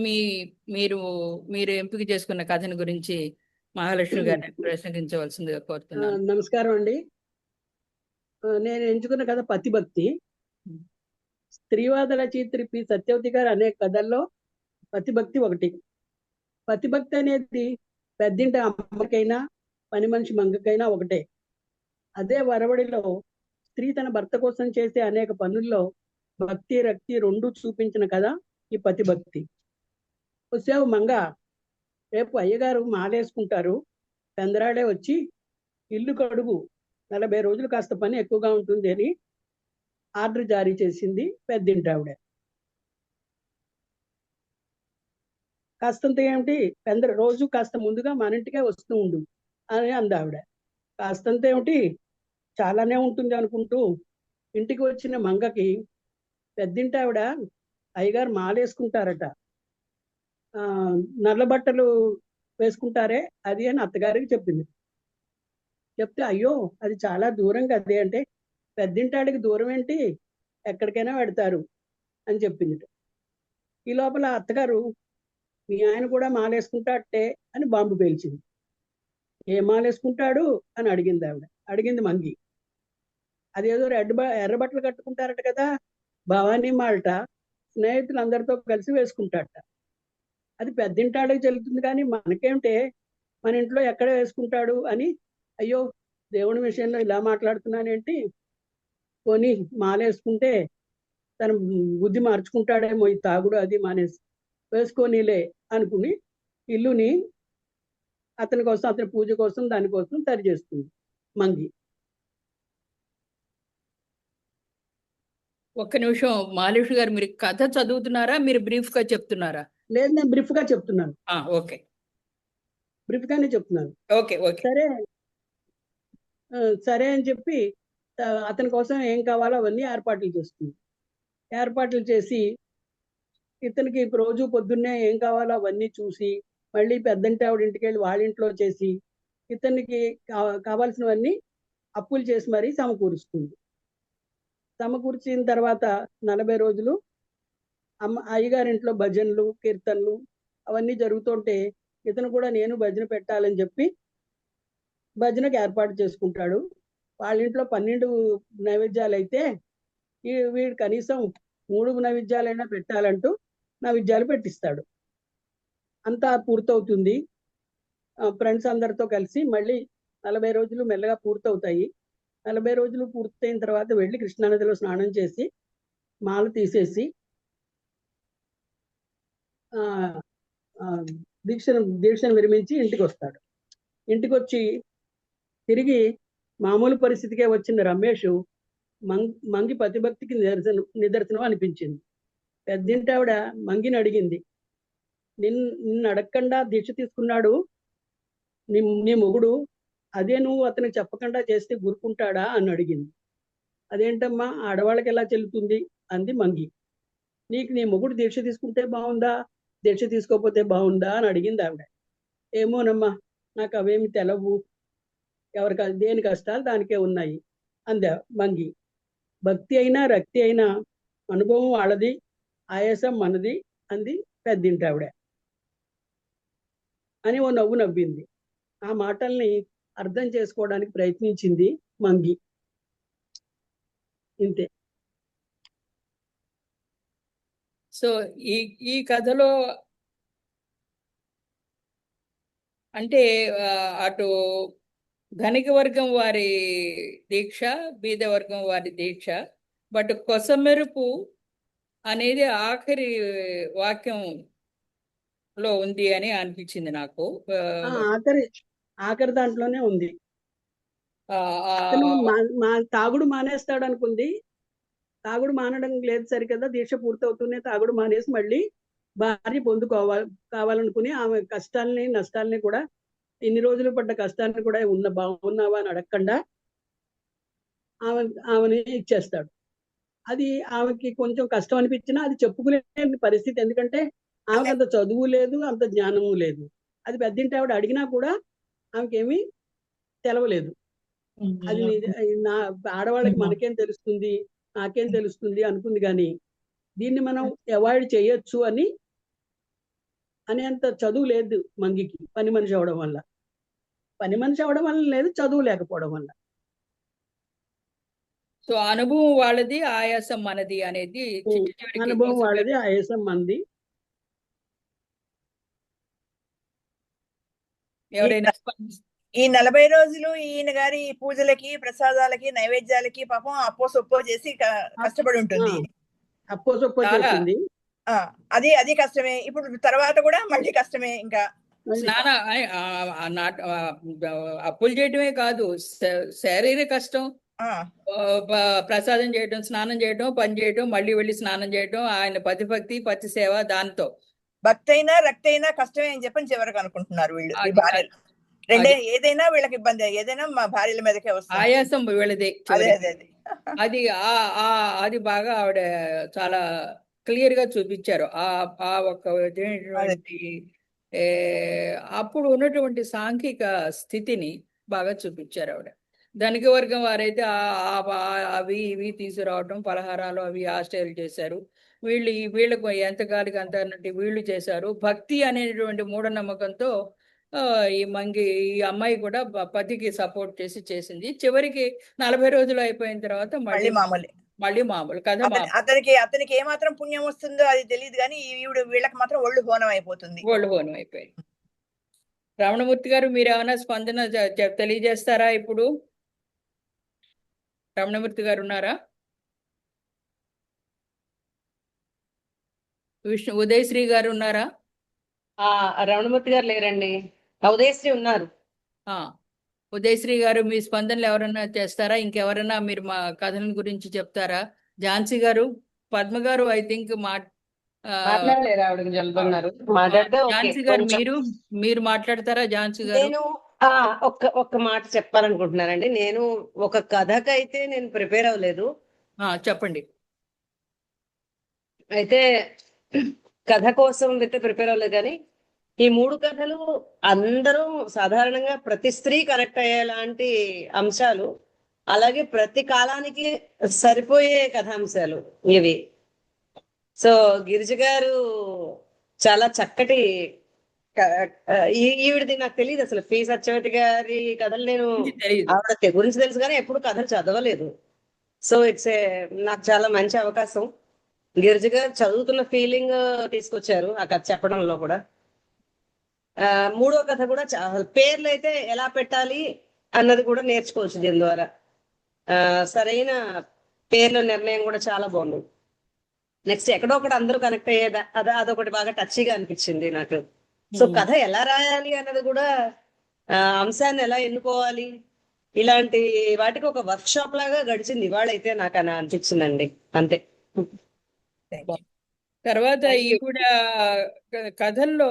మీరు మీరు ఎంపిక చేసుకున్న కథను గురించి మహాలక్ష్మి గారిని ప్రసంగించవలసిందిగా కోరుతున్నాను. నమస్కారం అండి. నేను ఎంచుకున్న కథ పతిభక్తి. స్త్రీవాద రచయిత్రి పి సత్యవతి గారు అనే కథల్లో పతిభక్తి ఒకటి. పతిభక్తి అనేది పెద్దింటి అమ్మకైనా పని మనిషి మంగకైనా ఒకటే. అదే వరవడిలో స్త్రీ తన భర్త కోసం చేసే అనేక పనుల్లో భక్తి రక్తి రెండు చూపించిన కథ ఈ పతిభక్తి. వచ్చావు మంగ, రేపు అయ్యగారు మాలేసుకుంటారు, చంద్రాడే వచ్చి ఇల్లు కడుగు, 40 రోజులు కాస్త పని ఎక్కువగా ఉంటుంది అని ఆర్డర్ జారీ చేసింది పెద్దింటి ఆవిడ. కాస్తంత ఏమిటి, రోజు కాస్త ముందుగా మన ఇంటికే వస్తూ ఉండు అని అంది ఆవిడ. కాస్తంత ఏమిటి, చాలానే ఉంటుంది అనుకుంటూ ఇంటికి వచ్చిన మంగకి పెద్దింటి ఆవిడ అయ్యగారు మాలేసుకుంటారట, నల్ల బట్టలు వేసుకుంటారే అది అని అత్తగారికి చెప్పింది. చెప్తే అయ్యో అది చాలా దూరం కదే అంటే, పెద్దింటాడికి దూరం ఏంటి, ఎక్కడికైనా పెడతారు అని చెప్పింది. ఈ లోపల అత్తగారు మీ ఆయన కూడా మాలేసుకుంటాటే అని బాంబు పేల్చింది. ఏ మాలేసుకుంటాడు అని అడిగింది ఆవిడ. అడిగింది మంగి. అదేదో ఎర్ర బట్టలు కట్టుకుంటారట కదా, భవానీ మాల్ట స్నేహితులందరితో కలిసి వేసుకుంటాడట. అది పెద్దింటాడికి చెల్లుతుంది, కానీ మనకేమిటే, మన ఇంట్లో ఎక్కడ వేసుకుంటాడు అని. అయ్యో దేవుడి విషయంలో ఇలా మాట్లాడుతున్నానేంటి, కొని మాలేసుకుంటే తన బుద్ధి మార్చుకుంటాడేమో, ఈ తాగుడు అది మానేసి వేసుకోనిలే అనుకుని ఇల్లుని అతని కోసం, అతని పూజ కోసం, దానికోసం సరి చేస్తుంది మంగి. ఒక్క నిమిషం మహాలక్ష్మి గారు, మీరు కథ చదువుతున్నారా, మీరు బ్రీఫ్ గా చెప్తున్నారా? లేదు, నేను బ్రీఫ్ గా చెప్తున్నాను. ఓకే, బ్రీఫ్ గానే చెప్తున్నాను. Okay okay. సరే అని చెప్పి అతని కోసం ఏం కావాలో అవన్నీ ఏర్పాట్లు చేస్తుంది. ఏర్పాట్లు చేసి ఇతనికి రోజు పొద్దున్నే ఏం కావాలో అవన్నీ చూసి, మళ్ళీ పెద్దంటి ఆవిడ ఇంటికి వెళ్ళి వాళ్ళ ఇంట్లో చేసి, ఇతనికి కావాల్సినవన్నీ అప్పులు చేసి మరీ సమకూరుస్తుంది. సమకూర్చిన తర్వాత 40 రోజులు అయ్యగారింట్లో భజనలు కీర్తనలు అవన్నీ జరుగుతుంటే ఇతను కూడా నేను భజన పెట్టాలని చెప్పి భజనకు ఏర్పాటు చేసుకుంటాడు. వాళ్ళ ఇంట్లో 12 నైవేద్యాలు అయితే వీడు కనీసం 3 నైవేద్యాలైనా పెట్టాలంటూ నైవేద్యాలు పెట్టిస్తాడు. అంతా పూర్తవుతుంది. ఫ్రెండ్స్ అందరితో కలిసి మళ్ళీ 40 రోజులు మెల్లగా పూర్తవుతాయి. 40 రోజులు పూర్తయిన తర్వాత వెళ్ళి కృష్ణానదిలో స్నానం చేసి మాల తీసేసి దీక్షను విరమించి ఇంటికి వస్తాడు. ఇంటికి వచ్చి తిరిగి మామూలు పరిస్థితికే వచ్చిన రమేష్ మంగి పతిభక్తికి నిదర్శనం అనిపించింది. పెద్దింటి ఆవిడ మంగిని అడిగింది, నిన్ను అడగకుండా దీక్ష తీసుకున్నాడు నీ మొగుడు, అదే నువ్వు అతనికి చెప్పకుండా చేస్తే గురుకుంటాడా అని అడిగింది. అదేంటమ్మా, ఆడవాళ్ళకి ఎలా చెల్లుతుంది అంది మంగి. నీకు నీ మొగుడు దీక్ష తీసుకుంటే బాగుందా, దీక్ష తీసుకోకపోతే బాగుందా అని అడిగింది ఆవిడ. ఏమోనమ్మా, నాకు అవేమి తెలవు, దేని కష్టాలు దానికే ఉన్నాయి అంది మంగి. భక్తి అయినా రక్తి అయినా అనుభవం వాళ్ళది, ఆయాసం మనది అంది పెద్దింటి ఆవిడ. అని ఓ నవ్వు నవ్వింది. ఆ మాటల్ని అర్థం చేసుకోవడానికి ప్రయత్నించింది మంగి. ఇంతే. సో ఈ ఈ కథలో అంటే అటు ధనిక వర్గం వారి దీక్ష, బీద వర్గం వారి దీక్ష, బట్ కొసమెరుపు అనేది ఆఖరి వాక్యంలో ఉంది అని అనిపించింది నాకు. ఆఖరి దాంట్లోనే ఉంది. ఆ, ఆ, అతను తాగుడు మానేస్తాడు అనుకుంది. తాగుడు మానడం లేదు సరికదా, దీక్ష పూర్తవుతూనే తాగుడు మానేసి మళ్ళీ భార్య కావాలనుకుని ఆమె కష్టాలని నష్టాలని కూడా, ఇన్ని రోజులు పడ్డ కష్టాన్ని కూడా బాగున్నావా అని అడగకుండా ఆమెని ఇచ్చేస్తాడు. అది ఆమెకి కొంచెం కష్టం అనిపించినా అది చెప్పుకునే పరిస్థితి. ఎందుకంటే ఆమెకు అంత చదువు లేదు, అంత జ్ఞానము లేదు. అది పెద్దింటి ఆవిడ అడిగినా కూడా ఆమెకేమీ తెలవలేదు. అది నా ఆడవాళ్ళకి మనకేం తెలుస్తుంది, నాకేం తెలుస్తుంది అనుకుంది. కానీ దీన్ని మనం అవాయిడ్ చేయొచ్చు అనేంత చదువు లేదు మంగికి. పని మనిషి అవడం వల్ల లేదు, చదువు లేకపోవడం వల్ల. సో అనుభవం వాళ్ళది, ఆయాసం మనది అనేది అనుభవం వాళ్ళది, ఆయాసం మనది. ఎవరైనా ఈ 40 రోజులు ఈయన గారి పూజలకి, ప్రసాదాలకి, నైవేద్యాలకి పాపం అప్పో సొప్పో చేసి కష్టపడి ఉంటుంది. అప్పో సొప్పో చేసింది. అది కష్టమే. ఇప్పుడు తర్వాత కూడా మళ్ళీ కష్టమే. ఇంకా అప్పులు చేయటమే కాదు, శారీరక కష్టం, ప్రసాదం చేయటం, స్నానం చేయటం, పని చేయటం, మళ్ళీ వెళ్ళి స్నానం చేయటం, ఆయన పతిభక్తి, పతి సేవ, దాంతో భక్తి అయినా రక్తి అయినా కష్టమే అని చెప్పని చివరికి అనుకుంటున్నారు వీళ్ళు. ఏదైనా వీళ్ళకి ఇబ్బంది, ఏదైనా మా భార్యల మీదకే వస్తుంది, ఆయాసం వీళ్ళదే. అది అది బాగా ఆవిడ చాలా క్లియర్ గా చూపించారు. ఆ ఒక అప్పుడు ఉన్నటువంటి సాంఘిక స్థితిని బాగా చూపించారు ఆవిడ. ధనిక వర్గం వారైతే అవి ఇవి తీసుకురావటం, పలహారాలు అవి ఆశ్చర్యాలు చేశారు. వీళ్ళకు ఎంతకాలికి అంత అన్నట్టు వీళ్ళు చేశారు. భక్తి అనేటువంటి మూఢనమ్మకంతో ఈ అమ్మాయి కూడా పతికి సపోర్ట్ చేసింది. చివరికి 40 రోజులు అయిపోయిన తర్వాత మళ్ళీ మామూలు కథ. అతనికి ఏమాత్రం పుణ్యం వస్తుందో అది తెలియదు, కానీ వీళ్ళకి మాత్రం ఒళ్ళు హోనం అయిపోతుంది. రమణమూర్తి గారు, మీరు ఏమైనా స్పందన తెలియజేస్తారా? ఇప్పుడు రమణమూర్తి గారు ఉన్నారా? ఉదయశ్రీ గారు ఉన్నారా? రమణమూర్తి గారు లేరండి, ఉదయశ్రీ ఉన్నారు. ఉదయశ్రీ గారు, మీ స్పందనలు ఎవరన్నా చేస్తారా? ఇంకెవరన్నా మీరు మా కథల గురించి చెప్తారా? ఝాన్సీ గారు, పద్మ గారు ఐ థింక్ ఝాన్సీ గారు మీరు మాట్లాడతారా? ఝాన్సీ గారు, నేను ఒక్క మాట చెప్పాలనుకుంటున్నానండి. నేను ఒక కథకైతే నేను ప్రిపేర్ అవ్వలేదు. చెప్పండి. అయితే కథ కోసం అయితే ప్రిపేర్ అవ్వలేదు, కానీ ఈ 3 కథలు అందరూ సాధారణంగా ప్రతి స్త్రీ కనెక్ట్ అయ్యేలాంటి అంశాలు, అలాగే ప్రతి కాలానికి సరిపోయే కథాంశాలు ఇవి. సో గిరిజ గారు చాలా చక్కటి ఈవిడది నాకు తెలియదు అసలు. పి సత్యవతి గారి కథలు నేను ఆవిడ గురించి తెలుసు కానీ ఎప్పుడు కథలు చదవలేదు. సో నాకు చాలా మంచి అవకాశం. గిరిజ గారు చదువుతున్న ఫీలింగ్ తీసుకొచ్చారు ఆ కథ చెప్పడంలో కూడా. 3వ కథ కూడా పేర్లు అయితే ఎలా పెట్టాలి అన్నది కూడా నేర్చుకోవచ్చు దీని ద్వారా. సరైన పేర్ల నిర్ణయం కూడా చాలా బాగుంది. నెక్స్ట్ ఎక్కడో ఒకటి అందరూ కనెక్ట్ అయ్యేదా అదొకటి బాగా టచ్గా అనిపించింది నాకు. సో కథ ఎలా రాయాలి అన్నది కూడా, అంశాన్ని ఎలా ఎన్నుకోవాలి, ఇలాంటి వాటికి ఒక వర్క్ షాప్ లాగా గడిచింది ఇవాళైతే నాకు అని అనిపించిందండి. అంతే. తర్వాత ఈవిడ కథల్లో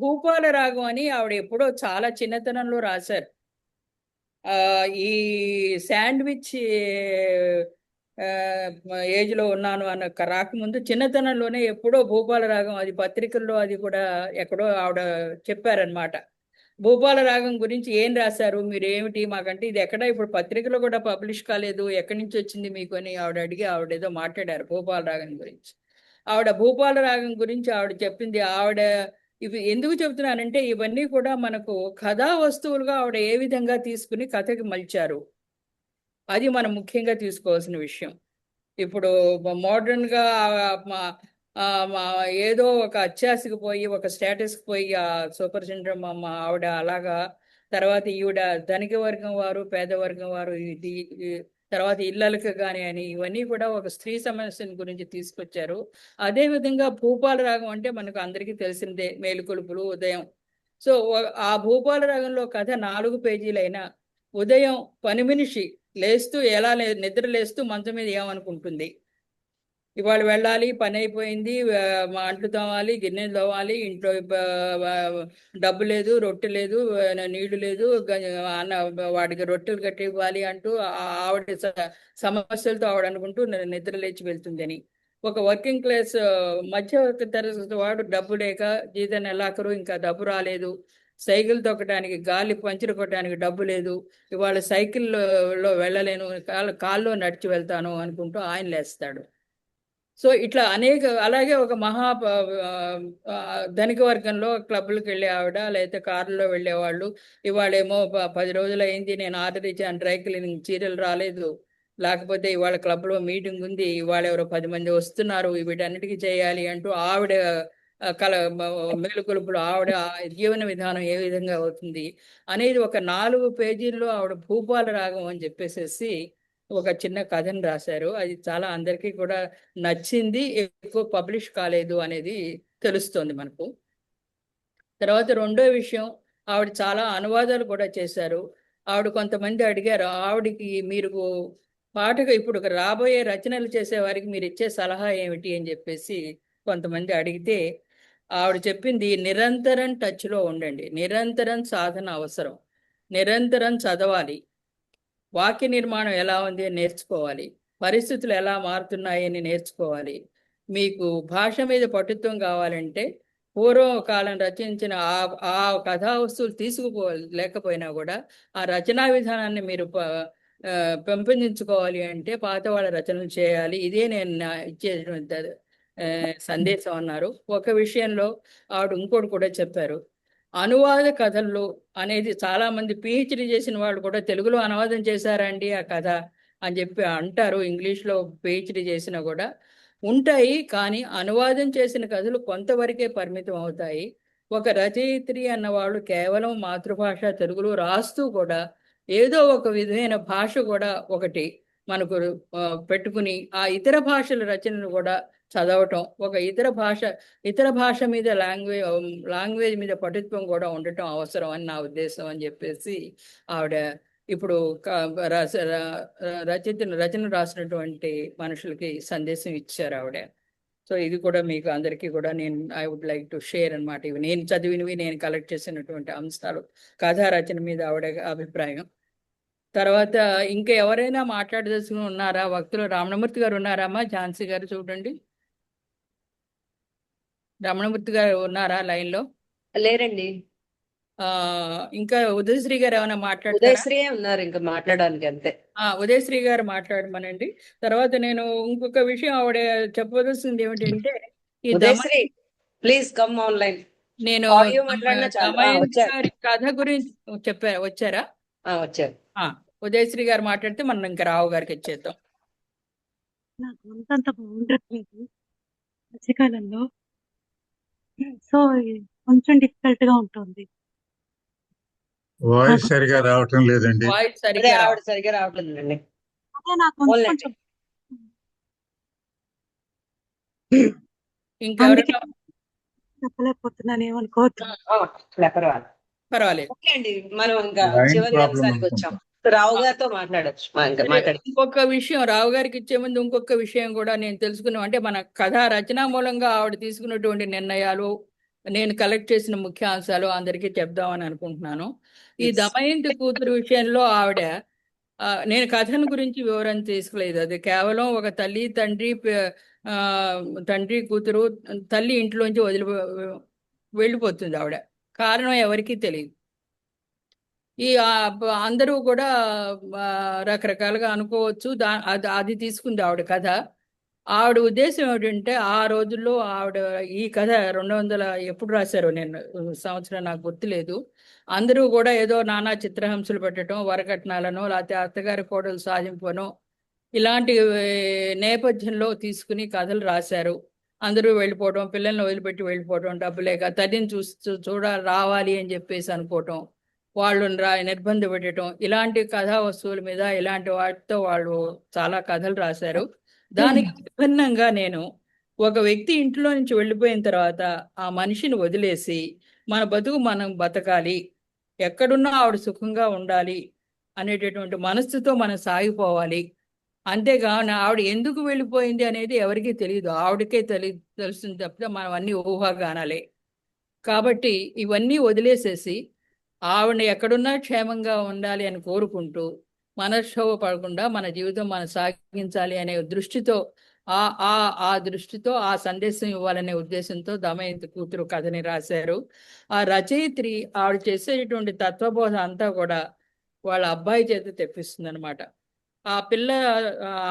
భూపాల రాగం అని ఆవిడ ఎప్పుడో చాలా చిన్నతనంలో రాశారు. ఈ శాండ్విచ్ ఏజ్ లో ఉన్నాను అన్న రాకముందు చిన్నతనంలోనే ఎప్పుడో భూపాల రాగం, అది పత్రికల్లో అది కూడా ఎక్కడో ఆవిడ చెప్పారనమాట. భూపాల రాగం గురించి ఏం రాశారు మీరు, ఏమిటి మాకంటే ఇది ఎక్కడ ఇప్పుడు పత్రికలో కూడా పబ్లిష్ కాలేదు, ఎక్కడి నుంచి వచ్చింది మీకు అని ఆవిడ అడిగి ఆవిడ ఏదో మాట్లాడారు భూపాల రాగం గురించి. ఆవిడ భూపాల రాగం గురించి ఆవిడ చెప్పింది, ఆవిడ ఇవి ఎందుకు చెబుతున్నానంటే ఇవన్నీ కూడా మనకు కథా వస్తువులుగా ఆవిడ ఏ విధంగా తీసుకుని కథకి మలిచారు, అది మనం ముఖ్యంగా తీసుకోవాల్సిన విషయం. ఇప్పుడు మోడర్న్గా ఏదో ఒక అత్యాశకి పోయి ఒక స్టేటస్కి పోయి ఆ సూపర్ సిండ్రోమ్ అమ్మ ఆవిడ అలాగా, తర్వాత ఈవిడ ధనిక వర్గం వారు పేదవర్గం వారు ఇది తర్వాత ఇళ్ళలకు కానీ అని ఇవన్నీ కూడా ఒక స్త్రీ సమస్యల గురించి తీసుకొచ్చారు. అదేవిధంగా భూపాల రాగం అంటే మనకు అందరికీ తెలిసిందే, మేలుకొలుపులు ఉదయం. సో ఆ భూపాల రాగంలో కథ 4 పేజీలైనా ఉదయం పని మనిషి లేస్తూ ఎలా నిద్ర లేస్తూ మంచం మీద ఏమనుకుంటుంది, ఇవాళ వెళ్ళాలి, పని అయిపోయింది, మా అంట్లు తోమాలి, గిన్నెలు తోమాలి, ఇంట్లో డబ్బు లేదు, రొట్టె లేదు, నీళ్లు లేదు, అన్న వాడికి రొట్టెలు కట్టి ఇవ్వాలి అంటూ ఆవిడ సమస్యలతో ఆవిడ అనుకుంటూ నిద్ర లేచి వెళ్తుందని. ఒక వర్కింగ్ క్లాస్ మధ్య తరగతి వాడు డబ్బు లేక జీతం నెలాఖరు ఇంకా డబ్బు రాలేదు, సైకిల్ తొక్కడానికి గాలి పంచర్ కొట్టడానికి డబ్బు లేదు, ఇవాళ సైకిల్లో వెళ్ళలేను, కాల్లో నడిచి వెళ్తాను అనుకుంటూ ఆయన లేస్తాడు. సో ఇట్లా అలాగే ఒక ధనిక వర్గంలో క్లబ్లకు వెళ్ళే ఆవిడ లేకపోతే కారులో వెళ్ళేవాళ్ళు, ఇవాళేమో 10 రోజులు అయింది నేను ఆర్డర్ ఇచ్చాను డ్రై క్లీనింగ్, చీరలు రాలేదు, లేకపోతే ఇవాళ క్లబ్లో మీటింగ్ ఉంది, ఇవాళ ఎవరో 10 మంది వస్తున్నారు, వీటన్నిటికీ చేయాలి అంటూ ఆవిడ మేలుకొలుపులు ఆవిడ జీవన విధానం ఏ విధంగా అవుతుంది అనేది ఒక 4 పేజీల్లో ఆవిడ భూపాల రాగం అని చెప్పేసేసి ఒక చిన్న కథను రాశారు. అది చాలా అందరికీ కూడా నచ్చింది, ఎక్కువ పబ్లిష్ కాలేదు అనేది తెలుస్తోంది మనకు. తర్వాత రెండో విషయం, ఆవిడ చాలా అనువాదాలు కూడా చేశారు. ఆవిడ కొంతమంది అడిగారు, ఆవిడకి మీరు పాటగా ఇప్పుడు రాబోయే రచనలు చేసే వారికి మీరు ఇచ్చే సలహా ఏమిటి అని చెప్పేసి కొంతమంది అడిగితే ఆవిడ చెప్పింది, నిరంతరం టచ్లో ఉండండి, నిరంతరం సాధన అవసరం, నిరంతరం చదవాలి, వాక్య నిర్మాణం ఎలా ఉంది అని నేర్చుకోవాలి, పరిస్థితులు ఎలా మారుతున్నాయని నేర్చుకోవాలి, మీకు భాష మీద పటుత్వం కావాలంటే పూర్వకాలం రచించిన ఆ కథా వస్తువులు లేకపోయినా కూడా ఆ రచనా విధానాన్ని మీరు పెంపొందించుకోవాలి అంటే పాత వాళ్ళ రచనలు చేయాలి, ఇదే నేను ఇచ్చేటువంటి సందేశం అన్నారు. ఒక విషయంలో ఆవిడ ఇంకోటి కూడా చెప్పారు, అనువాద కథల్లో అనేది చాలా మంది పిహెచ్డి చేసిన వాళ్ళు కూడా తెలుగులో అనువాదం చేశారండి ఆ కథ అని చెప్పి అంటారు, ఇంగ్లీష్లో పిహెచ్డి చేసినా కూడా ఉంటాయి, కానీ అనువాదం చేసిన కథలు కొంతవరకే పరిమితం అవుతాయి. ఒక రచయిత్రి అన్నవాళ్ళు కేవలం మాతృభాష తెలుగులో రాస్తూ కూడా ఏదో ఒక విధమైన భాష కూడా ఒకటి మనకు పెట్టుకుని ఆ ఇతర భాషల రచనలు కూడా చదవటం, ఒక ఇతర భాష మీద లాంగ్వేజ్ మీద పటుత్వం కూడా ఉండటం అవసరం అని నా ఉద్దేశం అని చెప్పేసి ఆవిడ ఇప్పుడు రచన రాసినటువంటి మనుషులకి సందేశం ఇచ్చారు ఆవిడ. సో ఇది కూడా మీకు అందరికీ కూడా I would like to share అనమాట. ఇవి నేను చదివినవి, నేను కలెక్ట్ చేసినటువంటి అంశాలు, కథా రచన మీద ఆవిడ అభిప్రాయం. తర్వాత ఇంకా ఎవరైనా మాట్లాడదలుచుకుని ఉన్నారా? వక్తులు రమణమూర్తి గారు ఉన్నారమ్మా? ఝాన్సీ గారు చూడండి, రమణమూర్తి గారు ఉన్నారా లైన్ లో? లేరండి. ఇంకా ఉదయశ్రీ గారు ఏమైనా మాట్లాడతారా? ఉదయశ్రీ ఉన్నారు ఇంకా మాట్లాడడానికి, అంతే. ఉదయశ్రీ గారు మాట్లాడమనండి. తర్వాత నేను ఇంకొక విషయం ఆవిడ చెప్పవలసింది ఏమిటంటే, ఈ ఉదయశ్రీ ప్లీజ్ కమ్ ఆన్లైన్. నేను గారి కథ గురించి వచ్చారా? వచ్చారు. ఉదయశ్రీ గారు మాట్లాడితే మనం ఇంకా రావు గారికి ఇచ్చేద్దాం. నాకు అంతంత బాగుండట్లేదు మధ్యకాలంలో, సో కొంచెం డిఫికల్ట్ గా ఉంటుంది. వాయిస్ సరిగా రావటం లేదండి. వాయిస్ సరిగా రావట్లేదండి. అదే నాకు కొంచెం ఇంకెవరైనా చెప్పలేకపోతున్నాను, ఏమనుకోవద్దు. పర్వాలేదు. ఓకే అండి, మనం ఇంకా చివరి అంశానికి వచ్చాం. రావు గారితో మాట్లాడచ్చు. ఇంకొక విషయం రావు గారికి ఇచ్చే ముందు ఇంకొక విషయం కూడా నేను తెలుసుకున్నాం. అంటే మన కథా రచనా మూలంగా ఆవిడ తీసుకున్నటువంటి నిర్ణయాలు, నేను కలెక్ట్ చేసిన ముఖ్య అంశాలు అందరికీ చెప్దామని అనుకుంటున్నాను. ఈ దమయంతి కూతురు విషయంలో ఆవిడ, నేను కథను గురించి వివరణ తీసుకోలేదు, అది కేవలం ఒక తల్లి తండ్రి కూతురు, తల్లి ఇంట్లోంచి వెళ్ళిపోతుంది ఆవిడ, కారణం ఎవరికీ తెలియదు. ఈ అందరూ కూడా రకరకాలుగా అనుకోవచ్చు, అది తీసుకుంది ఆవిడ కథ. ఆవిడ ఉద్దేశం ఏమిటంటే ఆ రోజుల్లో ఆవిడ ఈ కథ 200 ఎప్పుడు రాశారో నేను సంవత్సరం నాకు గుర్తులేదు. అందరూ కూడా ఏదో నానా చిత్రహింసలు పెట్టడం, వరకట్నాలను, లేకపోతే అత్తగారి కోడలు సాధింపను, ఇలాంటి నేపథ్యంలో తీసుకుని కథలు రాశారు. అందరూ వెళ్ళిపోవడం, పిల్లల్ని వదిలిపెట్టి వెళ్ళిపోవడం, డబ్బు లేక తల్లిని రావాలి అని చెప్పేసి అనుకోవటం, వాళ్ళు నిర్బంధ పెట్టడం, ఇలాంటి కథా వస్తువుల మీద ఇలాంటి వాటితో వాళ్ళు చాలా కథలు రాశారు. దానికి విభిన్నంగా నేను ఒక వ్యక్తి ఇంట్లో నుంచి వెళ్ళిపోయిన తర్వాత ఆ మనిషిని వదిలేసి మన బతుకు మనం బతకాలి, ఎక్కడున్నా ఆవిడ సుఖంగా ఉండాలి అనేటటువంటి మనస్సుతో మనం సాగిపోవాలి. అంతేగాని ఆవిడ ఎందుకు వెళ్ళిపోయింది అనేది ఎవరికీ తెలియదు, ఆవిడకే తెలుస్తుంది తప్పితే మనం అన్ని ఊహాగానాలే. కాబట్టి ఇవన్నీ వదిలేసేసి ఆవిడని ఎక్కడున్నా క్షేమంగా ఉండాలి అని కోరుకుంటూ మనక్షోభ పడకుండా మన జీవితం మనం సాగించాలి అనే దృష్టితో ఆ దృష్టితో ఆ సందేశం ఇవ్వాలనే ఉద్దేశంతో దమయంతి కూతురు కథని రాశారు. ఆ రచయిత్రి ఆవిడ చేసేటువంటి తత్వబోధ అంతా కూడా వాళ్ళ అబ్బాయి చేత తెప్పిస్తుంది అనమాట. ఆ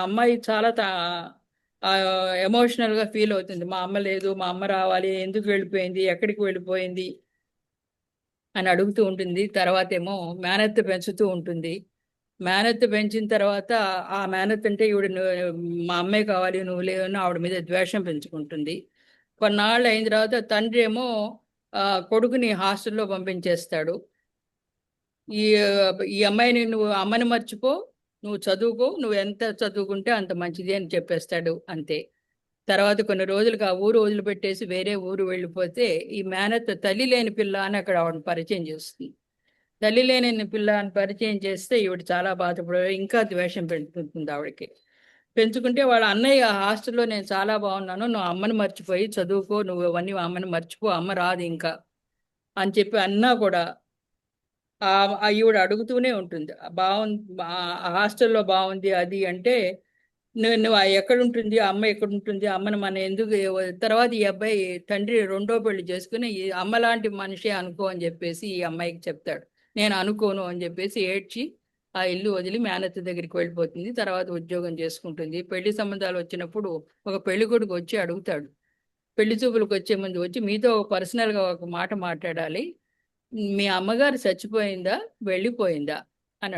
అమ్మాయి చాలా ఎమోషనల్గా ఫీల్ అవుతుంది. మా అమ్మ లేదు, మా అమ్మ రావాలి, ఎందుకు వెళ్ళిపోయింది, ఎక్కడికి వెళ్ళిపోయింది అని అడుగుతూ ఉంటుంది. తర్వాత ఏమో మేనత్త పెంచుతూ ఉంటుంది. మేనత్త పెంచిన తర్వాత ఆ మేనత్త అంటే ఈవిడ మా అమ్మే కావాలి, నువ్వు లేవని ఆవిడ మీద ద్వేషం పెంచుకుంటుంది. కొన్నాళ్ళు అయిన తర్వాత తండ్రి ఏమో కొడుకుని హాస్టల్లో పంపించేస్తాడు. ఈ అమ్మాయిని నువ్వు అమ్మని మర్చిపో, నువ్వు చదువుకో, నువ్వు ఎంత చదువుకుంటే అంత మంచిది అని చెప్పేస్తాడు. అంతే. తర్వాత కొన్ని రోజులకు ఆ ఊరు వదిలిపెట్టేసి వేరే ఊరు వెళ్ళిపోతే ఈ మేనత్త తల్లి లేని పిల్ల అని అక్కడ ఆవిడని పరిచయం చేస్తుంది. తల్లి లేని పిల్ల అని పరిచయం చేస్తే ఈవిడ చాలా బాధపడే, ఇంకా ద్వేషం పెంచుతుంది ఆవిడకి. పెంచుకుంటే వాళ్ళ అన్నయ్య హాస్టల్లో నేను చాలా బాగున్నాను, నువ్వు అమ్మని మర్చిపోయి చదువుకో, నువ్వు అవన్నీ అమ్మని మర్చిపో, అమ్మ రాదు ఇంకా అని చెప్పి అన్నా కూడా ఈవిడ అడుగుతూనే ఉంటుంది. బాగుంది, హాస్టల్లో బాగుంది అది అంటే, నువ్వు ఎక్కడుంటుంది అమ్మ, ఎక్కడుంటుంది అమ్మను మన ఎందుకు. తర్వాత ఈ అబ్బాయి తండ్రి రెండో పెళ్లి చేసుకుని ఈ అమ్మ లాంటి మనిషి అనుకో అని చెప్పేసి ఈ అమ్మాయికి చెప్తాడు. నేను అనుకోను అని చెప్పేసి ఏడ్చి ఆ ఇల్లు వదిలి మేనత్త దగ్గరికి వెళ్ళిపోతుంది. తర్వాత ఉద్యోగం చేసుకుంటుంది. పెళ్లి సంబంధాలు వచ్చినప్పుడు ఒక పెళ్లి కొడుకు వచ్చి అడుగుతాడు, పెళ్లి చూపులకు వచ్చే ముందు వచ్చి, మీతో పర్సనల్గా ఒక మాట మాట్లాడాలి, మీ అమ్మగారు చచ్చిపోయిందా వెళ్ళిపోయిందా అని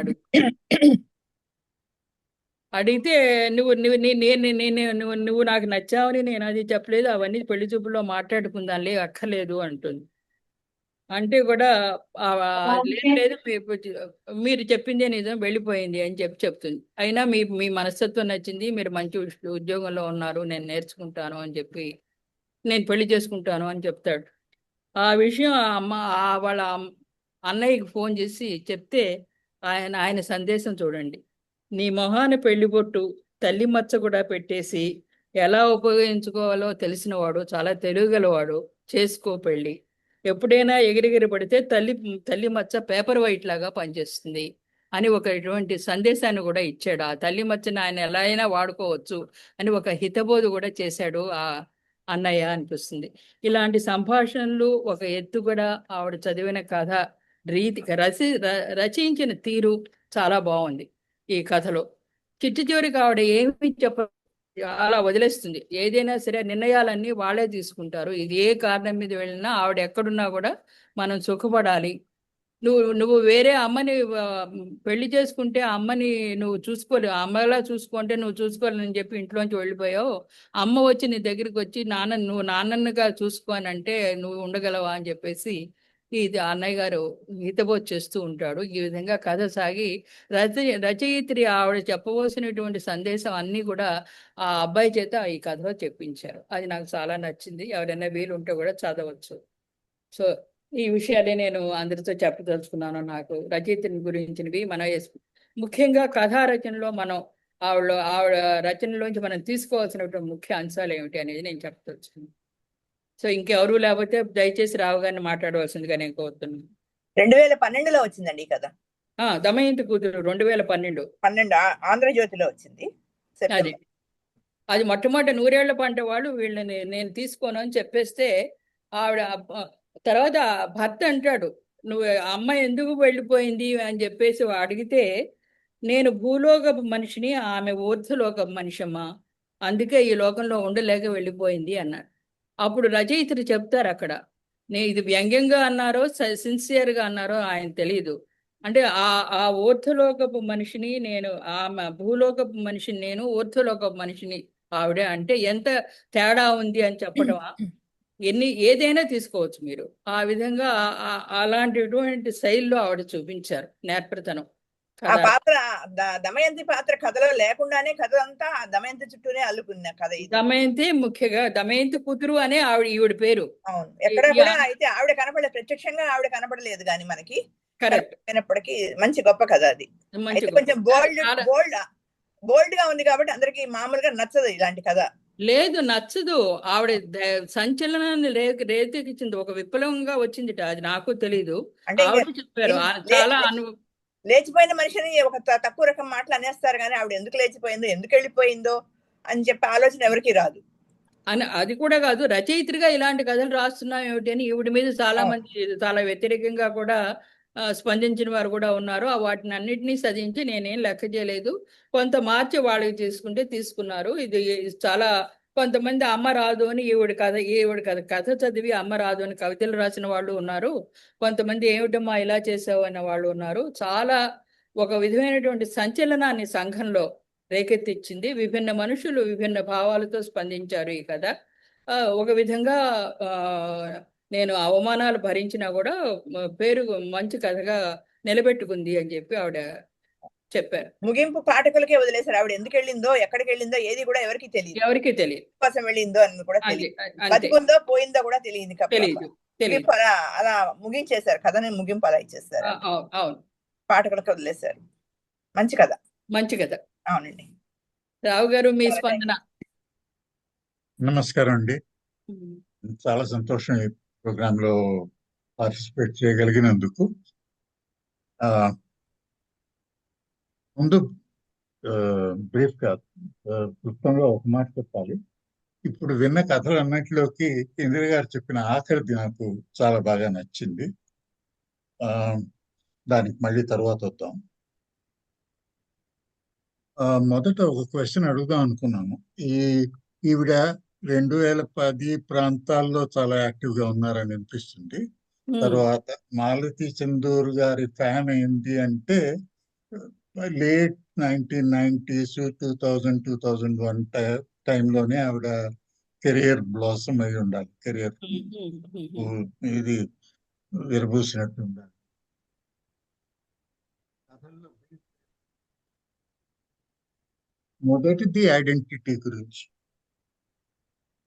అడిగితే నువ్వు నాకు నచ్చావని నేను అది చెప్పలేదు, అవన్నీ పెళ్లి చూపుల్లో మాట్లాడుకుందాంలే, అక్కర్లేదు అంటుంది. అంటే కూడా లేదు, మీరు చెప్పిందే నిజం, వెళ్ళిపోయింది అని చెప్తుంది. అయినా మీ మనస్తత్వం నచ్చింది, మీరు మంచి ఉద్యోగంలో ఉన్నారు, నేను నేర్చుకుంటాను అని చెప్పి నేను పెళ్లి చేసుకుంటాను అని చెప్తాడు. ఆ విషయం వాళ్ళ అన్నయ్యకి ఫోన్ చేసి చెప్తే ఆయన సందేశం చూడండి. నీ మొహాన్ని పెళ్లిబొట్టు, తల్లి మచ్చ కూడా పెట్టేసి ఎలా ఉపయోగించుకోవాలో తెలిసినవాడు, చాలా తెలివిగలవాడు, చేసుకో పెళ్ళి. ఎప్పుడైనా ఎగిరెగిరి పడితే తల్లి మచ్చ పేపర్ వైట్ లాగా పనిచేస్తుంది అని ఒక ఇటువంటి సందేశాన్ని కూడా ఇచ్చాడు. ఆ తల్లి మచ్చని ఆయన ఎలా అయినా వాడుకోవచ్చు అని ఒక హితబోధ కూడా చేశాడు ఆ అన్నయ్య అనిపిస్తుంది. ఇలాంటి సంభాషణలు ఒక ఎత్తు కూడా ఆవిడ చదివిన కథ రీతి రచయించిన తీరు చాలా బాగుంది ఈ కథలో. చివరికి ఆవిడ ఏమి అలా వదిలేస్తుంది. ఏదైనా సరే నిర్ణయాలన్నీ వాళ్ళే తీసుకుంటారు. ఇది ఏ కారణం మీద వెళ్ళినా ఆవిడ ఎక్కడున్నా కూడా మనం సుఖపడాలి. నువ్వు వేరే అమ్మని పెళ్లి చేసుకుంటే అమ్మని నువ్వు చూసుకోలేవు, అమ్మలా చూసుకుంటే నువ్వు చూసుకోలేని చెప్పి ఇంట్లోంచి వెళ్ళిపోయావు. అమ్మ వచ్చి నీ దగ్గరికి వచ్చి నువ్వు నాన్నగా చూసుకోనంటే నువ్వు ఉండగలవా అని చెప్పేసి ఇది అన్నయ్య గారు హితబోధ చేస్తూ ఉంటాడు. ఈ విధంగా కథ సాగి రచయిత్రి ఆవిడ చెప్పవలసినటువంటి సందేశం అన్నీ కూడా ఆ అబ్బాయి చేత ఈ కథలో చెప్పించారు. అది నాకు చాలా నచ్చింది. ఎవరైనా వీలు ఉంటే కూడా చదవచ్చు. సో ఈ విషయాలే నేను అందరితో చెప్పదలుచుకున్నాను. నాకు రచయిత్రి గురించినవి ముఖ్యంగా కథా రచనలో మనం ఆవిడ రచనలోంచి మనం తీసుకోవాల్సినటువంటి ముఖ్య అంశాలు ఏమిటి అనేది నేను చెప్పదలుచుకున్నాను. సో ఇంకెవరు లేకపోతే దయచేసి రావు గారిని మాట్లాడవలసిందిగా నేను కోరుతున్నాను. 2012లో వచ్చిందండి ఈ కథ. దమయంతి కూతురు 2012 ఆంధ్రజ్యోతిలో వచ్చింది. అది మొట్టమొదటి 100 ఏళ్ల పంట వాళ్ళు వీళ్ళని నేను తీసుకోను అని చెప్పేస్తే ఆవిడ తర్వాత భర్త అంటాడు, నువ్వు అమ్మ ఎందుకు వెళ్ళిపోయింది అని చెప్పేసి అడిగితే, నేను భూలోక మనిషిని, ఆమె ఊర్ధ్వలోక మనిషమ్మా, అందుకే ఈ లోకంలో ఉండలేక వెళ్ళిపోయింది అన్నారు. అప్పుడు రచయితలు చెప్తారు అక్కడ, ఇది వ్యంగ్యంగా అన్నారో సిన్సియర్గా అన్నారో ఆయన తెలియదు. అంటే ఆ ఊర్ధ్వలోకపు మనిషిని నేను, భూలోకపు మనిషిని నేను, ఊర్ధ్వలోకపు మనిషిని ఆవిడ అంటే ఎంత తేడా ఉంది అని చెప్పడమా? ఏదైనా తీసుకోవచ్చు మీరు. ఆ విధంగా అలాంటిటువంటి శైలిలో ఆవిడ చూపించారు నేర్పరితనం. ఆ పాత్ర దమయంతి పాత్ర కథలో లేకుండానే కథ అంతా దమయంతి చుట్టూనే అల్లుకున్న కథ ఇది. దమయంతి ముఖ్యంగా దమయంతి కూతురు అనే ఈవిడ పేరు. అవును, ఎక్కడ కూడా అయితే ఆవిడ కనపడలేదు, ప్రత్యక్షంగా ఆవిడ కనపడలేదు కానీ మనకి కరెక్ట్ అయినప్పటికీ మంచి గొప్ప కథ అది. అయితే కొంచెం బోల్డ్ గా ఉంది కాబట్టి అందరికి మామూలుగా నచ్చదు ఇలాంటి కథ. లేదు, నచ్చదు. ఆవిడ సంచలనాన్ని రేకెత్తించింది, ఒక విప్లవంగా వచ్చింది. అది నాకు తెలీదు, అంటే చెప్పారు. చాలా లేచిపోయిన మనిషిని ఒక తక్కువ రకం మాటలు అనేస్తారు కానీ ఆవిడ ఎందుకు లేచిపోయిందో, ఎందుకు వెళ్ళిపోయిందో అని చెప్పి ఆలోచన ఎవరికి రాదు. అది కూడా కాదు, రచయిత్రిగా ఇలాంటి కథలు రాస్తున్నాం ఏమిటి అని ఈవిడ మీద చాలా మంది చాలా వ్యతిరేకంగా కూడా స్పందించిన వారు కూడా ఉన్నారు. వాటిని అన్నిటినీ సదించి నేనేం లెక్క చేయలేదు, కొంత మార్చి వాళ్ళకి తీసుకున్నారు. ఇది చాలా కొంతమంది అమ్మ రాదు అని ఈవిడ కథ చదివి అమ్మ రాదు అని కవితలు రాసిన వాళ్ళు ఉన్నారు. కొంతమంది ఏమిటమ్మా ఇలా చేసావు అన్న వాళ్ళు ఉన్నారు. చాలా ఒక విధమైనటువంటి సంచలనాన్ని సంఘంలో రేకెత్తిచ్చింది. విభిన్న మనుషులు విభిన్న భావాలతో స్పందించారు ఈ కథ. ఒక విధంగా నేను అవమానాలు భరించినా కూడా పేరు మంచి కథగా నిలబెట్టుకుంది అని చెప్పి ఆవిడ చెప్పారు. ముగింపు పాఠకులకే వదిలేశారు. ఆవిడ ఎందుకు వెళ్ళిందో, ఎక్కడికి వెళ్ళిందో ఏది కూడా ఎవరికి తెలియదు. కోసం వెళ్ళిందో అని కూడా తెలియదు, బతికుందో పోయిందో కూడా తెలియదు. అలా ముగించేశారు కథని, ముగింపు అలా ఇచ్చేస్తారు. అవును, పాఠకులకు వదిలేశారు. మంచి కథ. అవునండి. రావు గారు, మీ స్పందన. నమస్కారం అండి. చాలా సంతోషం ఈ ప్రోగ్రామ్ లో పార్టిసిపేట్ చేయగలిగినందుకు. ముందు బ్రీఫ్ గా క్లుప్తంలో ఒక మాట చెప్పాలి. ఇప్పుడు విన్న కథలు అన్నింటిలోకి ఇందిర గారు చెప్పిన ఆఖరిది నాకు చాలా బాగా నచ్చింది. దానికి మళ్ళీ తర్వాత వద్దాం. మొదట ఒక క్వశ్చన్ అడుగుదాం అనుకున్నాను. ఈవిడ 2010 ప్రాంతాల్లో చాలా యాక్టివ్ గా ఉన్నారని అనిపిస్తుంది. తర్వాత మాలతి చందూర్ గారి ఫ్యాన్ అయింది అంటే లేట్ 1990s 2000-2001 టైంలోనే ఆవిడ కెరియర్ బ్లాసమ్ అయి ఉండాలి, కెరియర్ ఇది విరబూసినట్టు ఉండాలి. మొదటిది ఐడెంటిటీ గురించి.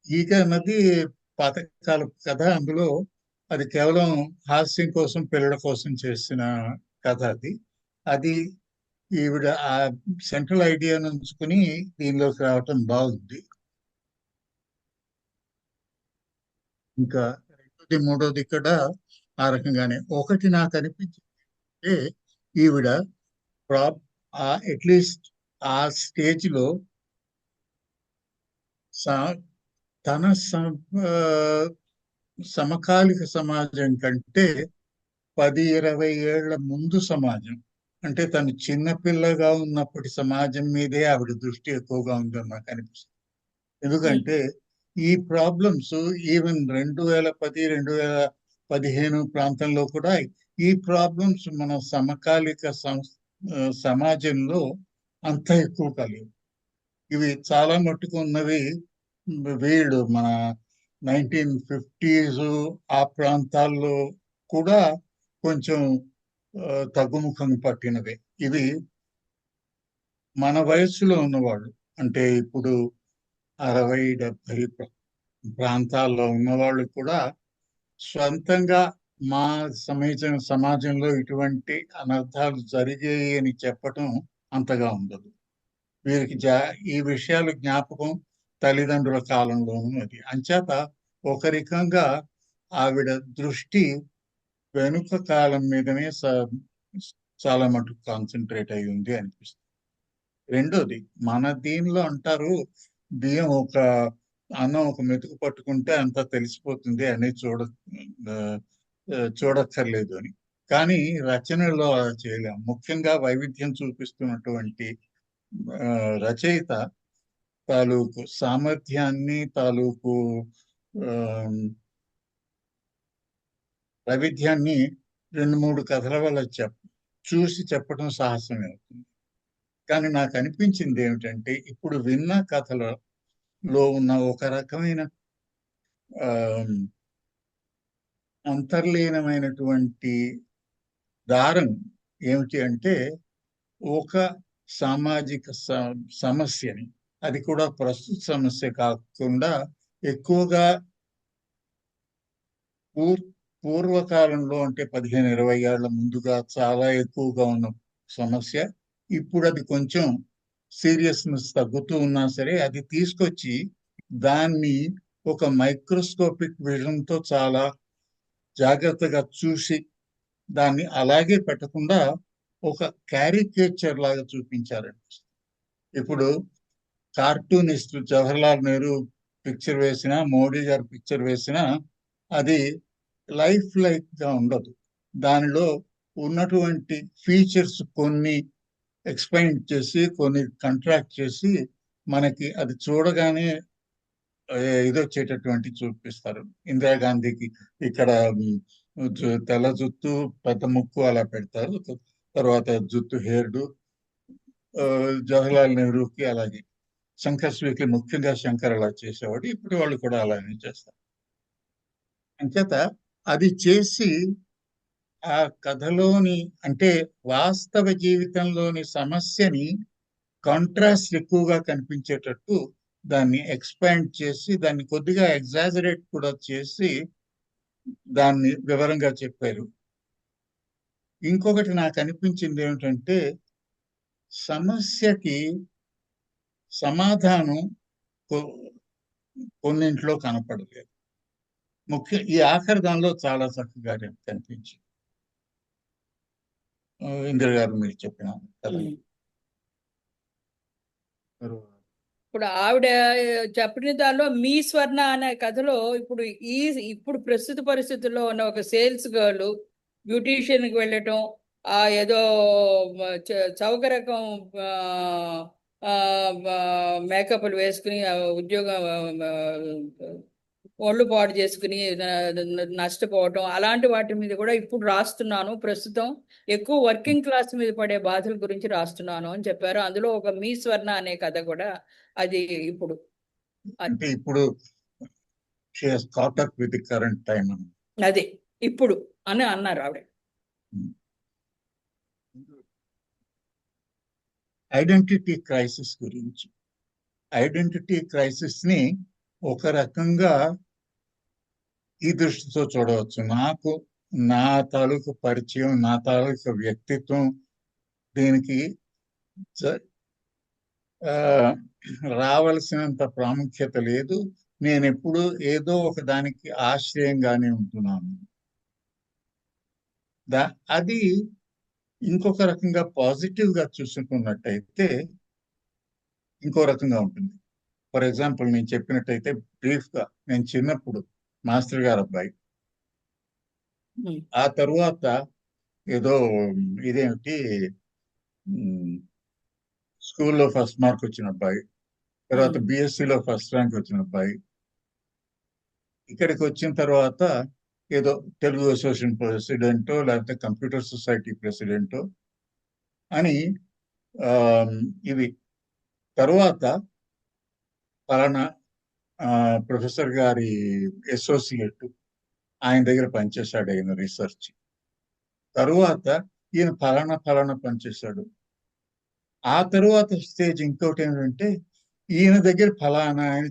ఈగ అన్నది పాతకాల కథ. అందులో అది కేవలం హాస్యం కోసం, పిల్లల కోసం చేసిన కథ. అది ఈవిడ ఆ సెంట్రల్ ఐడియా నుంచుకుని దీనిలోకి రావటం బాగుంది. ఇంకా రెండోది మూడోది ఇక్కడ ఆ రకంగానే. ఒకటి నాకు అనిపించింది, ఈవిడ అట్లీస్ట్ ఆ స్టేజ్ లో తన సమకాలిక సమాజం కంటే 10-20 ఏళ్ల ముందు సమాజం, అంటే తను చిన్నపిల్లగా ఉన్నప్పటి సమాజం మీదే ఆవిడ దృష్టి ఎక్కువగా ఉందని నాకు అనిపిస్తుంది. ఎందుకంటే ఈ ప్రాబ్లమ్స్ ఈవెన్ 2010-2015 ప్రాంతంలో కూడా ఈ ప్రాబ్లమ్స్ మన సమకాలిక సమాజంలో అంత ఎక్కువ కలిగి, ఇవి చాలా మట్టుకు ఉన్నవి వీళ్ళు మన 1950s ఆ ప్రాంతాల్లో కూడా కొంచెం తగ్గుముఖం పట్టినవే. ఇవి మన వయస్సులో ఉన్నవాళ్ళు, అంటే ఇప్పుడు 60-70 ప్రాంతాల్లో ఉన్నవాళ్ళు కూడా స్వంతంగా మా సమాజంలో ఇటువంటి అనర్థాలు జరిగాయి అని చెప్పటం అంతగా ఉండదు. వీరికి ఈ విషయాలు జ్ఞాపకం తల్లిదండ్రుల కాలంలోనూ అది. అంచేత ఒక రకంగా ఆవిడ దృష్టి వెనుక కాలం మీదనే చాలా మటుకు కాన్సన్ట్రేట్ అయి ఉంది అనిపిస్తుంది. రెండోది, మన దీనిలో అంటారు బియ్యం అన్నం ఒక మెతుకు పట్టుకుంటే అంతా తెలిసిపోతుంది అని చూడక్కర్లేదు అని. కానీ రచనలో అలా చేయలేము. ముఖ్యంగా వైవిధ్యం చూపిస్తున్నటువంటి రచయిత తాలూకు సామర్థ్యాన్ని, తాలూకు వైవిధ్యాన్ని 2-3 కథల వల్ల చూసి చెప్పడం సాహసమే అవుతుంది. కానీ నాకు అనిపించింది ఏమిటంటే, ఇప్పుడు విన్న కథలలో ఉన్న ఒక రకమైన అంతర్లీనమైనటువంటి దారం ఏమిటి అంటే, ఒక సామాజిక సమస్యని, అది కూడా ప్రస్తుత సమస్య కాకుండా ఎక్కువగా పూర్వకాలంలో అంటే 15-20 ఏళ్ల ముందుగా చాలా ఎక్కువగా ఉన్న సమస్య, ఇప్పుడు అది కొంచెం సీరియస్నెస్ తగ్గుతూ ఉన్నా సరే, అది తీసుకొచ్చి దాన్ని ఒక మైక్రోస్కోపిక్ విజన్తో చాలా జాగ్రత్తగా చూసి దాన్ని అలాగే పెట్టకుండా ఒక క్యారికేచర్ లాగా చూపించారండి. ఇప్పుడు కార్టూనిస్ట్ జవహర్లాల్ నెహ్రూ పిక్చర్ వేసినా, మోడీ గారు పిక్చర్ వేసినా అది లైఫ్ గా ఉండదు. దానిలో ఉన్నటువంటి ఫీచర్స్ కొన్ని ఎక్స్ప్లెయిన్ చేసి, కొన్ని కంట్రాక్ట్ చేసి మనకి అది చూడగానే ఇదొచ్చేటటువంటి చూపిస్తారు. ఇందిరాగాంధీకి ఇక్కడ తెల్ల జుత్తు, పెద్ద ముక్కు అలా పెడతారు. తర్వాత జుత్తు హెయిర్డు. జవహర్లాల్ నెహ్రూకి అలాగే. శంకర్ స్వీకి ముఖ్యంగా శంకర్ అలా చేసేవాడు. ఇప్పుడు వాళ్ళు కూడా అలానే చేస్తారు. అంచేత అది చేసి ఆ కథలోని అంటే వాస్తవ జీవితంలోని సమస్యని కాంట్రాస్ట్ ఎక్కువగా కనిపించేటట్టు దాన్ని ఎక్స్పాండ్ చేసి, దాన్ని కొద్దిగా ఎగ్జాజరేట్ కూడా చేసి దాన్ని వివరంగా చెప్పారు. ఇంకొకటి నాకు అనిపించింది ఏమిటంటే, సమస్యకి సమాధానం కొన్నింట్లో కనపడలేదు. ఈ ఆఖరి దానిలో చాలా చక్కగా కనిపించింది. ఇందిర గారు మీరు చెప్పిన కదా. ఇప్పుడు ఆవిడ చెప్పిన దానిలో మీ స్వర్ణ అనే కథలో ఇప్పుడు ప్రస్తుత పరిస్థితుల్లో ఉన్న ఒక సేల్స్ గర్ల్ బ్యూటీషియన్కి వెళ్ళటం, ఏదో చౌక రకం మేకప్లు వేసుకుని ఉద్యోగం ఒళ్ళు పాడు చేసుకుని నష్టపోవటం, అలాంటి వాటి మీద కూడా ఇప్పుడు రాస్తున్నాను. ప్రస్తుతం ఎక్కువ వర్కింగ్ క్లాస్ మీద పడే బాధల గురించి రాస్తున్నాను అని చెప్పారు. అందులో ఒక మీ స్వర్ణ అనే కథ కూడా అది ఇప్పుడు అంటే ఇప్పుడు కరెంట్ టైం అదే ఇప్పుడు అని అన్నారు ఆవిడ. ఐడెంటిటీ క్రైసిస్ గురించి, ఐడెంటిటీ క్రైసిస్ ని ఒక రకంగా ఈ దృష్టితో చూడవచ్చు. నా తాలూకు పరిచయం, నా తాలూకు వ్యక్తిత్వం దీనికి రావలసినంత ప్రాముఖ్యత లేదు. నేను ఎప్పుడు ఏదో ఒక దానికి ఆశ్రయంగానే ఉంటున్నాను. అది ఇంకొక రకంగా పాజిటివ్ గా చూసుకున్నట్టయితే ఇంకో రకంగా ఉంటుంది. ఫర్ ఎగ్జాంపుల్, నేను చెప్పినట్టయితే బ్రీఫ్ గా, నేను చిన్నప్పుడు మాస్టర్ గారు అబ్బాయి, ఆ తరువాత ఏదో ఇదేమిటి స్కూల్లో ఫస్ట్ మార్క్ వచ్చిన అబ్బాయి, తర్వాత బిఎస్సిలో ఫస్ట్ ర్యాంక్ వచ్చిన అబ్బాయి, ఇక్కడికి వచ్చిన తర్వాత ఏదో తెలుగు అసోసియేషన్ ప్రెసిడెంటో లేకపోతే కంప్యూటర్ సొసైటీ ప్రెసిడెంటో అని ఇవి. తరువాత పలానా ప్రొఫెసర్ గారి అసోసియేట్, ఆయన దగ్గర పనిచేశాడు, ఆయన రీసెర్చ్. తరువాత ఈయన ఫలానా పనిచేశాడు. ఆ తరువాత స్టేజ్ ఇంకోటి ఏంటంటే, ఈయన దగ్గర ఫలానా ఆయన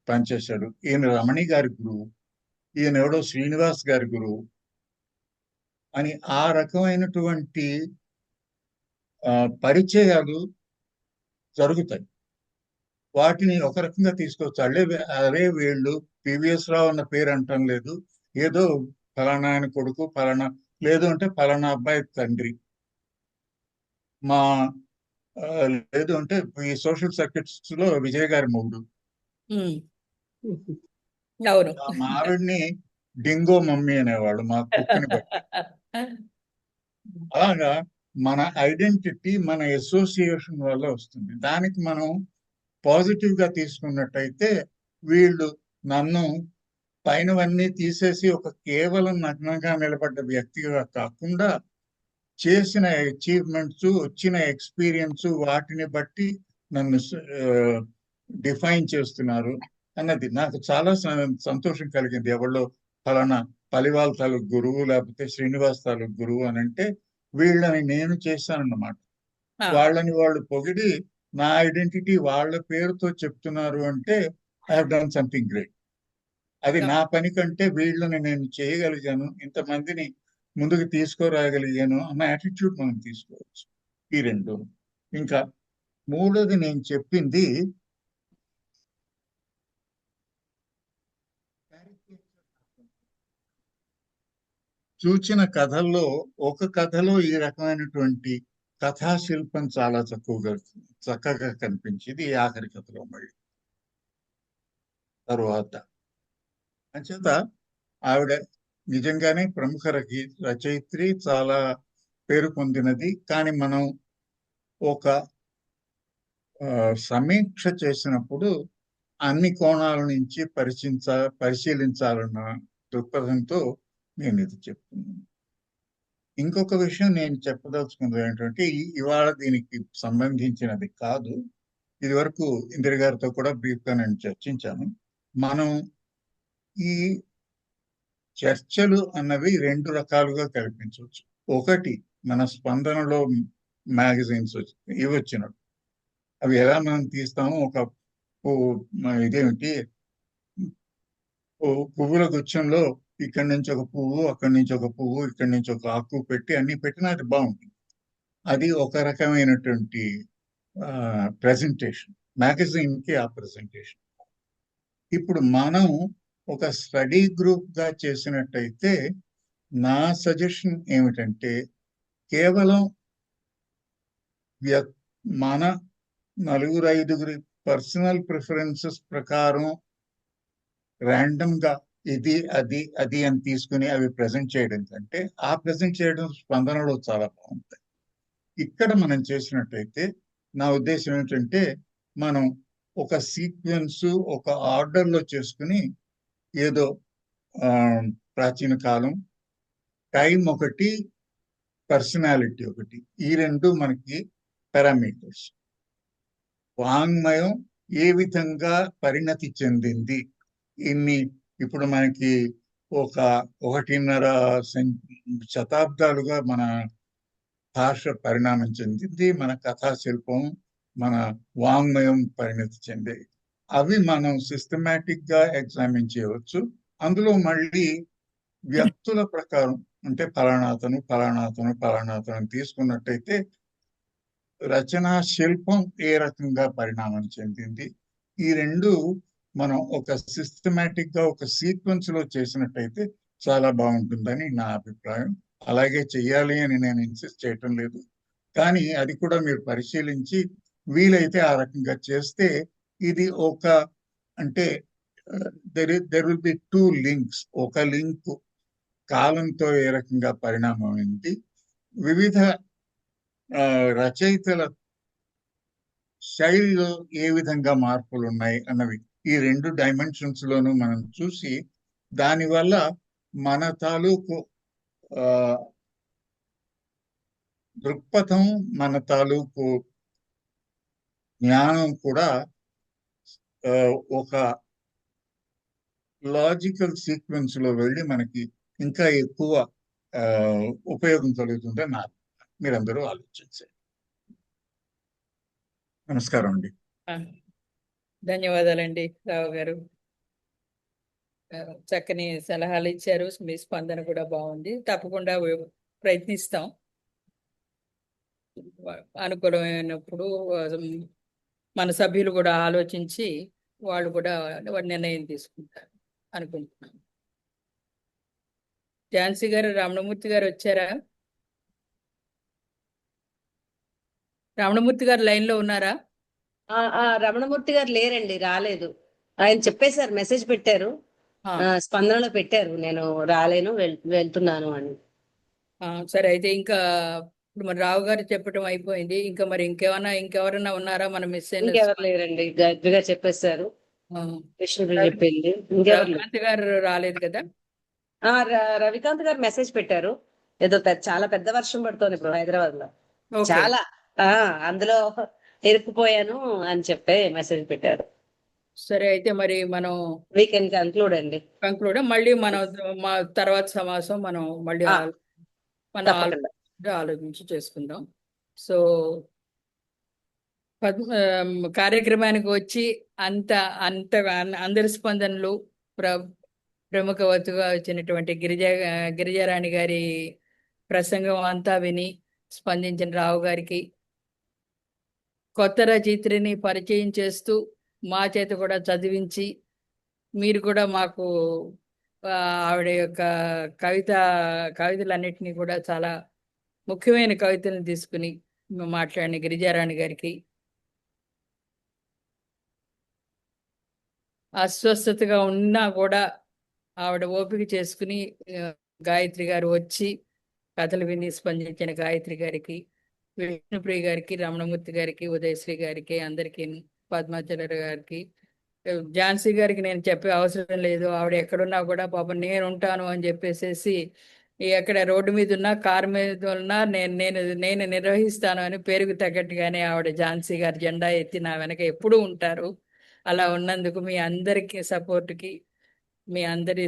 పనిచేశాడు, ఈయన రమణి గారి గురువు, ఈయన ఎవడో శ్రీనివాస్ గారి గురువు అని ఆ రకమైనటువంటి పరిచయాలు జరుగుతాయి. వాటిని ఒక రకంగా తీసుకోవచ్చు. అరే వీళ్ళు పివిఎస్ రావు అన్న పేరు అంటం లేదు, ఏదో ఫలానా ఆయన కొడుకు, ఫలానా లేదు అంటే ఫలానా అబ్బాయి తండ్రి, లేదు అంటే ఈ సోషల్ సర్కిట్స్ లో విజయ్ గారి మొగుడు, మా ఆవిడ్ని డింగో మమ్మీ అనేవాడు మా కుక్కని బట్టి. అలాగా మన ఐడెంటిటీ మన అసోసియేషన్ వల్ల వస్తుంది. దానికి మనం పాజిటివ్ గా తీసుకున్నట్టయితే వీళ్ళు నన్ను పైనవన్నీ తీసేసి ఒక కేవలం నగ్నంగా నిలబడ్డ వ్యక్తిగా కాకుండా చేసిన అచీవ్మెంట్స్, వచ్చిన ఎక్స్పీరియన్స్, వాటిని బట్టి నన్ను డిఫైన్ చేస్తున్నారు అన్నది నాకు చాలా సంతోషం కలిగింది. ఎవరో ఫలానా పలివాల్ తాలూకు గురువు లేకపోతే శ్రీనివాస్ తాలూకు గురువు అని అంటే వీళ్ళని నేను చేశానన్నమాట. వాళ్ళని వాళ్ళు పొగిడి నా ఐడెంటిటీ వాళ్ళ పేరుతో చెప్తున్నారు అంటే I have done something great. అది నా పని కంటే వీళ్ళని నేను చేయగలిగాను, ఇంతమందిని ముందుకు తీసుకురాగలిగాను అన్న యాటిట్యూడ్ మనం తీసుకోవచ్చు. ఈ రెండు. ఇంకా మూడోది నేను చెప్పింది చూచిన కథల్లో ఒక కథలో ఈ రకమైనటువంటి కథాశిల్పం చాలా చక్కగా కనిపించింది ఈ ఆఖరి కథలో. మళ్ళీ తరువాత అంచేత ఆవిడ నిజంగానే ప్రముఖ రచయిత్రి, చాలా పేరు పొందినది. కానీ మనం ఒక సమీక్ష చేసినప్పుడు అన్ని కోణాల నుంచి పరిశీలించాలన్న దృక్పథంతో నేను ఇది చెప్తున్నాను. ఇంకొక విషయం నేను చెప్పదలుచుకున్నది ఏంటంటే ఇవాళ దీనికి సంబంధించినది కాదు, ఇది వరకు ఇందిర గారితో కూడా బ్రీఫ్ గా నేను చర్చించాను. మనం ఈ చర్చలు అన్నవి రెండు రకాలుగా కల్పించవచ్చు. ఒకటి మన స్పందనలో మ్యాగజైన్స్ ఇవి వచ్చినట్టు అవి ఎలా మనం తీస్తాము, ఒక ఇదేమిటి పువ్వుల గుచ్చంలో ఇక్కడి నుంచి ఒక పువ్వు, అక్కడి నుంచి ఒక పువ్వు, ఇక్కడి నుంచి ఒక ఆకు పెట్టి అన్ని పెట్టినా అది బాగుంటుంది. అది ఒక రకమైనటువంటి ప్రెజెంటేషన్, మ్యాగజైన్ కి ఆ ప్రెజెంటేషన్. ఇప్పుడు మనం ఒక స్టడీ గ్రూప్ గా చేసినట్టయితే నా సజెషన్ ఏమిటంటే కేవలం మన 4-5 పర్సనల్ ప్రిఫరెన్సెస్ ప్రకారం ర్యాండమ్ గా ఇది అది అది అని తీసుకుని అవి ప్రజెంట్ చేయడం కంటే ఆ ప్రజెంట్ చేయడం స్పందనలో చాలా బాగుంటాయి. ఇక్కడ మనం చేసినట్టయితే నా ఉద్దేశం ఏంటంటే మనం ఒక సీక్వెన్స్, ఒక ఆర్డర్లో చేసుకుని ఏదో ప్రాచీన కాలం, టైం ఒకటి, పర్సనాలిటీ ఒకటి, ఈ రెండు మనకి పారామీటర్స్. వాంగ్మయం ఏ విధంగా పరిణతి చెందింది, ఇప్పుడు మనకి 1.5 శతాబ్దాలుగా మన భాష పరిణామం చెందింది, మన కథాశిల్పం, మన వాంగ్మయం పరిణతి చెందాయి. అవి మనం సిస్టమేటిక్ గా ఎగ్జామిన్ చేయవచ్చు. అందులో మళ్ళీ వ్యక్తుల ప్రకారం అంటే ఫలానాతను తీసుకున్నట్టయితే రచనా శిల్పం ఏ రకంగా పరిణామం చెందింది, ఈ రెండు మనం ఒక సిస్టమేటిక్ గా ఒక సీక్వెన్స్ లో చేసినట్టయితే చాలా బాగుంటుందని నా అభిప్రాయం. అలాగే చెయ్యాలి అని నేను ఇన్సిస్ట్ చేయటం లేదు, కానీ అది కూడా మీరు పరిశీలించి వీలైతే ఆ రకంగా చేస్తే ఇది ఒక అంటే దెర్ విల్ బి 2 లింక్స్. ఒక లింక్ కాలంతో ఏ రకంగా పరిణామం అయింది, వివిధ రచయితల శైలిలో ఏ విధంగా మార్పులు ఉన్నాయి అన్నవి ఈ 2 డైమెన్షన్స్ లోనూ మనం చూసి దానివల్ల మన తాలూకు దృక్పథం, మన తాలూకు జ్ఞానం కూడా ఒక లాజికల్ సీక్వెన్స్ లో వెళ్ళి మనకి ఇంకా ఎక్కువ ఉపయోగం కలుగుతుందని నా మీరందరూ ఆలోచించారు. నమస్కారం అండి. ధన్యవాదాలండి రావు గారు. చక్కని సలహాలు ఇచ్చారు. మీ స్పందన కూడా బాగుంది. తప్పకుండా ప్రయత్నిస్తాం. అనుకూలమైనప్పుడు మన సభ్యులు కూడా ఆలోచించి వాళ్ళు కూడా నిర్ణయం తీసుకుంటారు అనుకుంటున్నాం. ఝాన్సీ గారు, రమణమూర్తి గారు వచ్చారా? రమణమూర్తి గారు లైన్ లో ఉన్నారా? రమణమూర్తి గారు లేరండి, రాలేదు. ఆయన చెప్పేశారు, మెసేజ్ పెట్టారు, స్పందనలో పెట్టారు, నేను రాలేను వెళ్తున్నాను అని. సరే, అయితే ఇంకా ఇప్పుడు మరి రావు గారు చెప్పడం అయిపోయింది. ఇంకా మరి ఇంకెవరన్నా ఉన్నారా మన మిస్ అయిన ఇంకెవరు లేరండి, గట్టిగా చెప్పేశారు. విష్ణుప్రియ చెప్పింది. ఇంకెవరు లేరు. రవికాంత్ గారు రాలేదు కదా? రవికాంత్ గారు మెసేజ్ పెట్టారు. ఏదో చాలా పెద్ద వర్షం పడుతోంది ఇప్పుడు హైదరాబాద్ లో. ఓకే. చాలా అందులో ఇరుక్కుపోయాను అని చెప్పి మెసేజ్ పెట్టారు. సరే, అయితే మరి మనం వీ కెన్ కంక్లూడ్ మళ్ళీ మనం మా తర్వాత సమావేశం మనం మళ్ళీ మనం తప్పకుండా. ఆలోచించి చేసుకుందాం. సో కార్యక్రమానికి వచ్చి అంత అంత అందరి స్పందనలు ప్రముఖ వతుగా వచ్చినటువంటి గిరిజారాణి గారి ప్రసంగం అంతా విని స్పందించిన రావు గారికి, కొత్త రచయిత్రిని పరిచయం చేస్తూ మా చేత కూడా చదివించి మీరు కూడా మాకు ఆవిడ యొక్క కవితలన్నిటినీ కూడా చాలా ముఖ్యమైన కవితలను తీసుకుని మాట్లాడిన గిరిజారాణి గారికి, అస్వస్థతగా ఉన్నా కూడా ఆవిడ ఓపిక చేసుకుని గాయత్రి గారు వచ్చి కథలు విని స్పందించిన గాయత్రి గారికి, విష్ణుప్రియ గారికి, రమణమూర్తి గారికి, ఉదయశ్రీ గారికి, అందరికీ, పద్మాచల గారికి, ఝాన్సీ గారికి నేను చెప్పే అవసరం లేదు. ఆవిడ ఎక్కడున్నా కూడా పాపం నేను ఉంటాను అని చెప్పేసేసి ఎక్కడ రోడ్డు మీద ఉన్నా కారు మీద ఉన్నా నేను నిర్వహిస్తాను అని పేరుకు తగ్గట్టుగానే ఆవిడ ఝాన్సీ గారు జెండా ఎత్తి నా వెనక ఎప్పుడూ ఉంటారు. అలా ఉన్నందుకు మీ అందరికీ సపోర్ట్కి, మీ అందరి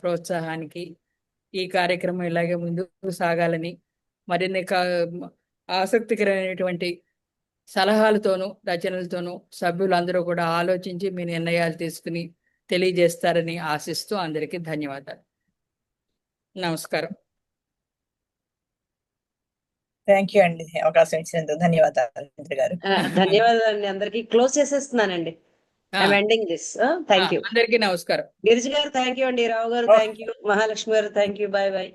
ప్రోత్సాహానికి ఈ కార్యక్రమం ఇలాగే ముందుకు సాగాలని, మరిన్ని ఆసక్తికరమైనటువంటి సలహాలతోనూ రచనలతోనూ సభ్యులందరూ కూడా ఆలోచించి మీ నిర్ణయాలు తీసుకుని తెలియజేస్తారని ఆశిస్తూ అందరికీ ధన్యవాదాలు. నమస్కారం. థ్యాంక్ యూ అండి, అవకాశం ఇచ్చినందుకు ధన్యవాదాలు మంత్రి గారు. ధన్యవాదాలండి అందరికి. క్లోజ్ చేసేస్తున్నానండి. Ending this. థ్యాంక్ యూ అందరికీ నమస్కారం. గిరిజ గారు థ్యాంక్ యూ అండి, రావు గారు థ్యాంక్ యూ, మహాలక్ష్మి గారు థ్యాంక్ యూ, బాయ్ బాయ్.